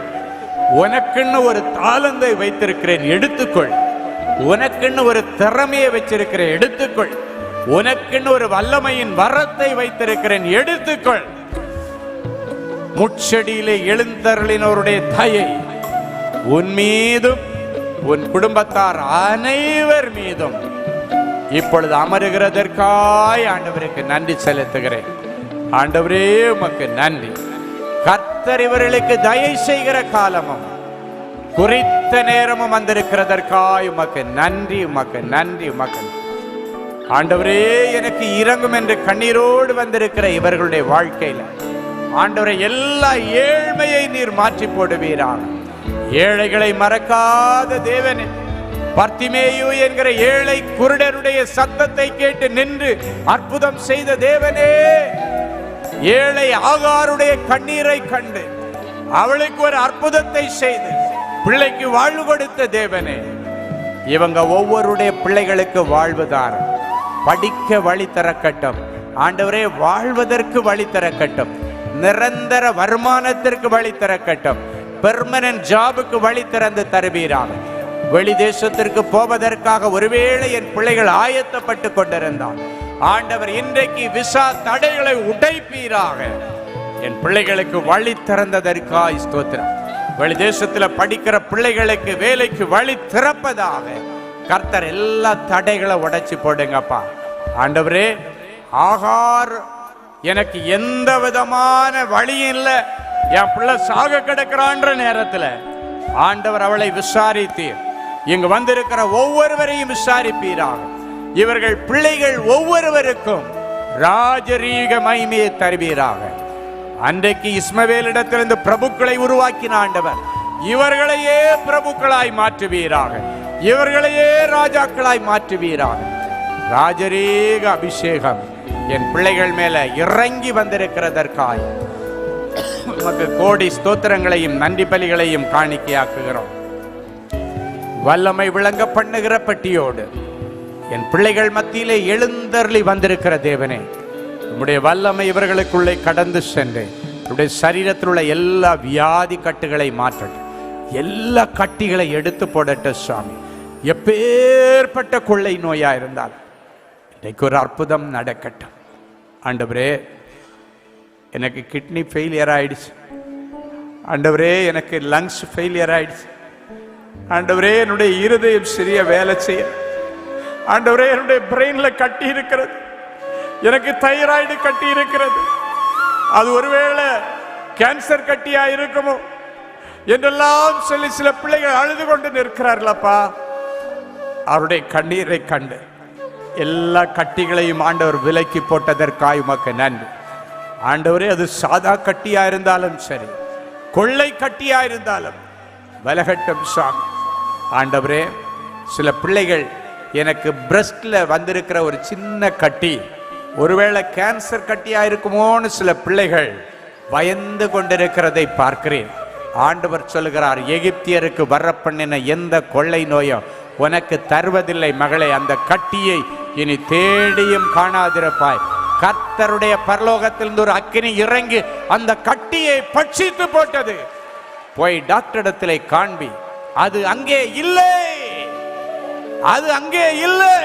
உனக்குன்னு ஒரு தாளந்தை வைத்திருக்கிறேன், எடுத்துக்கொள். உனக்குன்னு ஒரு திறமையை வச்சிருக்கிறேன், எடுத்துக்கொள். உனக்குன்னு ஒரு வல்லமையின் வரத்தை வைத்திருக்கிறேன், எடுத்துக்கொள். முட்செடியிலே எழுந்தருளினோருடைய தயை உன் மீதும் உன் குடும்பத்தார் அனைவர் மீதும் இப்பொழுது அமருகிறதற்காய் ஆண்டவருக்கு நன்றி செலுத்துகிறேன். ஆண்டவரே உமக்கு நன்றி. கர்த்தர் இவர்களுக்கு தயை செய்கிற காலமும் குறித்த நேரமும் வந்திருக்கிறதற்காய் உமக்கு நன்றி, உமக்கு நன்றி, உமக்கு. ஆண்டவரே எனக்கு இறங்கும் என்று கண்ணீரோடு வந்திருக்கிற இவர்களுடைய வாழ்க்கையில ஆண்டவரே எல்லா ஏழ்மையை நீர் மாற்றி போடுவீராக. ஏழைகளை மறக்காத தேவனே, பர்த்திமேயு என்கிற ஏழை குருடருடைய சத்தத்தை கேட்டு நின்று அற்புதம் செய்த தேவனே, ஏழை ஆகாருடைய கண்ணீரை கண்டு அவளுக்கு ஒரு அற்புதத்தை செய்து பிள்ளைக்கு வாழ்வு கொடுத்த தேவனே, இவங்க ஒவ்வொருடைய பிள்ளைகளுக்கு வாழ்வுதார். படிக்க வழி திறக்கட்டும் ஆண்டவரே, வாழ்வதற்கு வழி திறக்கட்டும், நிரந்தர வருமானத்திற்கு வழி திறக்கட்டும், பெர்மனன்ட் ஜாபுக்கு வழி திறந்து தருவீராக. வெளி தேசத்திற்கு போவதற்காக ஒருவேளை என் பிள்ளைகள் ஆயத்தப்பட்டு கொண்டிருந்தால் ஆண்டவர் இன்றைக்கு விசா தடைகளை உடைப்பீராக. என் பிள்ளைகளுக்கு வழி திறந்ததற்காய் ஸ்தோத்திரம். வெளி தேசத்தில் படிக்கிற பிள்ளைகளுக்கு வேலைக்கு வழி திறப்பதாக கர்த்தர் எல்லா தடைகளை உடைச்சு போடுங்கப்பா. ஆண்டவரே, ஆகார் எனக்கு எந்த விதமான வழியும் இல்லை, என் பிள்ளை சாக கிடக்கிறான்ற நேரத்தில் ஆண்டவர் அவளை விசாரித்தீர். இங்கு வந்திருக்கிற ஒவ்வொருவரையும் விசாரிப்பீராக. இவர்கள் பிள்ளைகள் ஒவ்வொருவருக்கும் ராஜரீக மகிமையை தருவீராக. அன்றைக்கு இஸ்மவேலிடத்திலிருந்து பிரபுக்களை உருவாக்கின ஆண்டவர் இவர்களையே பிரபுக்களாய் மாற்றுவீராக, இவர்களையே ராஜாக்களாய் மாற்றுவீராக. ராஜரீக அபிஷேகம் என் பிள்ளைகள் மேல இறங்கி வந்திருக்கிறதற்காய் உமக்கு கோடி ஸ்தோத்திரங்களையும் நன்றி பலிகளையும் காணிக்கையாக்குகிறோம். வல்லமை விளங்க பண்ணுகிற பட்டியோடு என் பிள்ளைகள் மத்தியிலே எழுந்தருளி வந்திருக்கிற தேவனே, உம்முடைய வல்லமை இவர்களுக்குள்ளே கடந்து சென்று உடைய சரீரத்தில் உள்ள எல்லா வியாதி கட்டுகளை மாற்றட்டும், எல்லா கட்டிகளை எடுத்து போடட்டும் சுவாமி. எப்பேற்பட்ட கொள்ளை நோயா இருந்தால் இன்றைக்கு ஒரு அற்புதம் நடக்கட்டும். ஆண்டவரே, எனக்கு கிட்னி ஃபெயிலியர் ஆயிடுச்சு. ஆண்டவரே, எனக்கு லங்ஸ் ஃபெயிலியர் ஆயிடுச்சு. ஆண்டவரே, என்னுடைய இருதயம் சரியா வேலை செய்ய. ஆண்டவரே, என்னுடைய பிரெயின்ல கட்டி இருக்கிறது, எனக்கு தைராய்டு கட்டி இருக்கிறது, அது ஒருவேளை கேன்சர் கட்டியா இருக்குமோ என்றெல்லாம் சொல்லி சில பிள்ளைகள் அழுது கொண்டு நிற்கிறார்களப்பா. அவருடைய கண்ணீரை கண்டு எல்லா கட்டிகளையும் ஆண்டவர் விலக்கி போட்டதற்காக உமக்கு நன்றி. ஆண்டவரே, அது சாதா கட்டியா இருந்தாலும் சரி, கொள்ளை கட்டியா இருந்தாலும் விலகட்டும் சாமி. ஆண்டவரே, சில பிள்ளைகள் எனக்கு பிரஸ்ட்ல வந்திருக்கிற ஒரு சின்ன கட்டி ஒருவேளை கேன்சர் கட்டியா இருக்குமோன்னு சில பிள்ளைகள் பயந்து கொண்டிருக்கிறதை பார்க்கிறேன். ஆண்டவர் சொல்லுகிறார், எகிப்தியருக்கு வரப்பண்ணின எந்த கொள்ளை நோயும் உனக்கு தருவதில்லை மகளே. அந்த கட்டியை இனி தேடியும் காணாதிருப்பாய். கர்த்தருடைய பரலோகத்திலிருந்து ஒரு அக்கினி இறங்கி அந்த கட்டியை பட்சித்து போட்டது. போய் டாக்டரிடத்திலே காண்பி, அது அங்கே இல்லை, அது அங்கே இல்லை.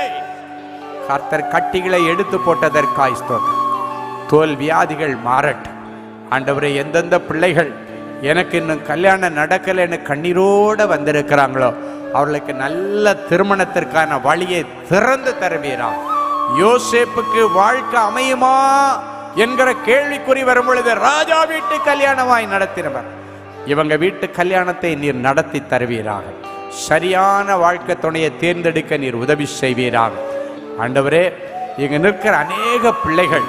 கர்த்தர் கட்டிகளை எடுத்து போட்டதற்காய் ஸ்தோத்திரம். தோல் வியாதிகள் மாறட்டும். ஆண்டவரே, எந்தெந்த பிள்ளைகள் எனக்கு இன்னும் கல்யாணம் நடக்கலைன்னு கண்ணீரோடு வந்திருக்கிறாங்களோ அவர்களுக்கு நல்ல திருமணத்திற்கான வழியை திறந்து தருவீராக. யோசேப்புக்கு வாழ்க்கை அமையுமா என்கிற கேள்விக்குறி வரும் பொழுது ராஜா வீட்டு கல்யாணமாய் நடத்தினவர், இவங்க வீட்டு கல்யாணத்தை நீர் நடத்தி தருவீராக. சரியான வாழ்க்கை துணையை தேர்ந்தெடுக்க நீர் உதவி செய்வீராக. ஆண்டவரே, இங்க நிற்கிற அநேக பிள்ளைகள்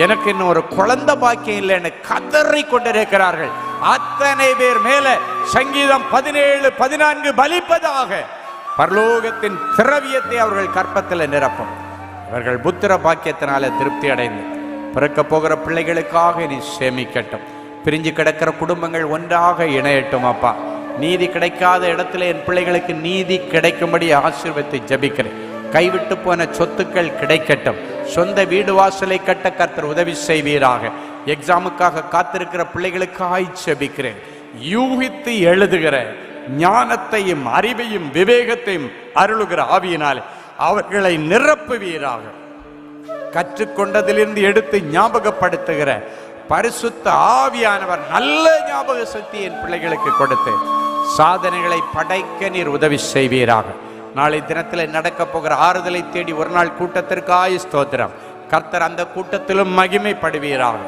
எனக்கு இன்னும் ஒரு குழந்தை பாக்கியம் இல்லைன்னு கதறி கொண்டிருக்கிறார்கள். அத்தனை பேர் மேல சங்கீதம் 17:14 பலிப்பதாக பரலோகத்தின் திரவியத்தை அவர்கள் கற்பத்தில் நிரப்பும். அவர்கள் புத்திர பாக்கியத்தினால திருப்தி அடைந்து பிறக்க போகிற பிள்ளைகளுக்காக நீ சேமிக்கட்டும். பிரிஞ்சு கிடக்கிற குடும்பங்கள் ஒன்றாக இணையட்டும். அப்பா, நீதி கிடைக்காத இடத்துல என் பிள்ளைகளுக்கு நீதி கிடைக்கும்படி ஆசீர்வதித்து ஜெபிக்கிறேன். கைவிட்டு போன சொத்துக்கள் கிடைக்கட்டும். சொந்த வீடு வாசலை கட்ட கர்த்தர் உதவி செய்வீராக. எக்ஸாமுக்காக காத்திருக்கிற பிள்ளைகளுக்காய் ஜெபிக்கிறேன். யூகித்து எழுதுகிற ஞானத்தையும் அறிவையும் விவேகத்தையும் அருளுகிற ஆவியினால் அவர்களை நிரப்புவீராக. கற்றுக்கொண்டதிலிருந்து எடுத்து ஞாபகப்படுத்துகிற பரிசுத்த ஆவியானவர் நல்ல ஞாபக சக்தி என் பிள்ளைகளுக்கு கொடுத்து சாதனைகளை படைக்க நீர் உதவி செய்வீராக. நாளை தினத்தில் நடக்க போகிற ஆறுதலை தேடி ஒரு நாள் கூட்டத்திற்காய் ஸ்தோத்திரம். கர்த்தர் அந்த கூட்டத்திலும் மகிமைப்படுவீராக.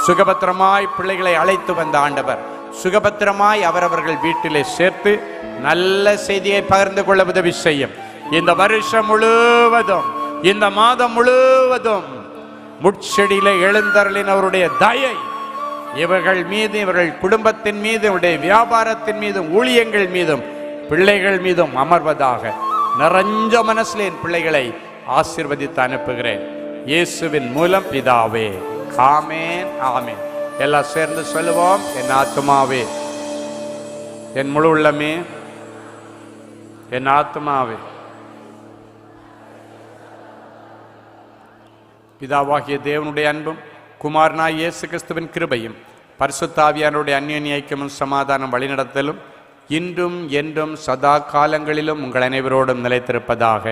சுகபத்திரமாய் பிள்ளைகளை அழைத்து வந்த ஆண்டவர் சுகபத்திரமாய் அவரவர்கள் வீட்டிலே சேர்த்து நல்ல செய்தியை பகிர்ந்து கொள்ள உதவி செய்யும். இந்த வருஷம் முழுவதும், இந்த மாதம் முழுவதும் முட்செடியில எழுந்தருளின் அவருடைய தயை இவர்கள் மீது, இவர்கள் குடும்பத்தின் மீது, இவருடைய வியாபாரத்தின் மீதும், ஊழியங்கள் மீதும், பிள்ளைகள் மீதும் அமர்வதாக. நிறைஞ்ச மனசுல என் பிள்ளைகளை ஆசீர்வதித்து அனுப்புகிறேன் இயேசுவின் மூலம் பிதாவே, ஆமேன் ஆமேன். எல்லாம் சேர்ந்து சொல்லுவோம். என் ஆத்துமாவே, என் முழு உள்ளமே, என் ஆத்துமாவே, பிதாவாகிய தேவனுடைய அன்பும் குமாரனாய் இயேசு கிறிஸ்துவின் கிருபையும் பரிசுத்த ஆவியானவருடைய அந்யோன்ய ஐக்கியமும் சமாதானம் வழிநடத்தலும் இன்றும் என்றும் சதா காலங்களிலும் உங்கள் அனைவரோடும் நிலைத்திருப்பதாக.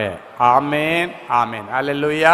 ஆமேன் ஆமேன். அல்லேலூயா.